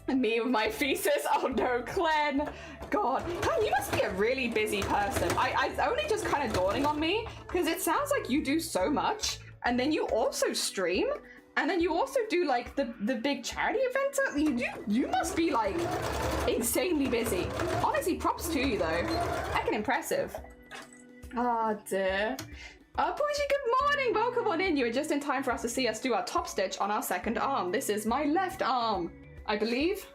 Me with my thesis. Oh no, Glenn. God, Glenn, you must be a really busy person. I only just kind of dawning on me, because it sounds like you do so much, and then you also stream. And then you also do like the big charity events. You must be like insanely busy. Honestly, props to you though. Heckin' impressive. Oh dear. Poishy, good morning. Welcome on in. You are just in time for us to see us do our top stitch on our second arm. This is my left arm, I believe.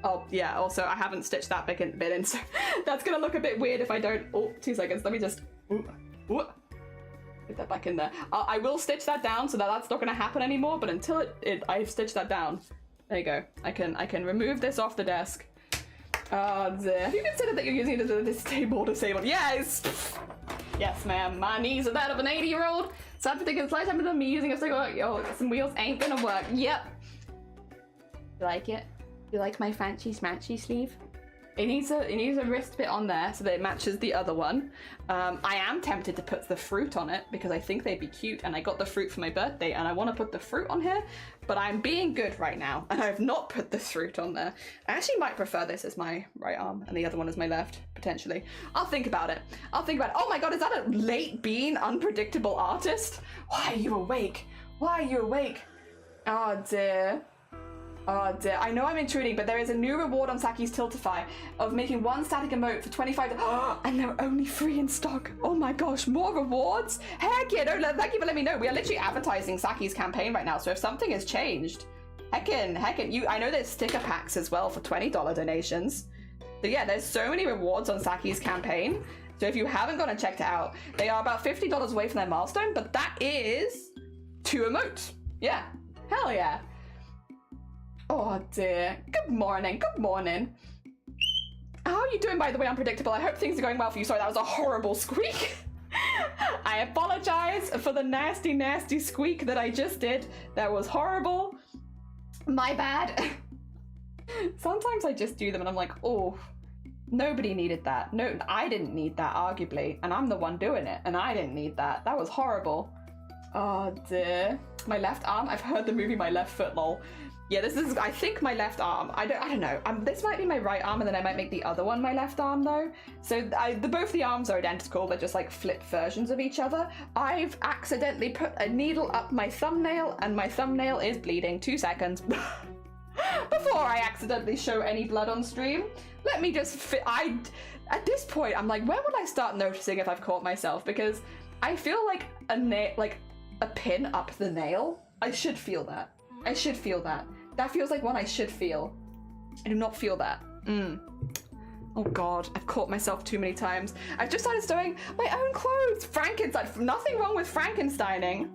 Oh yeah, also I haven't stitched that bit in, so that's gonna look a bit weird if I don't. Oh, 2 seconds. Let me just. Ooh. Put that back in there. I will stitch that down so that that's not going to happen anymore, but until I've stitched that down. There you go. I can remove this off the desk. Have you considered that you're using it as a disabled? Yeah, Yes, ma'am. My knees are that of an 80-year-old. Sad particular slight time of me using a sticker. Yo, some wheels ain't gonna work. Yep. You like it? You like my fancy smanchy sleeve? It needs a wrist bit on there so that it matches the other one. I am tempted to put the fruit on it because I think they'd be cute, and I got the fruit for my birthday and I want to put the fruit on here, but I'm being good right now and I've not put the fruit on there. I actually might prefer this as my right arm and the other one as my left, potentially. I'll think about it. I'll think about it. Oh my god, is that a late bean unpredictable artist? Why are you awake? Why are you awake? Oh dear. Oh dear, I know I'm intruding, but there is a new reward on Saki's Tiltify of making one static emote for 25, and they're only free in stock. Oh my gosh, more rewards? Heck yeah, no, thank you for letting me know. We are literally advertising Saki's campaign right now, so if something has changed, heckin', I know there's sticker packs as well for $20 donations. So yeah, there's so many rewards on Saki's campaign. So if you haven't gone and checked it out, they are about $50 away from their milestone, but that is 2 emotes. Yeah, hell yeah. Oh dear. Good morning. Good morning. How are you doing, by the way, Unpredictable? I hope things are going well for you. Sorry, that was a horrible squeak. I apologize for the nasty, nasty squeak that I just did. That was horrible. My bad. Sometimes I just do them and I'm like, oh, nobody needed that. No, I didn't need that, arguably. And I'm the one doing it. And I didn't need that. That was horrible. Oh dear. My left arm. I've heard the movie My Left Foot, lol. Yeah, this is, I think, my left arm. I don't know. This might be my right arm, and then I might make the other one my left arm, though. So both the arms are identical. They're just like flip versions of each other. I've accidentally put a needle up my thumbnail, and my thumbnail is bleeding. 2 seconds. Before I accidentally show any blood on stream, let me just at this point, I'm like, when would I start noticing if I've caught myself? Because I feel like a pin up the nail. I should feel that. I should feel that. That feels like one I should feel. I do not feel that. Oh god, I've caught myself too many times. I've just started sewing my own clothes. Frankenstein. Nothing wrong with Frankensteining.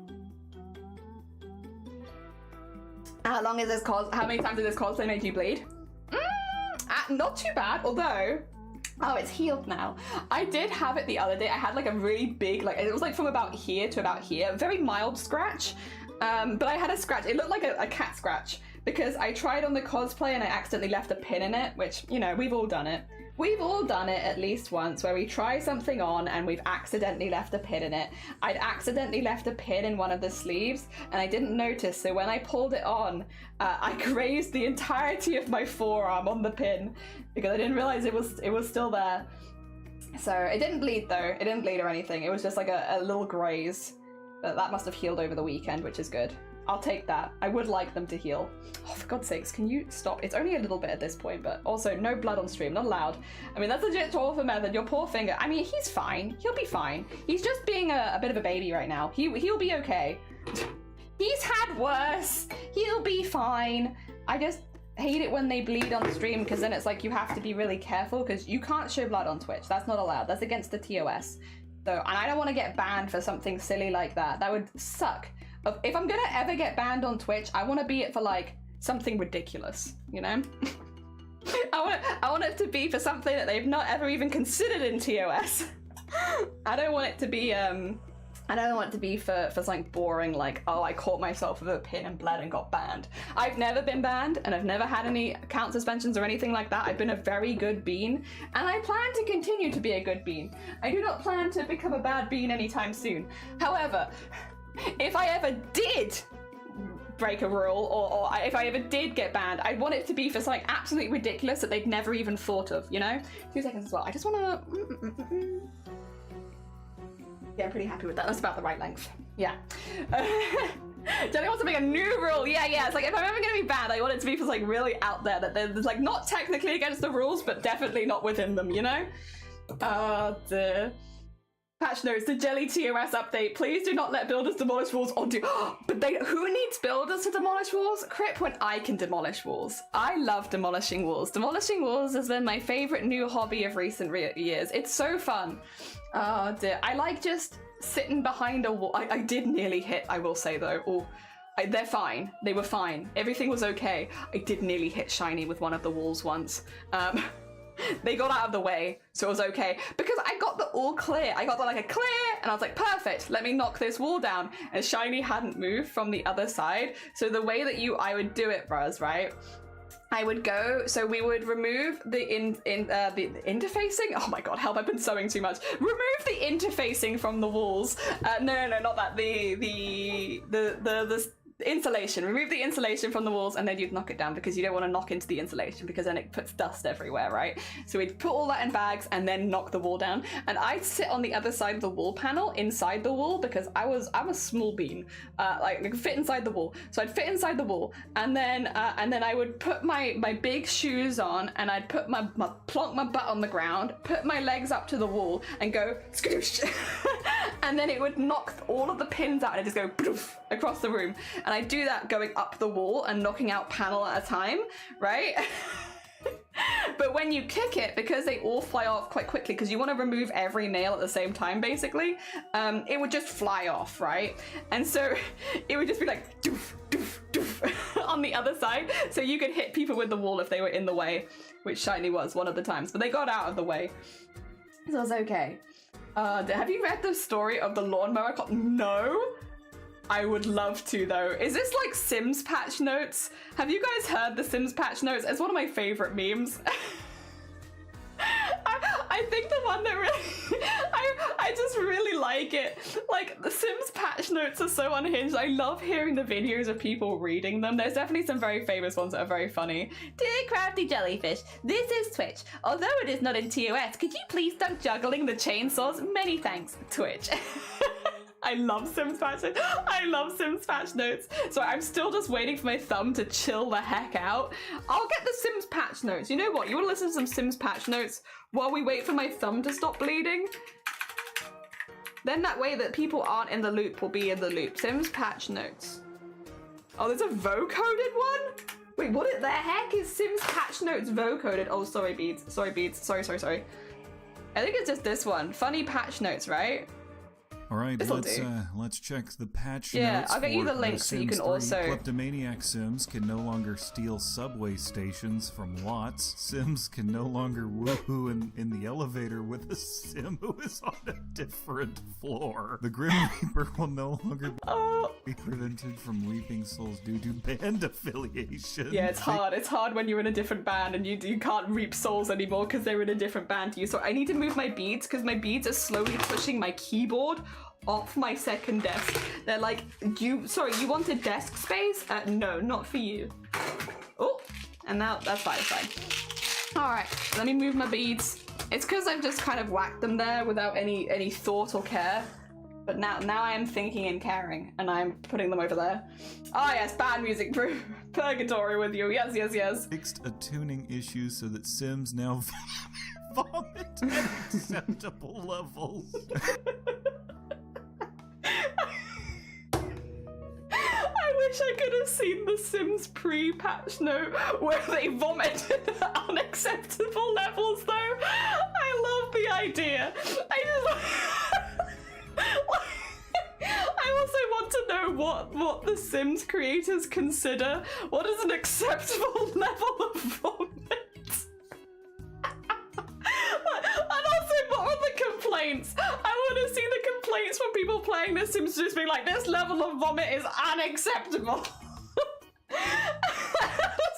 How long is this how many times has this cosplay made you bleed? Not too bad, although... Oh, it's healed now. I did have it the other day. I had like a really big, it was like from about here to about here. Very mild scratch. But I had a scratch. It looked like a cat scratch because I tried on the cosplay and I accidentally left a pin in it, which, you know, we've all done it. We've all done it at least once where we try something on and we've accidentally left a pin in it. I'd accidentally left a pin in one of the sleeves and I didn't notice. So when I pulled it on, I grazed the entirety of my forearm on the pin because I didn't realize it was still there. So it didn't bleed though. It didn't bleed or anything. It was just like a little graze. But that must have healed over the weekend, which is good. I'll take that. I would like them to heal. Oh, for God's sakes, can you stop? It's only a little bit at this point, but also no blood on stream, not allowed. I mean, that's legit troll for method. Your poor finger. I mean, he's fine. He'll be fine. He's just being a bit of a baby right now. He'll be okay. He's had worse. He'll be fine. I just hate it when they bleed on stream because then it's like you have to be really careful because you can't show blood on Twitch. That's not allowed. That's against the TOS. So, and I don't want to get banned for something silly like that. That would suck. If I'm gonna ever get banned on Twitch, I want to be it for like something ridiculous, you know? I want it to be for something that they've not ever even considered in TOS. I don't want it to be I don't want it to be for something boring like, oh, I caught myself with a pin and bled and got banned. I've never been banned and I've never had any account suspensions or anything like that. I've been a very good bean and I plan to continue to be a good bean. I do not plan to become a bad bean anytime soon. However, if I ever did break a rule or if I ever did get banned, I want it to be for something absolutely ridiculous that they've never even thought of, you know? 2 seconds as well. I just want to... Yeah, I'm pretty happy with that. That's about the right length. Yeah. Jenny wants to make a new rule. Yeah. It's like, if I'm ever going to be banned, I want it to be for like really out there that there's like not technically against the rules, but definitely not within them, you know? Oh, dear. Patch notes, the Jelly TOS update. Please do not let builders demolish walls. Oh, but who needs builders to demolish walls? Crip when I can demolish walls. I love demolishing walls. Demolishing walls has been my favorite new hobby of recent years. It's so fun. Oh dear. I like just sitting behind a wall. I did nearly hit, I will say though. Oh, they're fine. They were fine. Everything was okay. I did nearly hit Shiny with one of the walls once. They got out of the way, so it was okay. Because I got the all clear. I got like a clear, and I was like, perfect, let me knock this wall down. And Shiny hadn't moved from the other side. So the way that I would do it was, right? I would go, so we would remove the interfacing. Oh my god, help! I've been sewing too much. Remove the interfacing from the walls. No, not that. The insulation. Remove the insulation from the walls, and then you'd knock it down because you don't want to knock into the insulation because then it puts dust everywhere, right? So we'd put all that in bags and then knock the wall down. And I'd sit on the other side of the wall panel inside the wall because I'm a small bean, like I could fit inside the wall. So I'd fit inside the wall, and then I would put my big shoes on, and I'd put plonk my butt on the ground, put my legs up to the wall, and go skoosh, and then it would knock all of the pins out, and it'd just go poof across the room. And I do that going up the wall and knocking out panel at a time, right? But when you kick it, because they all fly off quite quickly, because you want to remove every nail at the same time, basically, it would just fly off, right? And so it would just be like doof, doof, doof on the other side. So you could hit people with the wall if they were in the way, which Shiny was one of the times, but they got out of the way. So it was okay. Have you read the story of the lawnmower? No? I would love to, though. Is this like Sims patch notes? Have you guys heard the Sims patch notes? It's one of my favorite memes. I think the one that really, I just really like it. Like, the Sims patch notes are so unhinged. I love hearing the videos of people reading them. There's definitely some very famous ones that are very funny. Dear Crafty Jellyfish, this is Twitch. Although it is not in TOS, could you please stop juggling the chainsaws? Many thanks, Twitch. I love Sims patch notes. I love Sims patch notes. So I'm still just waiting for my thumb to chill the heck out. I'll get the Sims patch notes. You know what? You want to listen to some Sims patch notes while we wait for my thumb to stop bleeding? Then that way that people aren't in the loop will be in the loop. Sims patch notes. Oh, there's a vocoded one? Wait, what the heck is Sims patch notes vocoded? Oh, sorry, Beads. Sorry, Beads. Sorry. I think it's just this one. Funny patch notes, right? All right, let's check the patch notes. Yeah, I'll get you the link so you can also... Kleptomaniac Sims can no longer steal subway stations from lots. Sims can no longer woohoo in the elevator with a Sim who is on a different floor. The Grim Reaper will no longer be prevented from reaping souls due to band affiliation. Yeah, it's hard. It's hard when you're in a different band and you can't reap souls anymore because they're in a different band to you. So I need to move my beads because my beads are slowly pushing my keyboard off my second desk. They're like, you wanted desk space? No, not for you. Oh, and now that's fine. All right, let me move my beads. It's because I've just kind of whacked them there without any thought or care. But now I am thinking and caring, and I'm putting them over there. Oh yes, bad music, purgatory with you. Yes. Fixed a tuning issue so that Sims now vomit at acceptable levels. I wish I could have seen the Sims pre-patch note where they vomited at unacceptable levels, though. I love the idea. I also want to know what the Sims creators consider. What is an acceptable level of vomit? And also, what were the complaints? I want to see the complaints from people playing this Sims just being like, this level of vomit is unacceptable.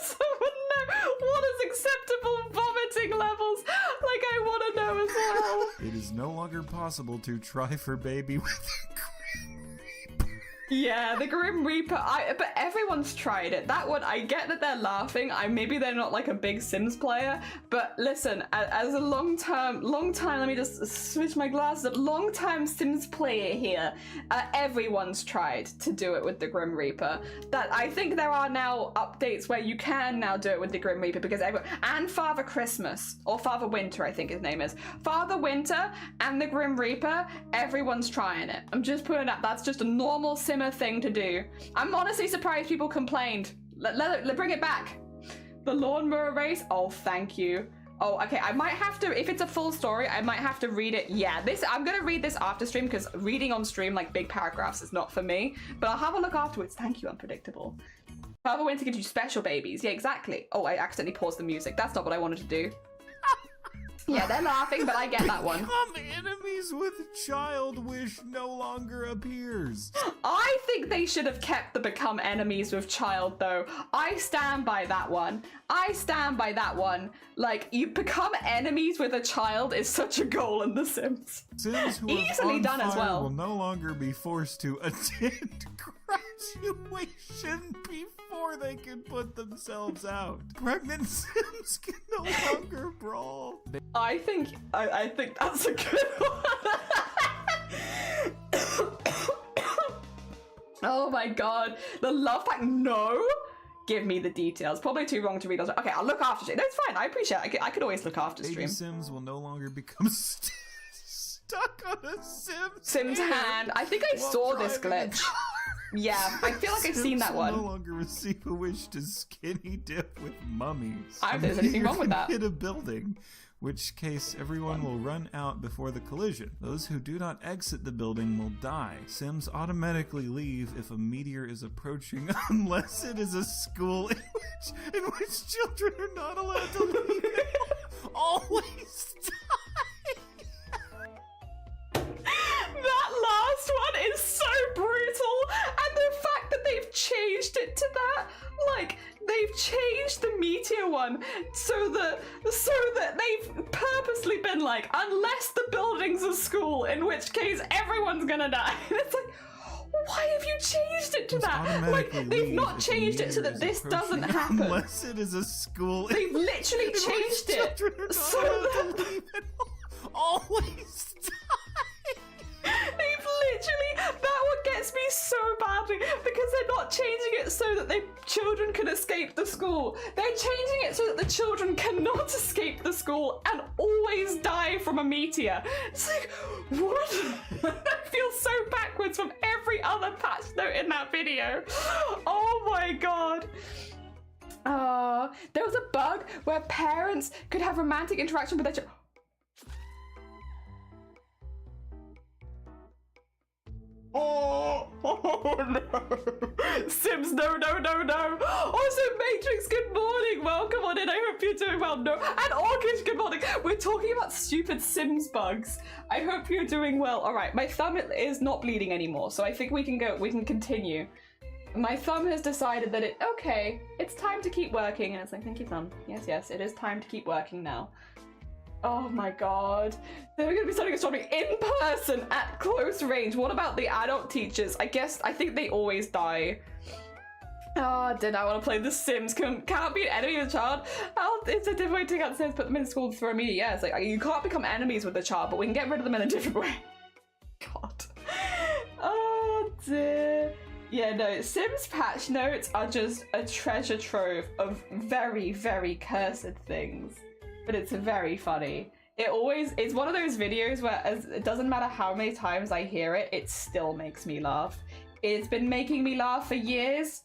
Someone know what is acceptable vomiting levels? Like, I want to know as well. It is no longer possible to try for baby with a Grim Reaper. Yeah, the Grim Reaper, but everyone's tried it. That one, I get that they're laughing. Maybe they're not like a big Sims player, but listen, as a long-time, let me just switch my glasses up, long-time Sims player here, everyone's tried to do it with the Grim Reaper. That I think there are now updates where you can now do it with the Grim Reaper because and Father Christmas, or Father Winter, I think his name is. Father Winter and the Grim Reaper, everyone's trying it. I'm just putting it up, that's just a normal Simmer thing to do. I'm honestly surprised people complained. Let bring it back. The lawnmower race. Oh, thank you. Oh, okay. I might have to, if it's a full story, I might have to read it. Yeah, I'm gonna read this after stream because reading on stream like big paragraphs is not for me. But I'll have a look afterwards. Thank you, Unpredictable. Father Winter gives you special babies. Yeah, exactly. Oh, I accidentally paused the music. That's not what I wanted to do. Yeah, they're laughing, but I get that one. Become enemies with child wish no longer appears. I think they should have kept the become enemies with child, though. I stand by that one. I stand by that one. Like, you become enemies with a child is such a goal in The Sims. Sims who Easily are on done fire as well. will no longer be forced to attend graduation before they can put themselves out. Pregnant Sims can no longer brawl. I think that's a good one. Oh my god. The love pack, no? Give me the details. Probably too wrong to read. Okay, I'll look after stream. No, it's fine. I appreciate it. I could always look after stream. Baby Sims will no longer become stuck on a Sim's hand. I think I saw this glitch. Yeah, I feel like I've seen that one. No longer receive a wish to skinny dip with mummies. I don't think there's anything wrong with that. Hit a building, which case everyone will run out before the collision. Those who do not exit the building will die. Sims automatically leave if a meteor is approaching, unless it is a school in which children are not allowed to leave. Always die. That last one is so brutal, and the fact that they've changed it to that, like, they've changed the meteor one so that they've purposely been like, unless the building's a school, in which case everyone's gonna die. And it's like, why have you changed it to that? Like, they've not changed it so that this doesn't happen. Unless it is a school. They've literally changed it so that always die. They've literally, that one gets me so badly because they're not changing it so that children can escape the school. They're changing it so that the children cannot escape the school and always die from a meteor. It's like, what? I feel so backwards from every other patch note in that video. Oh my god. There was a bug where parents could have romantic interaction with their children. Oh no! Sims, no. Also, Matrix, good morning. Welcome on in. I hope you're doing well. No, and Orchid, good morning. We're talking about stupid Sims bugs. I hope you're doing well. All right, my thumb is not bleeding anymore, so I think we can go. We can continue. My thumb has decided that it's time to keep working, and it's like, thank you, thumb. Yes, it is time to keep working now. Oh my god. They're going to be studying astronomy in person at close range. What about the adult teachers? I think they always die. Did I want to play The Sims? Can't be an enemy of the child. It's a different way to take out the Sims, put them in school, throw me. Yeah, it's like, you can't become enemies with the child, but we can get rid of them in a different way. God. Oh dear. Yeah, no, Sims patch notes are just a treasure trove of very, very cursed things. But it's very funny. It's one of those videos where it doesn't matter how many times I hear it, it still makes me laugh. It's been making me laugh for years.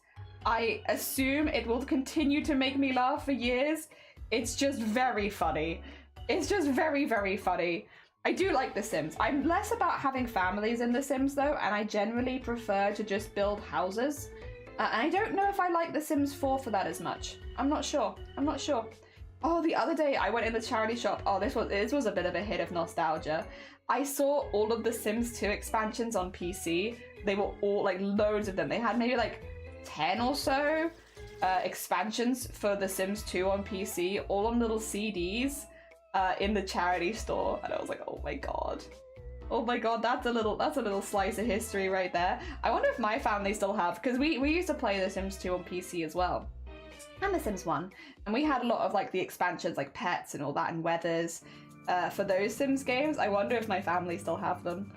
I assume it will continue to make me laugh for years. It's just very funny. It's just very, very funny. I do like The Sims. I'm less about having families in The Sims though, and I generally prefer to just build houses. And I don't know if I like The Sims 4 for that as much. I'm not sure. Oh, the other day I went in the charity shop. Oh, this was a bit of a hit of nostalgia. I saw all of the Sims 2 expansions on PC. They were all, like, loads of them. They had maybe like 10 or so expansions for The Sims 2 on PC, all on little CDs in the charity store. And I was like, oh my god. Oh my god, that's a little slice of history right there. I wonder if my family still have, because we used to play The Sims 2 on PC as well. And The Sims 1. And we had a lot of like the expansions like pets and all that and weathers for those Sims games. I wonder if my family still have them.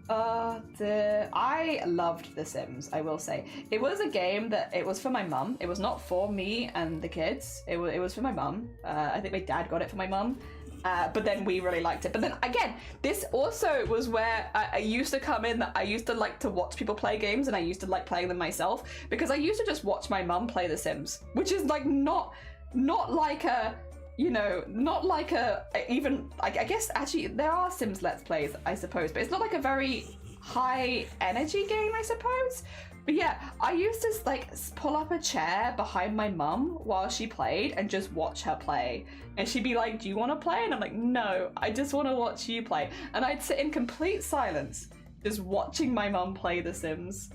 I loved The Sims, I will say. It was a game that it was for my mum. It was not for me and the kids. It was for my mum. I think my dad got it for my mum. But then we really liked it. But then again, this also was where I used to come in that I used to like to watch people play games and I used to like playing them myself because I used to just watch my mum play The Sims, which is like not like a, you know, not like a, even, I guess actually there are Sims Let's Plays, I suppose, but it's not like a very high energy game, I suppose. But yeah, I used to like pull up a chair behind my mum while she played and just watch her play. And she'd be like, do you want to play? And I'm like, no, I just want to watch you play. And I'd sit in complete silence, just watching my mum play The Sims.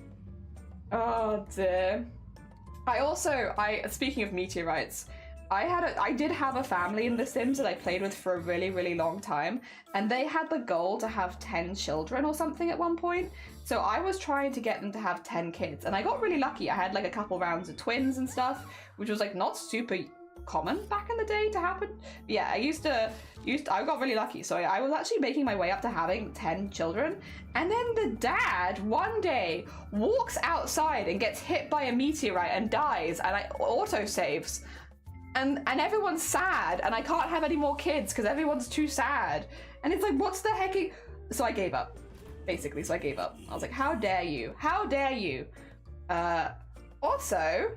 Oh dear. Speaking of meteorites, I did have a family in The Sims that I played with for a really, really long time, and they had the goal to have 10 children or something at one point. So I was trying to get them to have 10 kids, and I got really lucky. I had like a couple rounds of twins and stuff, which was like not super common back in the day to happen. But yeah, I got really lucky. So I was actually making my way up to having 10 children, and then the dad one day walks outside and gets hit by a meteorite and dies, and I auto saves. And everyone's sad, and I can't have any more kids because everyone's too sad. And it's like, what's the heck? So I gave up, basically. So I gave up. I was like, how dare you? How dare you? Also,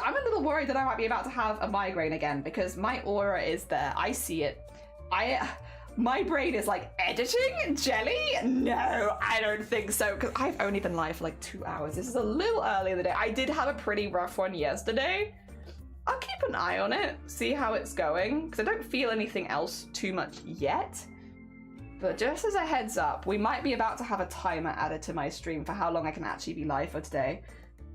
I'm a little worried that I might be about to have a migraine again because my aura is there. I see it. My brain is like, editing? Jelly? No, I don't think so, because I've only been live for like 2 hours. This is a little early in the day. I did have a pretty rough one yesterday. I'll keep an eye on it, see how it's going, because I don't feel anything else too much yet. But just as a heads up, we might be about to have a timer added to my stream for how long I can actually be live for today.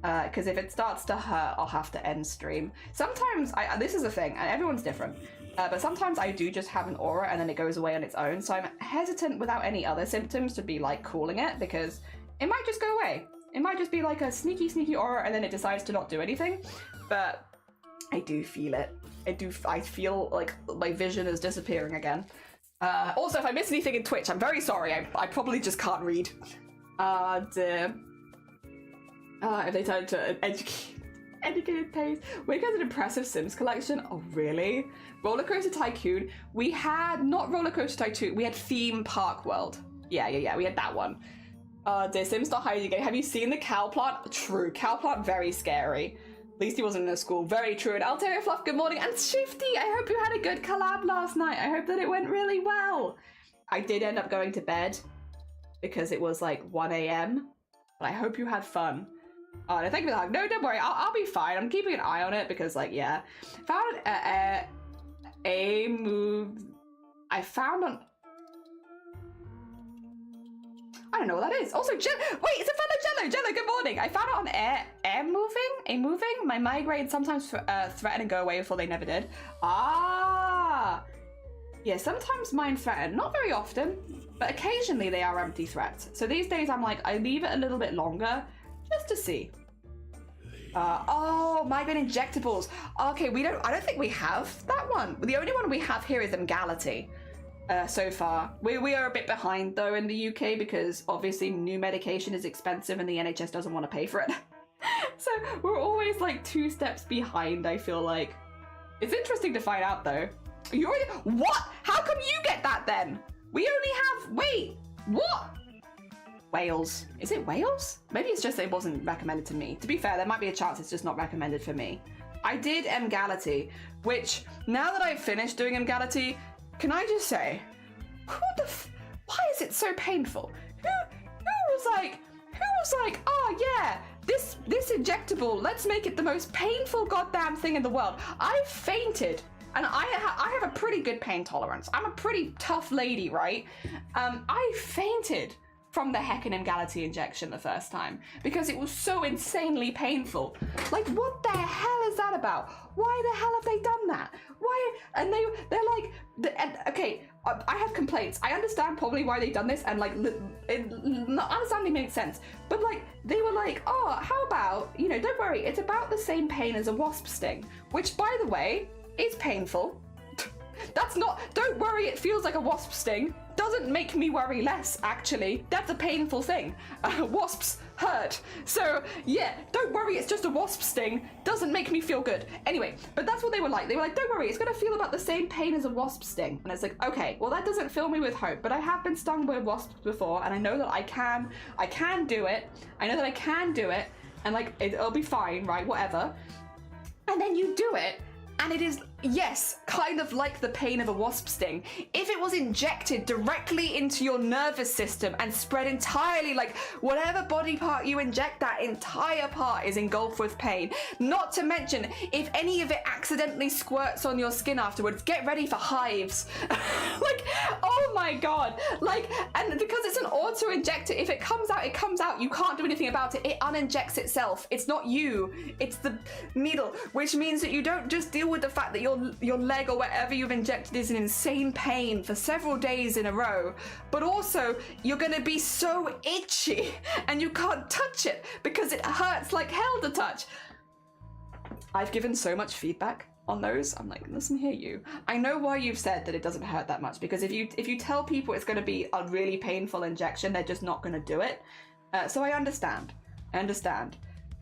Because if it starts to hurt, I'll have to end stream. Sometimes, this is a thing, and everyone's different. But sometimes I do just have an aura and then it goes away on its own. So I'm hesitant without any other symptoms to be like calling it, because it might just go away. It might just be like a sneaky aura and then it decides to not do anything. But I do feel it. I feel like my vision is disappearing again. Also, if I miss anything in Twitch, I'm very sorry. I probably just can't read. Dear. If they turn to an educated pace. Wake has an impressive Sims collection. Oh, really? Rollercoaster Tycoon. We had, not Rollercoaster Tycoon, we had Theme Park World. Yeah, we had that one. Dear Sims not hiding again. Have you seen the cow plant? True. Cow plant, very scary. At least he wasn't in a school. Very true. And Altaria Fluff, good morning. And Shifty, I hope you had a good collab last night. I hope that it went really well. I did end up going to bed because it was like 1 a.m. But I hope you had fun. Oh, no, thank you for the hug. No, don't worry. I'll be fine. I'm keeping an eye on it because, like, yeah. Found a move. I found on. I don't know what that is. Also, wait, it's a fellow Jello. Jello, good morning. I found it on air moving. My migraine sometimes threaten and go away before they never did. Ah. Yeah, sometimes mine threaten. Not very often, but occasionally they are empty threats. So these days I'm like, I leave it a little bit longer. Just to see. Oh, migraine injectables. Okay, I don't think we have that one. The only one we have here is Emgality. So far. We are a bit behind though in the UK because obviously new medication is expensive and the NHS doesn't want to pay for it. So we're always like 2 steps behind, I feel like. It's interesting to find out though. You already, what? How come you get that then? We only have, wait, what? Wales. Is it Wales? Maybe it's just that it wasn't recommended to me. To be fair, there might be a chance it's just not recommended for me. I did Emgality, which now that I've finished doing Emgality, can I just say, why is it so painful? Who was like, oh yeah, this injectable, let's make it the most painful goddamn thing in the world. I fainted. And I have a pretty good pain tolerance. I'm a pretty tough lady, right? I fainted from the heckin' Emgality injection the first time because it was so insanely painful. Like, what the hell is that about? Why the hell have they done that? Why? And they're like, okay, I have complaints. I understand probably why they've done this, and like, it understanding makes sense. But like, they were like, oh, how about, don't worry, it's about the same pain as a wasp sting, which, by the way, is painful. That's not, don't worry, it feels like a wasp sting. Doesn't make me worry less, actually. That's a painful thing. Wasps hurt. So, yeah, don't worry, it's just a wasp sting. Doesn't make me feel good. Anyway, but that's what they were like. They were like, don't worry, it's going to feel about the same pain as a wasp sting. And it's like, okay, well, that doesn't fill me with hope, but I have been stung by wasps before, and I know that I can do it. I know that I can do it, and like, it'll be fine, right? Whatever. And then you do it, and it is yes, kind of like the pain of a wasp sting. If it was injected directly into your nervous system and spread entirely, like whatever body part you inject, that entire part is engulfed with pain. Not to mention, if any of it accidentally squirts on your skin afterwards, get ready for hives. Like, oh my god. Like, and because it's an auto-injector, if it comes out, it comes out. You can't do anything about it. It uninjects itself. It's not you. It's the needle, which means that you don't just deal with the fact that your leg or wherever you've injected is in insane pain for several days in a row, but also you're gonna be so itchy and you can't touch it because it hurts like hell to touch. I've given so much feedback on those. I'm like, listen here, you. I know why you've said that it doesn't hurt that much, because if you tell people it's gonna be a really painful injection, they're just not gonna do it. So I understand.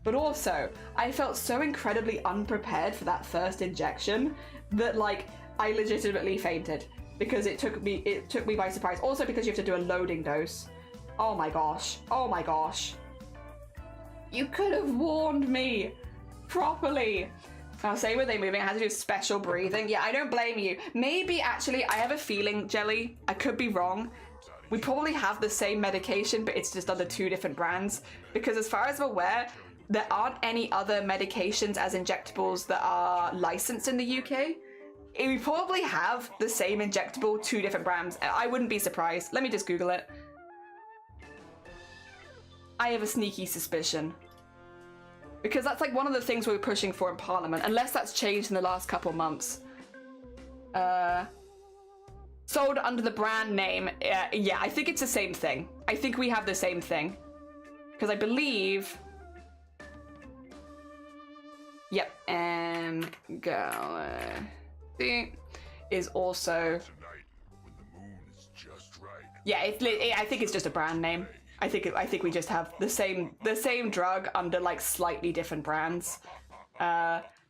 But also, I felt so incredibly unprepared for that first injection that, like, I legitimately fainted because it took me by surprise. Also because you have to do a loading dose. Oh my gosh. You could have warned me properly. Now, same with moving, I had to do special breathing. Yeah, I don't blame you. Maybe, actually, I have a feeling, Jelly, I could be wrong. We probably have the same medication, but it's just under 2 different brands. Because as far as I'm aware, there aren't any other medications as injectables that are licensed in the UK. We probably have the same injectable, 2 different brands. I wouldn't be surprised. Let me just Google it. I have a sneaky suspicion. Because that's like one of the things we were pushing for in Parliament, unless that's changed in the last couple months. Sold under the brand name. Yeah, I think it's the same thing. I think we have the same thing. Because I believe... Yep, Galaxy is also... Yeah, I think it's just a brand name. I think we just have the same drug under like slightly different brands.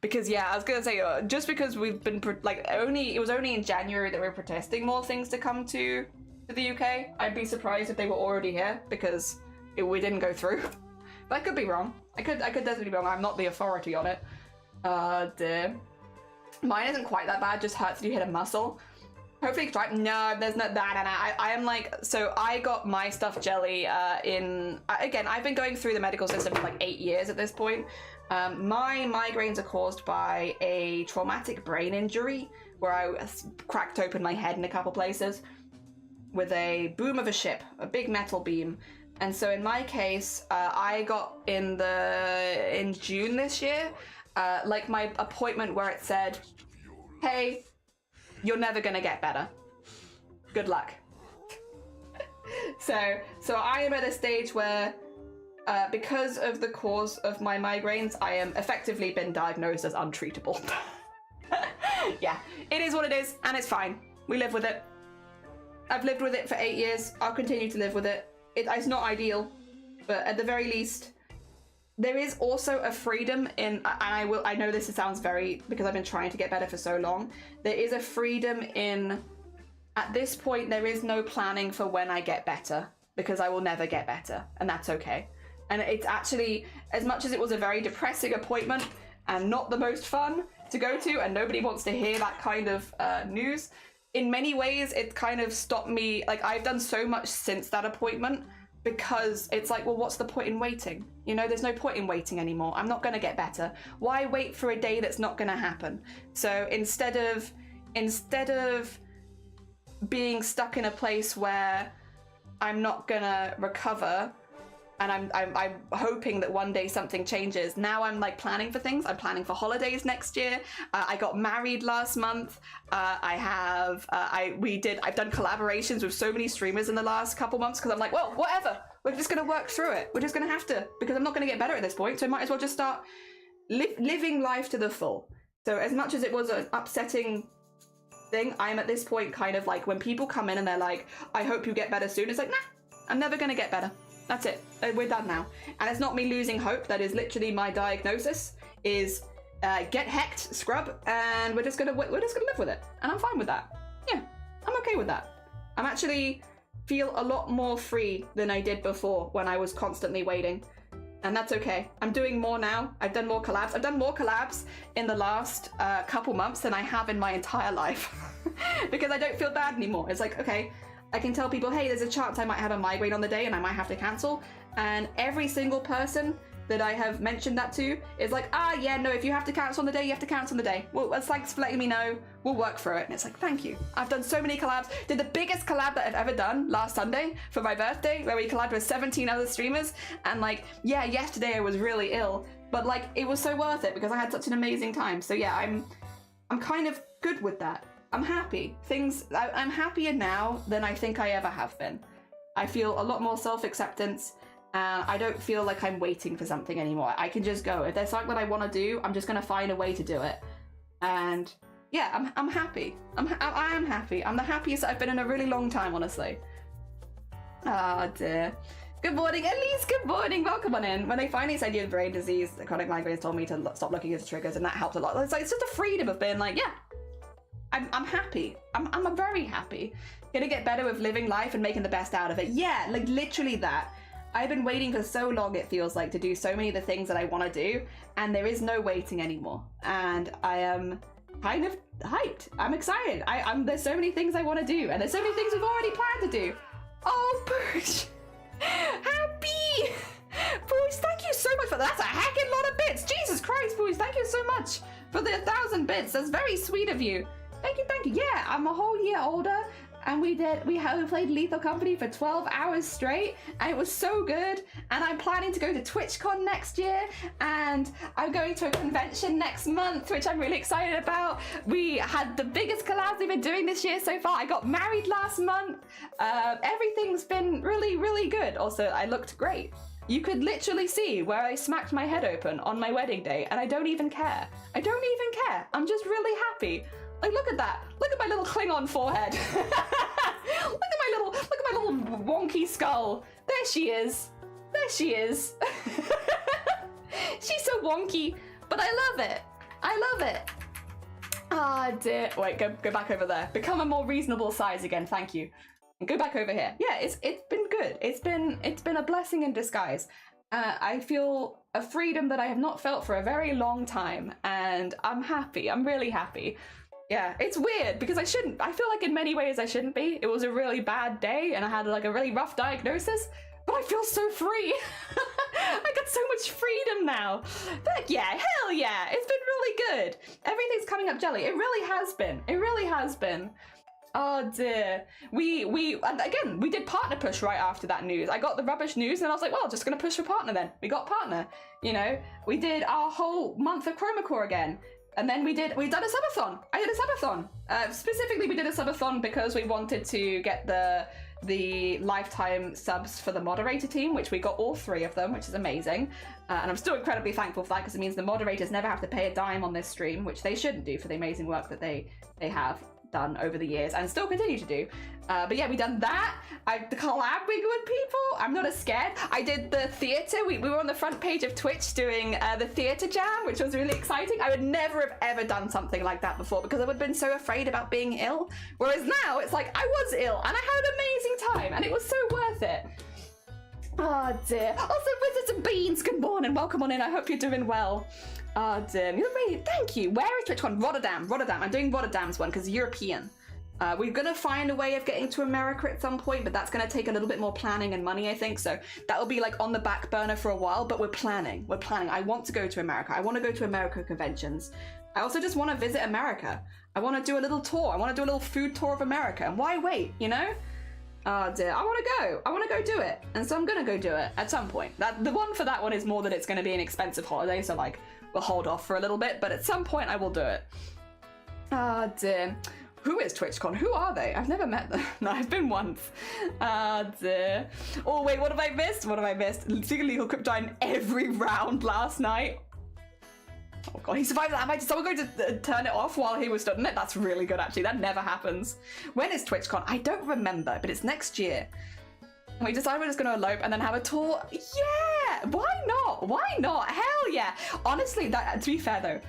Because yeah, I was gonna say just because we've been it was only in January that we were protesting more things to come to the UK. I'd be surprised if they were already here because we didn't go through. But I could be wrong. I could definitely be wrong. I'm not the authority on it. Dear. Mine isn't quite that bad. Just hurts if you hit a muscle. Hopefully it's right. No, there's not that. I am like, so I got my stuff, Jelly, again, I've been going through the medical system for like 8 years at this point. My migraines are caused by a traumatic brain injury where I cracked open my head in a couple places with a boom of a ship, a big metal beam. And so in my case, I got in June this year, like my appointment where it said, hey, you're never gonna get better. Good luck. So I am at a stage where, because of the cause of my migraines, I am effectively been diagnosed as untreatable. Yeah, it is what it is, and it's fine. We live with it. I've lived with it for 8 years. I'll continue to live with it. It's not ideal, but at the very least, there is also a freedom in, and I know this sounds very, because I've been trying to get better for so long, there is a freedom in, at this point, there is no planning for when I get better, because I will never get better, and that's okay. And it's actually, as much as it was a very depressing appointment, and not the most fun to go to, and nobody wants to hear that kind of news, in many ways, it kind of stopped me, like, I've done so much since that appointment, because it's like, well, what's the point in waiting? You know, there's no point in waiting anymore. I'm not going to get better. Why wait for a day that's not going to happen? So instead of being stuck in a place where I'm not going to recover, and I'm hoping that one day something changes. Now I'm like planning for things. I'm planning for holidays next year. I got married last month. I've done collaborations with so many streamers in the last couple months because I'm like, well, whatever. We're just gonna work through it. We're just gonna have to, because I'm not gonna get better at this point. So I might as well just start living life to the full. So as much as it was an upsetting thing, I'm at this point kind of like, when people come in and they're like, I hope you get better soon. It's like, nah, I'm never gonna get better. That's it. We're done now. And it's not me losing hope. That is literally my diagnosis. Is get hecked, scrub, and we're just gonna live with it. And I'm fine with that. Yeah, I'm okay with that. I'm actually feel a lot more free than I did before when I was constantly waiting. And that's okay. I'm doing more now. I've done more collabs. I've done more collabs in the last couple months than I have in my entire life. Because I don't feel bad anymore. It's like, okay, I can tell people, hey, there's a chance I might have a migraine on the day and I might have to cancel. And every single person that I have mentioned that to is like, yeah, no, if you have to cancel on the day, you have to cancel on the day. Well, it's like letting me know, we'll work through it. And it's like, thank you. I've done so many collabs. Did the biggest collab that I've ever done last Sunday for my birthday, where we collabed with 17 other streamers. And like, yeah, yesterday I was really ill, but like, it was so worth it because I had such an amazing time. So yeah, I'm kind of good with that. I'm happy. I'm happier now than I think I ever have been. I feel a lot more self-acceptance. I don't feel like I'm waiting for something anymore. I can just go. If there's something that I want to do, I'm just going to find a way to do it. And yeah, I'm happy. I am happy. I'm the happiest I've been in a really long time, honestly. Oh dear. Good morning, Elise. Good morning. Welcome on in. When they finally said you had brain disease, the chronic migraines told me to stop looking at the triggers, and that helped a lot. It's like, it's just a freedom of being like, yeah, I'm happy. I'm very happy. Gonna get better with living life and making the best out of it. Yeah, like literally that. I've been waiting for so long, it feels like, to do so many of the things that I want to do, and there is no waiting anymore. And I am kind of hyped. I'm excited. There's so many things I want to do, and there's so many things we've already planned to do. Oh, Boosh! Happy! Boosh, thank you so much for that. That's a heckin' lot of bits. Jesus Christ, Boosh, thank you so much for the 1,000 bits. That's very sweet of you. Thank you, thank you. Yeah, I'm a whole year older. And we played Lethal Company for 12 hours straight, and it was so good. And I'm planning to go to TwitchCon next year, and I'm going to a convention next month, which I'm really excited about. We had the biggest collabs we've been doing this year so far. I got married last month. Everything's been really, really good. Also, I looked great. You could literally see where I smacked my head open on my wedding day, and I don't even care. I don't even care. I'm just really happy. Like, look at that. Look at my little Klingon forehead. look at my little wonky skull. There she is. There she is. She's so wonky, but I love it. I love it. Ah, dear. Wait, go back over there. Become a more reasonable size again. Thank you. And go back over here. Yeah, it's been good. It's been a blessing in disguise. I feel a freedom that I have not felt for a very long time, and I'm happy. I'm really happy. Yeah, it's weird because I feel like in many ways I shouldn't be. It was a really bad day and I had like a really rough diagnosis, but I feel so free. I got so much freedom now. But yeah, hell yeah, it's been really good. Everything's coming up jelly. It really has been. It really has been. Oh dear. And again, we did partner push right after that news. I got the rubbish news and I was like, well, just gonna push for partner then. We got partner, you know. We did our whole month of Chromacore again. And then we done a subathon. I did a subathon. Specifically, we did a subathon because we wanted to get the lifetime subs for the moderator team, which we got all 3 of them, which is amazing. And I'm still incredibly thankful for that because it means the moderators never have to pay a dime on this stream, which they shouldn't do for the amazing work that they have done over the years and still continue to do. But yeah, we done that. The collabing with people. I'm not as scared. I did the theatre. We were on the front page of Twitch doing the theatre jam, which was really exciting. I would never have ever done something like that before because I would have been so afraid about being ill. Whereas now it's like I was ill and I had an amazing time and it was so worth it. Oh dear. Also, Wizards and Beans, good morning. Welcome on in. I hope you're doing well. Oh dear. Thank you. Where is TwitchCon? Rotterdam. I'm doing Rotterdam's one because European. We're going to find a way of getting to America at some point, but that's going to take a little bit more planning and money, I think. So that will be like on the back burner for a while, but we're planning. I want to go to America. I want to go to America conventions. I also just want to visit America. I want to do a little tour. I want to do a little food tour of America. And why wait, you know? Oh dear, I want to go. I want to go do it. And so I'm going to go do it at some point. The one for that one is more that it's going to be an expensive holiday, so like we'll hold off for a little bit, but at some point I will do it. Oh dear. Who is TwitchCon? Who are they? I've never met them. No, I've been once. Oh dear. Oh wait, what have I missed? Secret Legal Crypt died in every round last night. Oh god, he survived that. Did someone go to turn it off while he was studying it? That's really good actually. That never happens. When is TwitchCon? I don't remember, but it's next year. We decided we're just going to elope and then have a tour. Yeah! Why not? Why not? Hell yeah! Honestly, to be fair though,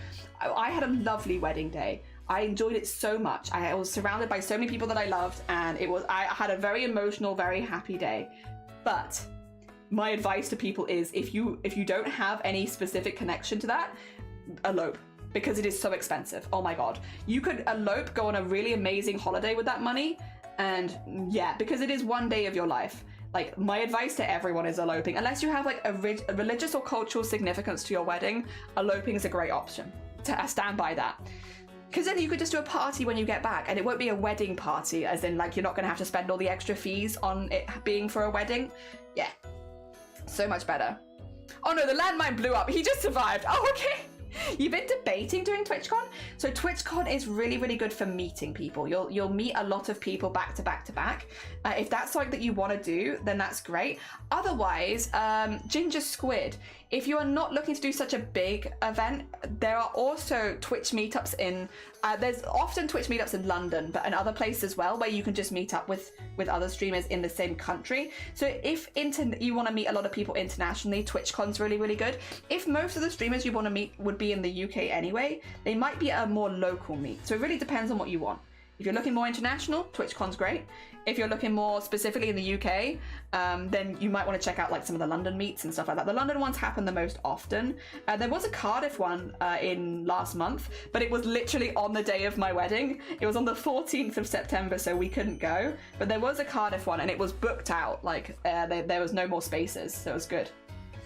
I had a lovely wedding day. I enjoyed it so much. I was surrounded by so many people that I loved, and I had a very emotional, very happy day. But my advice to people is if you don't have any specific connection to that, elope, because it is so expensive. Oh my god. You could elope, go on a really amazing holiday with that money, and yeah, because it is one day of your life. Like, my advice to everyone is eloping. Unless you have like a religious or cultural significance to your wedding, eloping is a great option. I stand by that. Because then you could just do a party when you get back, and it won't be a wedding party, as in like you're not going to have to spend all the extra fees on it being for a wedding. Yeah, so much better. Oh no, the landmine blew up. He just survived. Oh, okay. You've been debating doing TwitchCon? So TwitchCon is really, really good for meeting people. You'll meet a lot of people back to back to back. If that's something that you want to do, then that's great. Otherwise, Ginger Squid, if you are not looking to do such a big event, there are also Twitch meetups in, there's often Twitch meetups in London, but in other places as well, where you can just meet up with other streamers in the same country. So if you want to meet a lot of people internationally, TwitchCon's really, really good. If most of the streamers you want to meet would be in the UK anyway, they might be a more local meet. So it really depends on what you want. If you're looking more international, TwitchCon's great. If you're looking more specifically in the UK, then you might want to check out like some of the London meets and stuff like that. The London ones happen the most often. There was a Cardiff one in last month, but it was literally on the day of my wedding. It was on the 14th of September, so we couldn't go. But there was a Cardiff one, and it was booked out. Like there was no more spaces, so it was good.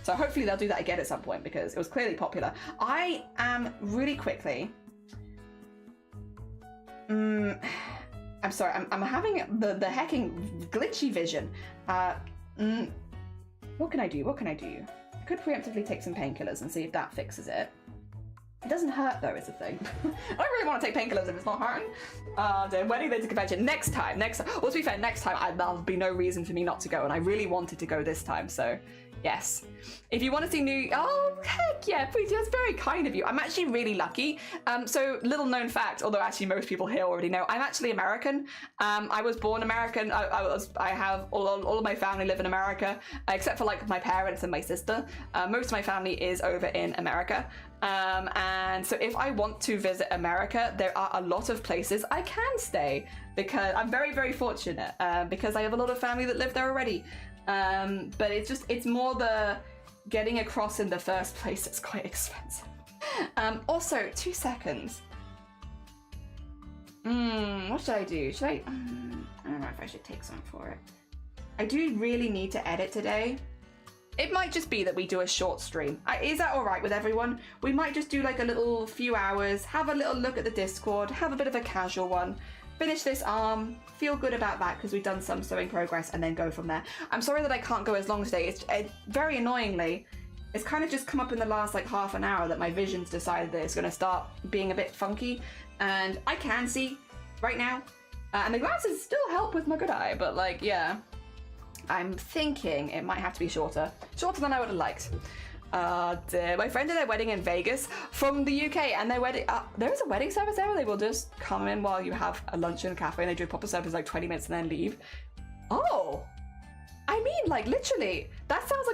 So hopefully they'll do that again at some point, because it was clearly popular. I am really quickly... I'm sorry, I'm having the hecking glitchy vision. What can I do? What can I do? I could preemptively take some painkillers and see if that fixes it. It doesn't hurt though, is the thing. I don't really want to take painkillers if it's not hurting. The wedding day to convention. Next time. Well, to be fair, next time there'll be no reason for me not to go, and I really wanted to go this time, so yes. If you want to see new... Oh, heck yeah, please. That's very kind of you. I'm actually really lucky. So, little known fact, although actually most people here already know, I'm actually American. I was born American. I have all of my family live in America, except for like my parents and my sister. Most of my family is over in America. And so if I want to visit America, there are a lot of places I can stay, because I'm very, very fortunate, because I have a lot of family that live there already. But it's more the getting across in the first place. It's quite expensive. Also, 2 seconds. What should I do? I don't know if I should take some for it. I do really need to edit today. It might just be that we do a short stream. Is that all right with everyone? We might just do like a little few hours, have a little look at the Discord, have a bit of a casual one, finish this arm, feel good about that because we've done some sewing progress, and then go from there. I'm sorry that I can't go as long today. It's very annoyingly, it's kind of just come up in the last like half an hour that my vision's decided that it's going to start being a bit funky, and I can see right now, and the glasses still help with my good eye, but like, yeah. I'm thinking it might have to be shorter than I would have liked. My friend did their wedding in Vegas from the UK, and their wedding, there is a wedding service there where they will just come in while you have a lunch in a cafe, and they do a proper service like 20 minutes and then leave. Oh, I mean, like, literally, that sounds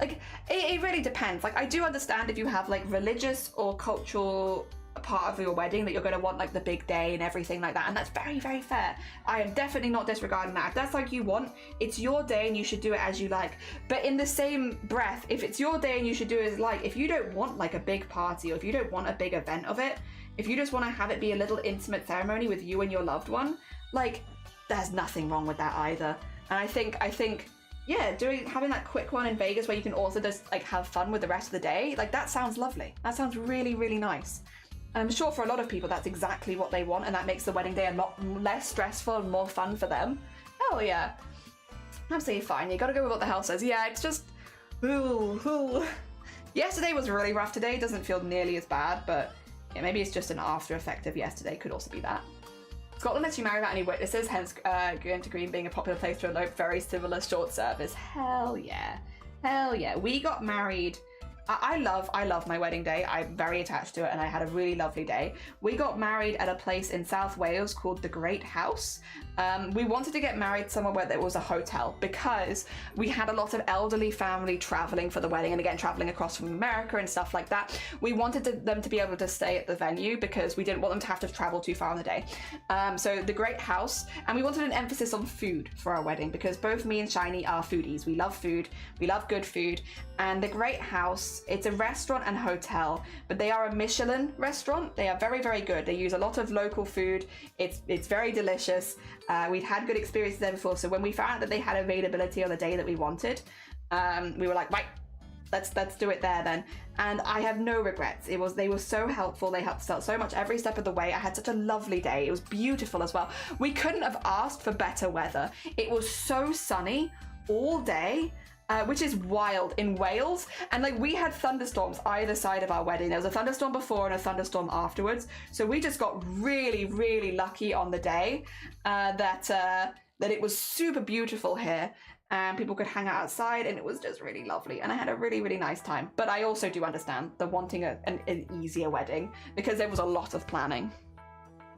like it really depends. Like, I do understand if you have like religious or cultural part of your wedding that you're going to want like the big day and everything like that, and that's very, very fair. I am definitely not disregarding that. If that's like you want, it's your day and you should do it as you like. But in the same breath, if it's your day and you should do it as like, if you don't want like a big party, or if you don't want a big event of it, if you just want to have it be a little intimate ceremony with you and your loved one, like, there's nothing wrong with that either. And I think yeah, having that quick one in Vegas where you can also just like have fun with the rest of the day, like, that sounds lovely. That sounds really, really nice. And I'm sure for a lot of people that's exactly what they want, and that makes the wedding day a lot less stressful and more fun for them. Hell yeah. Absolutely fine. You gotta go with what the hell says. Yeah, it's just... Ooh. Yesterday was really rough. Today doesn't feel nearly as bad, but yeah, maybe it's just an after effect of yesterday. Could also be that. Scotland lets you marry without any witnesses, hence going to Green being a popular place to elope. Very similar short service. Hell yeah. Hell yeah. We got married... I love my wedding day. I'm very attached to it, and I had a really lovely day. We got married at a place in South Wales called the Great House, We wanted to get married somewhere where there was a hotel because we had a lot of elderly family traveling for the wedding, and again traveling across from America and stuff like that. We wanted them to be able to stay at the venue because we didn't want them to have to travel too far on the day. So the great house, and we wanted an emphasis on food for our wedding because both me and Shiny are foodies. We love food, we love good food, and the great house, it's a restaurant and hotel, but they are a Michelin restaurant. They are very, very good. They use a lot of local food. It's very delicious. We'd had good experiences there before, so when we found out that they had availability on the day that we wanted, we were like, right, let's do it there then. And I have no regrets. They were so helpful. They helped us out so much every step of the way. I had such a lovely day. It was beautiful as well. We couldn't have asked for better weather. It was so sunny all day. Which is wild in Wales, and like we had thunderstorms either side of our wedding. There was a thunderstorm before and a thunderstorm afterwards, so we just got really, really lucky on the day that it was super beautiful here and people could hang out outside, and it was just really lovely, and I had a really, really nice time. But I also do understand the wanting an easier wedding because there was a lot of planning.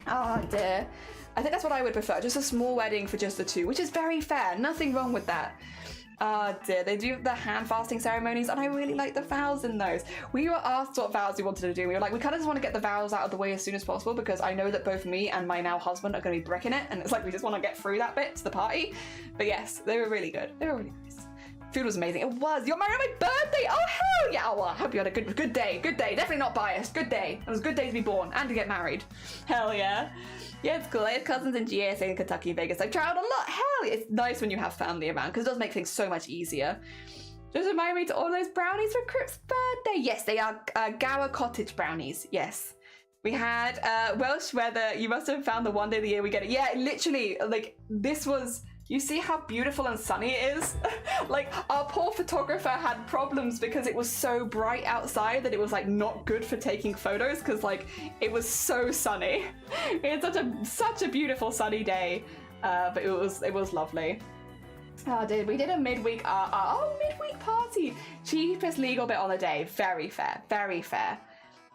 Oh dear. I think that's what I would prefer, just a small wedding for just the two, which is very fair, nothing wrong with that. Oh dear, they do the hand fasting ceremonies, and I really like the vows in those. We were asked what vows we wanted to do. We were like, we kind of just want to get the vows out of the way as soon as possible because I know that both me and my now husband are going to be bricking it, and it's like we just want to get through that bit to the party. But yes, they were really good. They were really nice. Food was amazing. It was. You're married on my birthday. Oh hell yeah! Well, I hope you had a good day. Good day. Definitely not biased. Good day. It was a good day to be born and to get married. Hell yeah. Yeah, it's cool. I have cousins in GSA in Kentucky and Vegas. I've traveled a lot. Hell yeah. It's nice when you have family around because it does make things so much easier. Just remind me to order those brownies for Crip's birthday. Yes, they are Gower Cottage brownies. Yes. We had Welsh weather. You must have found the one day of the year we get it. Yeah, literally, like, this was... You see how beautiful and sunny it is? Like, our poor photographer had problems because it was so bright outside that it was, like, not good for taking photos because, like, it was so sunny. We had such a beautiful sunny day, but it was lovely. Oh, we did a midweek midweek party. Cheapest legal bit on the day. Very fair, very fair.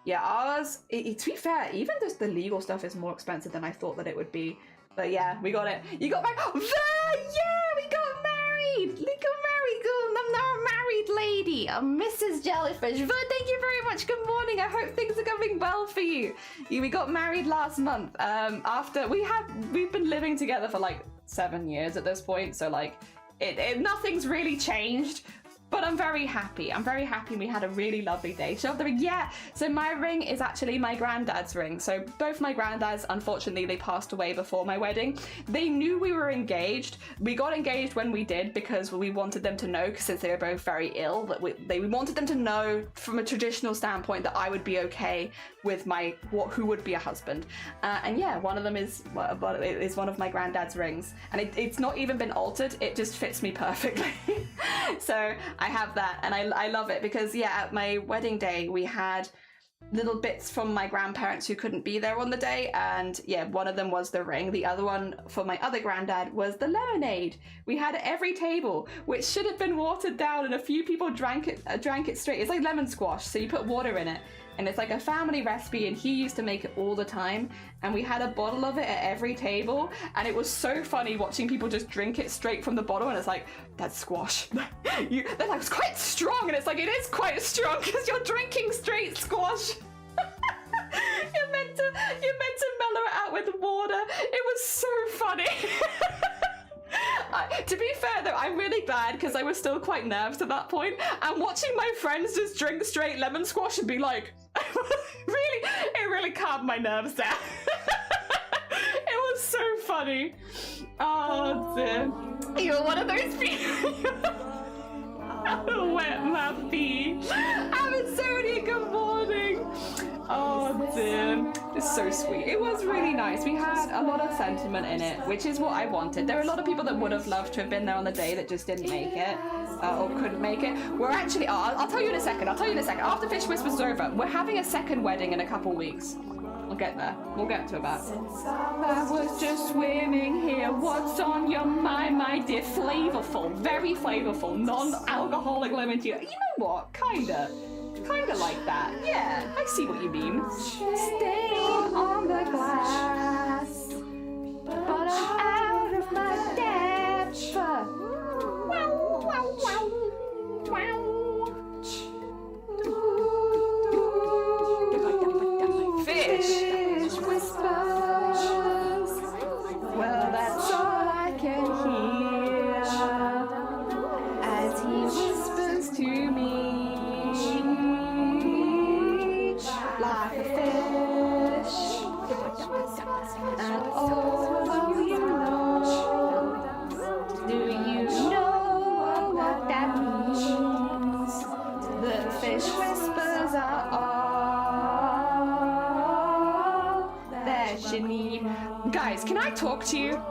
Yeah, ours, to be fair, even just the legal stuff is more expensive than I thought that it would be. But yeah, we got it. You got married. Yeah, we got married. We got married. I'm now a married lady. I'm Mrs. Jellyfish. But thank you very much. Good morning. I hope things are going well for you. We got married last month. After we've been living together for like 7 years at this point. So like, nothing's really changed. But I'm very happy. I'm very happy we had a really lovely day. Show off the ring. Yeah, so my ring is actually my granddad's ring. So both my granddads, unfortunately, they passed away before my wedding. They knew we were engaged. We got engaged when we did because we wanted them to know, since they were both very ill, that we wanted them to know from a traditional standpoint that I would be okay with who would be a husband. And yeah, one of them is one of my granddad's rings. And it's not even been altered. It just fits me perfectly. So I have that, and I love it because, yeah, at my wedding day, we had little bits from my grandparents who couldn't be there on the day, and yeah, one of them was the ring. The other one for my other granddad was the lemonade. We had at every table, which should have been watered down, and a few people drank it straight. It's like lemon squash, so you put water in it, and it's like a family recipe, and he used to make it all the time, and we had a bottle of it at every table, and it was so funny watching people just drink it straight from the bottle, and it's like, that's squash. They're like, it's quite strong, and it's like, it is quite strong because you're drinking straight squash. You're meant to mellow it out with water. It was so funny. To be fair though, I'm really glad because I was still quite nervous at that point, and watching my friends just drink straight lemon squash and be like, it really calmed my nerves down. It was so funny. Oh dear. You're one of those people. Wet my feet. Amazonia, good morning. Oh dear. It's so sweet. It was really nice. We had a lot of sentiment in it, which is what I wanted. There are a lot of people that would have loved to have been there on the day that just didn't make it, or couldn't make it. We're actually, I'll tell you in a second. After Fish Whispers is over, we're having a second wedding in a couple weeks. We'll get there. We'll get to that. I was just swimming here. What's on your mind, my dear? Flavorful. Very flavorful. Non-alcoholic lemon tea. You know what? Kinda like that. Yeah, I see what you mean. Staying on the glass, but I'm out The fish whispers are all that you need. Guys, can I talk to you?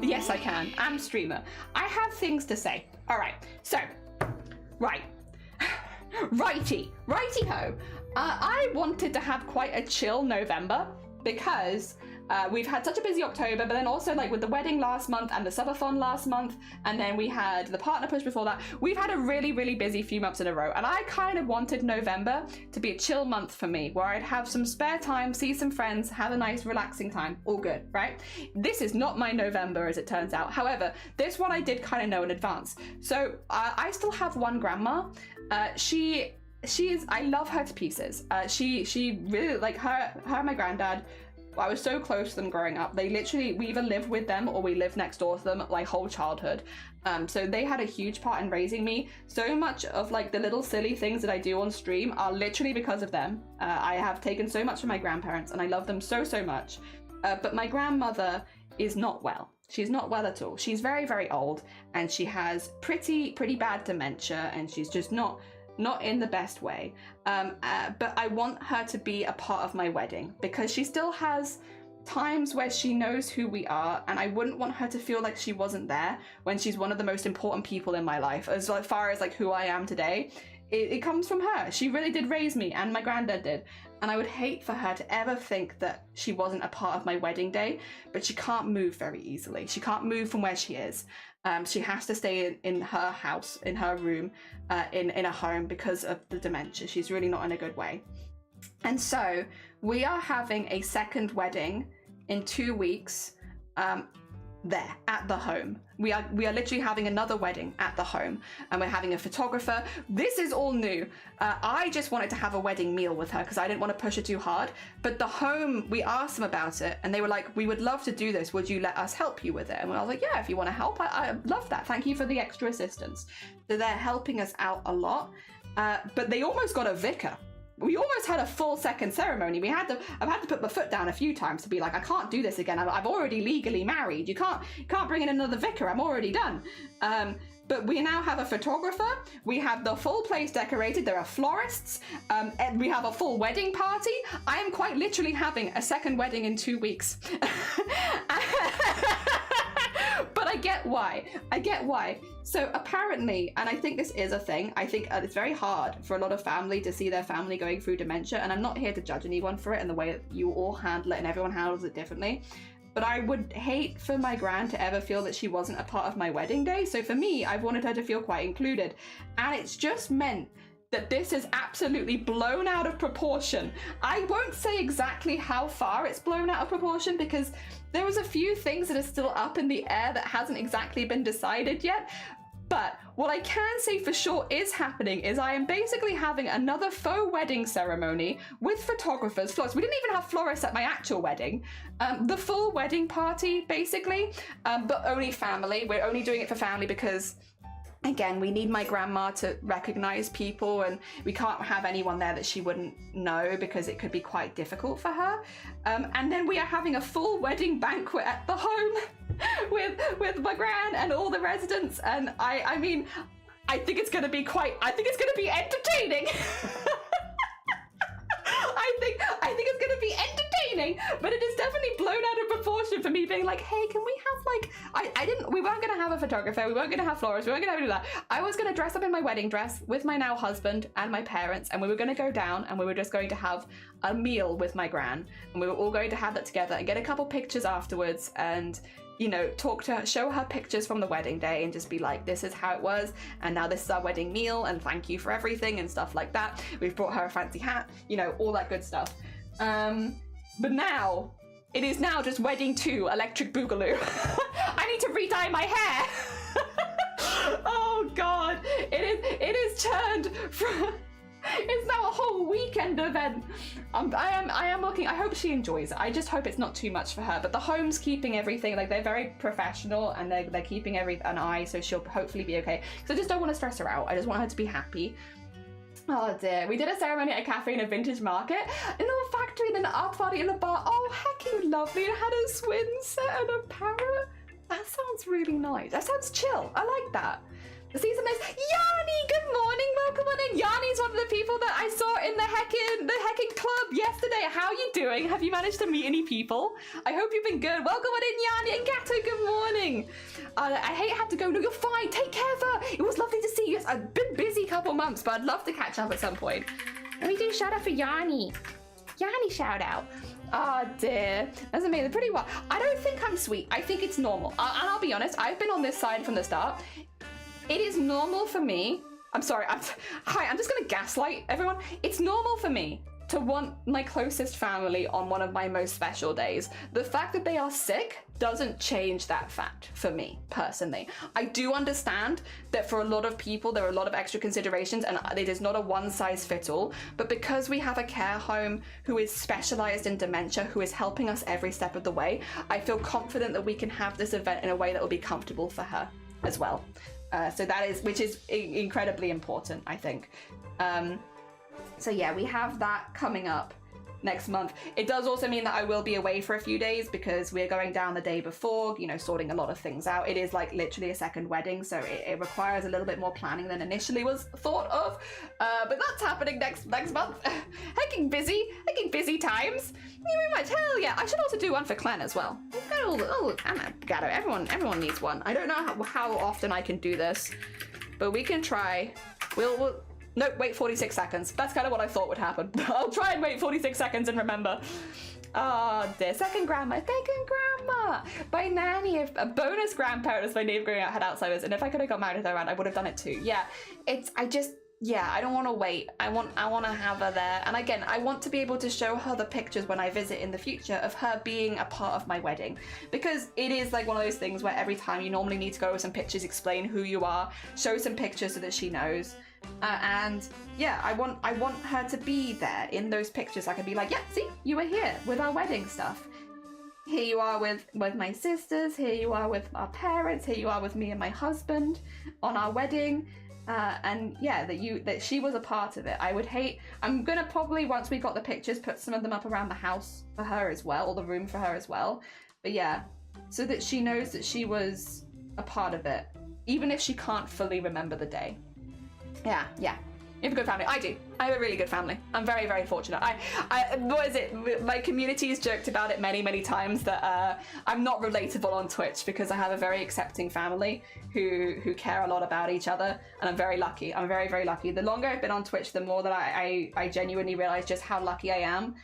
Yes, I can. I'm a streamer. I have things to say. All right. So, right. Righty-ho. I wanted to have quite a chill November because we've had such a busy October, but then also like with the wedding last month and the subathon last month, and then we had the partner push before that. We've had a really, really busy few months in a row, and I kind of wanted November to be a chill month for me, where I'd have some spare time, see some friends, have a nice relaxing time, all good, right? This is not my November, as it turns out. However, this one I did kind of know in advance. So I still have one grandma. She is, I love her to pieces. She really, like her and my granddad, I was so close to them growing up. They literally, we either lived with them or we lived next door to them like whole childhood. So they had a huge part in raising me. So much of like the little silly things that I do on stream are literally because of them. I have taken so much from my grandparents and I love them so much. But my grandmother is not well. She's not well at all. She's very, very old and she has pretty bad dementia and she's just not in the best way. But I want her to be a part of my wedding because she still has times where she knows who we are, and I wouldn't want her to feel like she wasn't there when she's one of the most important people in my life. As far as like who I am today, it comes from her. She really did raise me, and my granddad did. And I would hate for her to ever think that she wasn't a part of my wedding day, but she can't move very easily. She can't move from where she is. She has to stay in her house, in her room, in a home because of the dementia. She's really not in a good way. And so we are having a second wedding in 2 weeks there at the home. We are literally having another wedding at the home, and we're having a photographer. This is all new. I just wanted to have a wedding meal with her because I didn't want to push her too hard, but the home, we asked them about it and they were like, we would love to do this, would you let us help you with it? And I was like, yeah, if you want to help, I love that, thank you for the extra assistance. So they're helping us out a lot, but they almost got a vicar. We almost had a full second ceremony. I've had to put my foot down a few times to be like, I can't do this again. I've already legally married. You can't bring in another vicar. I'm already done. But we now have a photographer. We have the full place decorated. There are florists. And we have a full wedding party. I am quite literally having a second wedding in 2 weeks. But I get why. So apparently, and I think this is a thing, I think it's very hard for a lot of family to see their family going through dementia, and I'm not here to judge anyone for it and the way that you all handle it, and everyone handles it differently. But I would hate for my gran to ever feel that she wasn't a part of my wedding day. So for me, I've wanted her to feel quite included. And it's just meant that this is absolutely blown out of proportion. I won't say exactly how far it's blown out of proportion because there was a few things that are still up in the air that hasn't exactly been decided yet. But what I can say for sure is happening is I am basically having another faux wedding ceremony with photographers, florists. We didn't even have florists at my actual wedding. The full wedding party, basically, but only family. We're only doing it for family because, again, we need my grandma to recognize people, and we can't have anyone there that she wouldn't know because it could be quite difficult for her. And then we are having a full wedding banquet at the home with my gran and all the residents. And I mean, I think it's going to be entertaining. I think it's going to be entertaining, but it is definitely blown out of proportion for me being like, hey, can we have we weren't going to have a photographer, we weren't going to have florists, we weren't going to have any of that. I was going to dress up in my wedding dress with my now husband and my parents, and we were going to go down and we were just going to have a meal with my gran, and we were all going to have that together and get a couple pictures afterwards, and you know, talk to her, show her pictures from the wedding day and just be like, this is how it was, and now this is our wedding meal, and thank you for everything and stuff like that. We've brought her a fancy hat, you know, all that good stuff. But now, it is now just wedding 2, electric boogaloo. I need to re-dye my hair. Oh God, it is turned from, it's now a whole weekend event. I am looking, I hope she enjoys it. I just hope it's not too much for her, but the home's keeping everything, like they're very professional and they're keeping an eye, so she'll hopefully be okay. Because I just don't want to stress her out. I just want her to be happy. Oh dear, we did a ceremony at a cafe in a vintage market, in a factory, then an art party in a bar. Oh heck, you lovely. It had a swing set and a parrot. That sounds really nice. That sounds chill. I like that. Season is Yanni. Good morning. Welcome on in. Yanni's one of the people that I saw in the heckin' club yesterday. How are you doing? Have you managed to meet any people? I hope you've been good. Welcome on in, Yanni and Gato. Good morning. I hate I have to go. No, you're fine. Take care of her. It was lovely to see you. I've been busy couple months, but I'd love to catch up at some point. Let me do a shout out for Yanni. Yanni shout out. Oh dear, that's amazing. Pretty well. I don't think I'm sweet. I think it's normal. And I'll be honest, I've been on this side from the start. It is normal for me. I'm sorry. I'm just gonna gaslight everyone. It's normal for me to want my closest family on one of my most special days. The fact that they are sick doesn't change that fact for me personally. I do understand that for a lot of people there are a lot of extra considerations and it is not a one size fits all, but because we have a care home who is specialized in dementia, who is helping us every step of the way, I feel confident that we can have this event in a way that will be comfortable for her as well. So that is, which is incredibly important, I think. So yeah, we have that coming up next month. It does also mean that I will be away for a few days because we're going down the day before, you know, sorting a lot of things out. It is like literally a second wedding, so it requires a little bit more planning than initially was thought of. But that's happening next month. Hecking busy times. Very much. Hell yeah. I should also do one for Clan as well. Gato, everyone needs one. I don't know how often I can do this, but we can try. We'll no, wait 46 seconds. That's kind of what I thought would happen. I'll try and wait 46 seconds and remember. Oh dear. Second grandma. My nanny, a bonus grandparent is my neighbor going out, had Alzheimer's, and if I could have got married with her around, I would have done it too. Yeah, I don't want to wait. I want to have her there. And again, I want to be able to show her the pictures when I visit in the future of her being a part of my wedding. Because it is like one of those things where every time you normally need to go with some pictures, explain who you are, show some pictures so that she knows. And yeah, I want her to be there in those pictures. I can be like, yeah, see, you were here with our wedding stuff. Here you are with my sisters. Here you are with our parents. Here you are with me and my husband on our wedding. And yeah, that she was a part of it. I'm gonna probably, once we got the pictures, put some of them up around the house for her as well, or the room for her as well. But yeah, so that she knows that she was a part of it, even if she can't fully remember the day. Yeah. You have a good family. I do. I have a really good family. I'm very, very fortunate. What is it? My community's joked about it many, many times that I'm not relatable on Twitch because I have a very accepting family who care a lot about each other, and I'm very lucky. I'm very, very lucky. The longer I've been on Twitch, the more that I genuinely realize just how lucky I am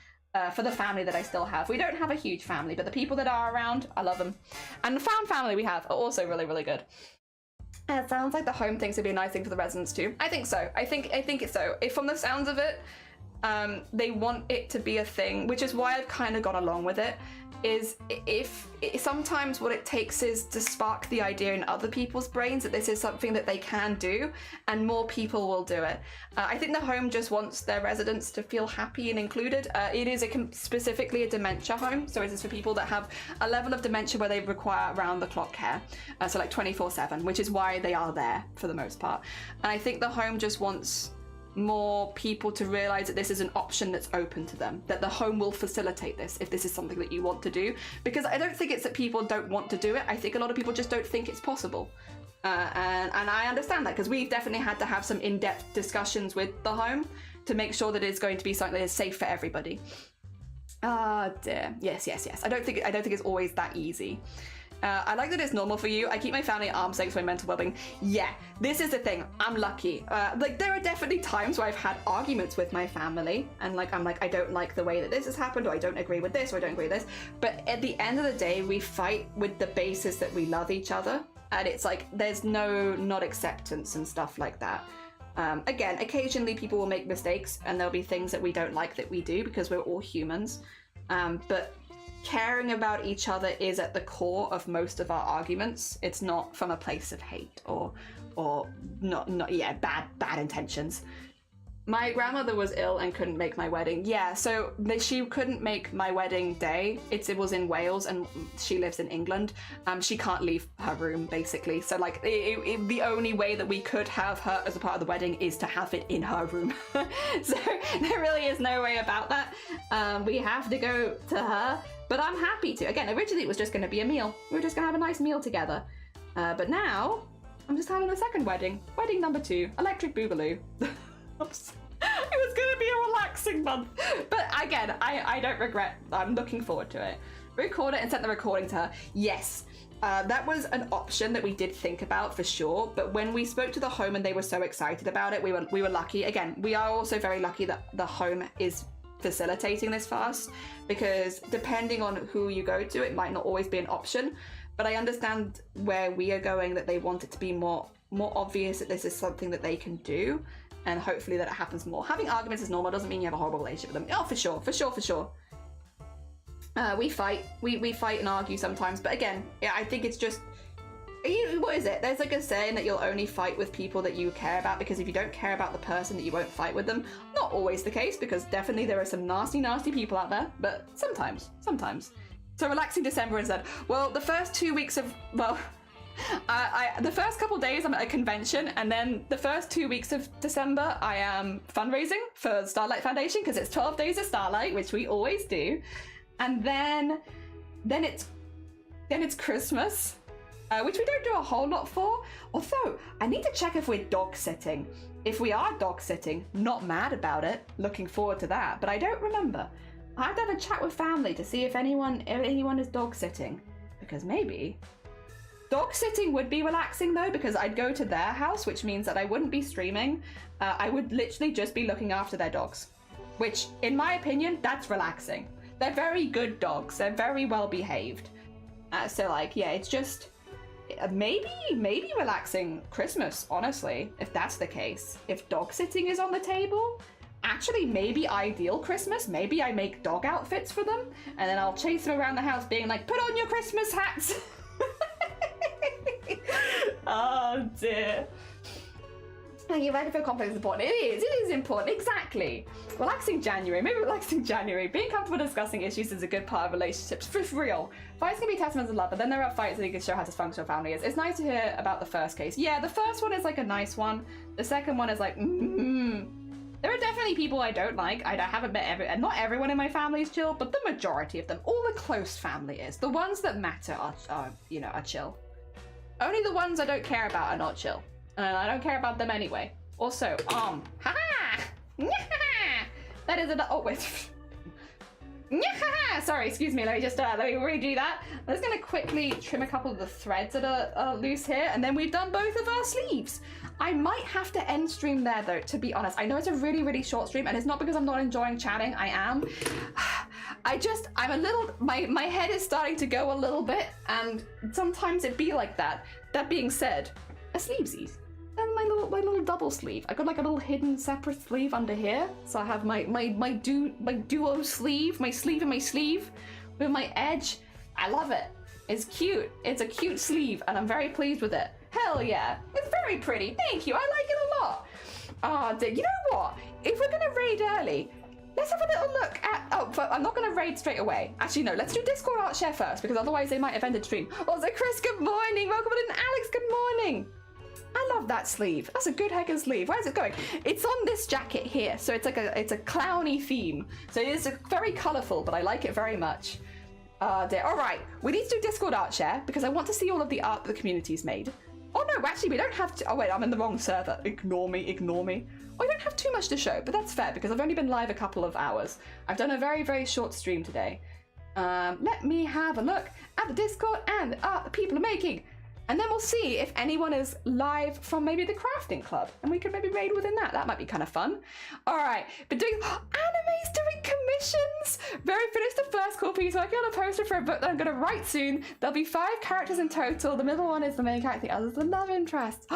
for the family that I still have. We don't have a huge family, but the people that are around, I love them. And the found family we have are also really, really good. It sounds like the home things would be a nice thing for the residents too. I think so. I think it's so. If from the sounds of it, they want it to be a thing, which is why I've kind of gone along with it. Is if sometimes what it takes is to spark the idea in other people's brains that this is something that they can do, and more people will do it. I think the home just wants their residents to feel happy and included. It is specifically a dementia home, so it is for people that have a level of dementia where they require round-the-clock care, so like 24/7, which is why they are there for the most part. And I think the home just wants more people to realize that this is an option that's open to them, that the home will facilitate this if this is something that you want to do. Because I don't think it's that people don't want to do it. I think a lot of people just don't think it's possible. And I understand that because we've definitely had to have some in-depth discussions with the home to make sure that it's going to be something that is safe for everybody. Ah, dear. Yes. I don't think it's always that easy. I like that it's normal for you. I keep my family at arm's length for my mental well-being. Yeah, this is the thing. I'm lucky. Like, there are definitely times where I've had arguments with my family, and I'm like, I don't like the way that this has happened, or I don't agree with this, or I don't agree with this. But at the end of the day, we fight with the basis that we love each other, and it's like there's no not acceptance and stuff like that. Again, occasionally people will make mistakes, and there'll be things that we don't like that we do because we're all humans. But caring about each other is at the core of most of our arguments. It's not from a place of hate or bad intentions. My grandmother was ill and couldn't make my wedding. Yeah, so she couldn't make my wedding day. It was in Wales and she lives in England. She can't leave her room, basically. So like the only way that we could have her as a part of the wedding is to have it in her room. So there really is no way about that. We have to go to her, but I'm happy to. Again, originally it was just going to be a meal. We were just going to have a nice meal together. But now I'm just having a second wedding. Wedding number 2. Electric Boogaloo. It was gonna be a relaxing month. But again, I don't regret. I'm looking forward to it. Record it and send the recording to her. Yes. That was an option that we did think about for sure, but when we spoke to the home and they were so excited about it, we were lucky. Again, we are also very lucky that the home is facilitating this for us, because depending on who you go to, it might not always be an option. But I understand where we are going, that they want it to be more obvious that this is something that they can do, and hopefully that it happens more. Having arguments is normal, doesn't mean you have a horrible relationship with them. Oh, for sure. We fight and argue sometimes, but again, yeah, I think it's just, what is it? There's like a saying that you'll only fight with people that you care about, because if you don't care about the person, that you won't fight with them. Not always the case, because definitely there are some nasty people out there, but sometimes. So relaxing December instead. Well, the first 2 weeks of, well, the first couple days I'm at a convention, and then the first 2 weeks of December I am fundraising for Starlight Foundation, because it's 12 days of Starlight, which we always do. And then it's Christmas, which we don't do a whole lot for. Although, I need to check if we're dog sitting. If we are dog sitting, not mad about it. Looking forward to that, but I don't remember. I have to have a chat with family to see if anyone is dog sitting, because maybe. Dog sitting would be relaxing though, because I'd go to their house, which means that I wouldn't be streaming. I would literally just be looking after their dogs, which, in my opinion, that's relaxing. They're very good dogs. They're very well behaved. So like, yeah, it's just maybe relaxing Christmas, honestly, if that's the case. If dog sitting is on the table, actually maybe ideal Christmas. Maybe I make dog outfits for them, and then I'll chase them around the house being like, put on your Christmas hats. Oh dear. Thank you, ready for conflict is important. It is important, exactly. Relaxing January, maybe relaxing January. Being comfortable discussing issues is a good part of relationships, for real. Fights can be testaments of love, but then there are fights that can show how dysfunctional family is. It's nice to hear about the first case. Yeah, the first one is like a nice one. The second one is like, There are definitely people I don't like. I haven't met not everyone in my family is chill, but the majority of them, all the close family is. The ones that matter are chill. Only the ones I don't care about are not chill. And I don't care about them anyway. Also, that is oh wait. Sorry, excuse me, let me redo that. I'm just gonna quickly trim a couple of the threads that are loose here, and then we've done both of our sleeves. I might have to end stream there though, to be honest. I know it's a really short stream, and it's not because I'm not enjoying chatting, I am. I'm a little, my head is starting to go a little bit, and sometimes it be like that. That being said, a sleevesies. And my little double sleeve. I got like a little hidden separate sleeve under here. So I have my duo sleeve, my sleeve in my sleeve with my edge. I love it. It's cute. It's a cute sleeve, and I'm very pleased with it. Hell yeah. It's very pretty. Thank you. I like it a lot. You know what? If we're gonna raid early, let's have a little look at, but I'm not gonna raid straight away. Actually, no, let's do Discord art share first, because otherwise they might have ended stream. Also, Chris, good morning. Welcome in, Alex, good morning. I love that sleeve. That's a good heckin' sleeve. Where's it going? It's on this jacket here, so it's a clowny theme. So it is very colourful, but I like it very much. Dear. All right, we need to do Discord art share because I want to see all of the art that the community's made. Oh no, actually we don't have to. Oh wait, I'm in the wrong server. Ignore me. Oh, I don't have too much to show, but that's fair because I've only been live a couple of hours. I've done a very short stream today. Let me have a look at the Discord and the art that people are making. And then we'll see if anyone is live from maybe the crafting club, and we could maybe raid within that. That might be kind of fun. All right, but doing animes, doing commissions. Very finished the first cool piece. Working on a poster for a book that I'm going to write soon. There'll be 5 characters in total. The middle one is the main character. The other's the love interest.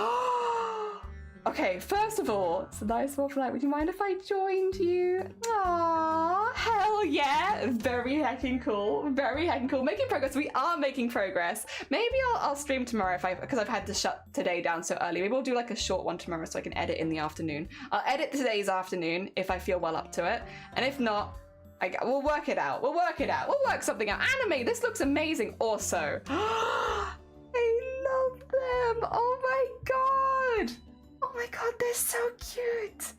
Okay, first of all, it's a nice one for like, would you mind if I joined you? Aww, hell yeah. Very heckin' cool. Very heckin' cool. Making progress. We are making progress. Maybe I'll stream tomorrow because I've had to shut today down so early. Maybe we'll do like a short one tomorrow so I can edit in the afternoon. I'll edit today's afternoon if I feel well up to it. And if not, we'll work it out. We'll work something out. Anime, this looks amazing also. I love them. Oh my god. Oh my god, they're so cute.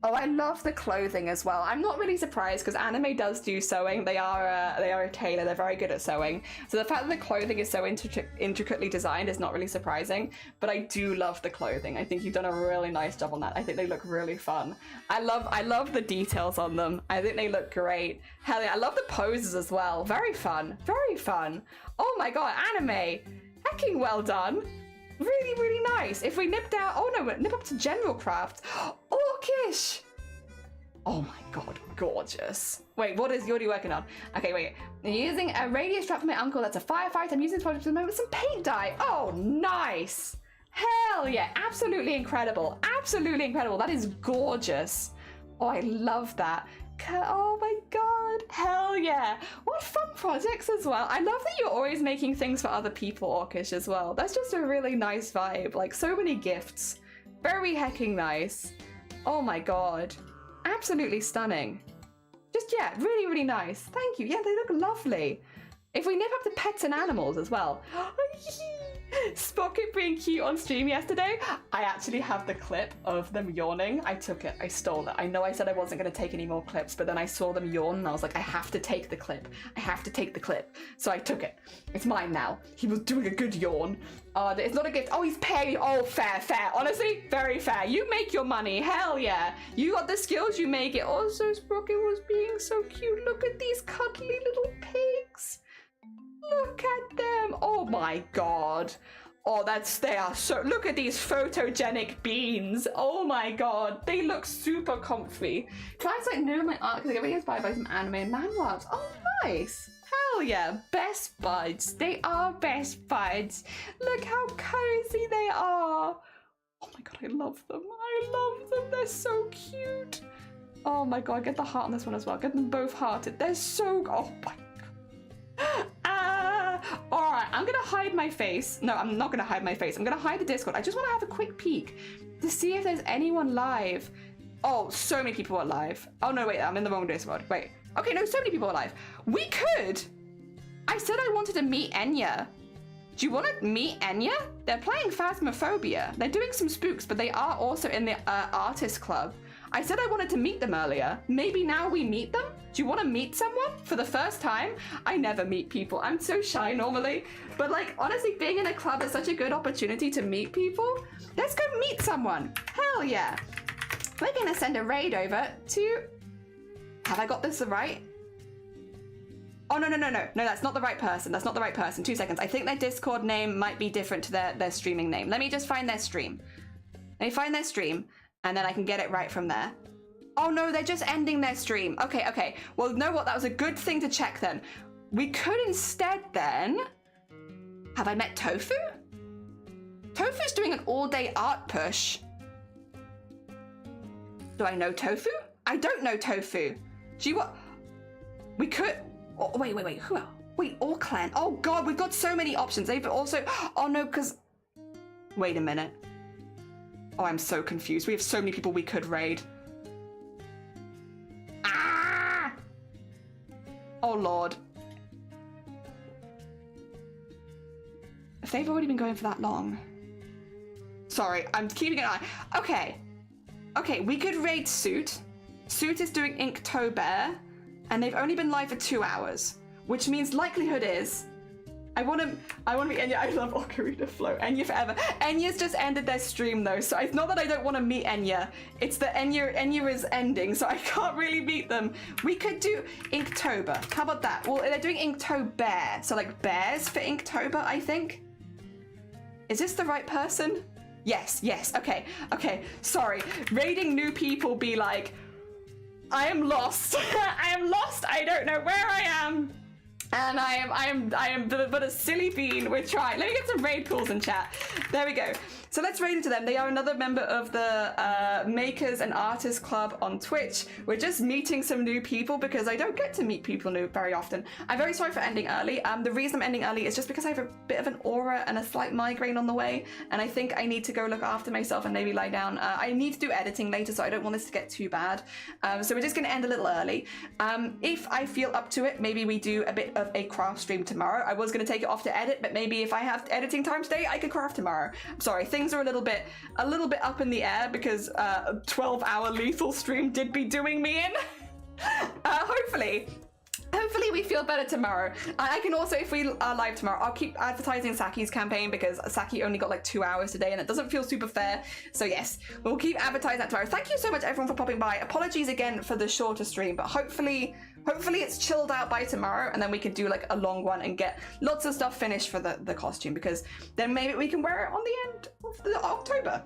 Oh, I love the clothing as well. I'm not really surprised because anime does do sewing. They are a tailor. They're very good at sewing. So the fact that the clothing is so intricately designed is not really surprising. But I do love the clothing. I think you've done a really nice job on that. I think they look really fun. I love the details on them. I think they look great. Hell yeah, I love the poses as well. Very fun. Very fun. Oh my god, anime. Hecking well done. Really, really nice. If we nip down, oh no, nip up to general craft. Orcish. Oh my god, gorgeous. Wait, what are you working on? Okay, wait. I'm using a radius strap from my uncle. That's a firefight. I'm using this project at the moment with some paint dye. Oh, nice. Hell yeah, absolutely incredible. Absolutely incredible. That is gorgeous. Oh, I love that. Oh my god, hell yeah. What fun projects as well. I love that you're always making things for other people, Orcish, as well. That's just a really nice vibe. Like, so many gifts. Very hecking nice. Oh my god. Absolutely stunning. Just, yeah, really, really nice. Thank you. Yeah, they look lovely. If we nip up to pets and animals as well. Spocket being cute on stream yesterday. I actually have the clip of them yawning. I took it. I stole it. I know I said I wasn't going to take any more clips, but then I saw them yawn and I was like, I have to take the clip. I have to take the clip. So I took it. It's mine now. He was doing a good yawn. It's not a gift. Oh, he's paying. Oh, fair, fair. Honestly, very fair. You make your money. Hell yeah. You got the skills, you make it. Also, Sprocket was being so cute. Look at these cuddly little pigs. Look at them. Oh my god. Oh, they are so, look at these photogenic beans. Oh my god. They look super comfy. Clients like new my art because they get inspired by some anime and manhwas. Oh, nice. Hell yeah. Best buds. They are best buds. Look how cozy they are. Oh my god, I love them. I love them. They're so cute. Oh my god, get the heart on this one as well. Get them both hearted. They're so, oh my god. Alright, I'm gonna hide my face. No, I'm not gonna hide my face. I'm gonna hide the Discord. I just want to have a quick peek to see if there's anyone live. Oh, so many people are live. Oh no, wait, I'm in the wrong Discord. Wait. Okay, no, so many people are live. We could. I said I wanted to meet Enya. Do you want to meet Enya? They're playing Phasmophobia. They're doing some spooks, but they are also in the artist club. I said I wanted to meet them earlier. Maybe now we meet them? Do you want to meet someone for the first time? I never meet people. I'm so shy normally. But like, honestly, being in a club is such a good opportunity to meet people. Let's go meet someone. Hell yeah. We're going to send a raid over to... Have I got this right? Oh, no, that's not the right person. That's not the right person. 2 seconds. I think their Discord name might be different to their streaming name. Let me just find their stream. Let me find their stream. And then I can get it right from there. Oh no, they're just ending their stream. Okay. Well, you know what? That was a good thing to check then. We could instead then... Have I met Tofu? Tofu's doing an all-day art push. Do I know Tofu? I don't know Tofu. Do you what? We could... Oh, wait. Who else? Wait, Orclan. Oh god, we've got so many options. They've also... Oh no, because... Wait a minute. Oh, I'm so confused. We have so many people we could raid. Ah! Oh, Lord. If they've already been going for that long. Sorry, I'm keeping an eye. Okay, we could raid Suit. Suit is doing Inktober, and they've only been live for 2 hours, which means likelihood is... I want to meet Enya. I love Ocarina of Flow. Enya forever. Enya's just ended their stream though, so it's not that I don't want to meet Enya. It's that Enya is ending, so I can't really meet them. We could do Inktober. How about that? Well, they're doing Inktober, so like bears for Inktober, I think. Is this the right person? Yes. Okay. Sorry. Raiding new people be like, I am lost. I am lost. I don't know where I am. And I am but a silly bean. We're trying. Let me get some raid calls in chat. There we go. So let's raid into them. They are another member of the Makers and Artists Club on Twitch. We're just meeting some new people because I don't get to meet people new very often. I'm very sorry for ending early. The reason I'm ending early is just because I have a bit of an aura and a slight migraine on the way, and I think I need to go look after myself and maybe lie down. I need to do editing later, so I don't want this to get too bad. So we're just going to end a little early. If I feel up to it, maybe we do a bit of a craft stream tomorrow. I was going to take it off to edit, but maybe if I have editing time today, I could craft tomorrow. I'm sorry. things are a little bit up in the air because a 12-hour lethal stream did be doing me in. Hopefully we feel better tomorrow. I can also, if we are live tomorrow, I'll keep advertising Saki's campaign because Saki only got like 2 hours today and it doesn't feel super fair. So yes, we'll keep advertising that tomorrow. Thank you so much everyone for popping by. Apologies again for the shorter stream, but hopefully it's chilled out by tomorrow and then we can do like a long one and get lots of stuff finished for the costume, because then maybe we can wear it on the end of the October.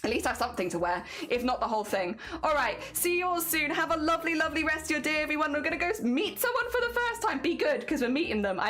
At least have something to wear, if not the whole thing. All right, see you all soon. Have a lovely, lovely rest of your day, everyone. We're gonna go meet someone for the first time. Be good, because we're meeting them.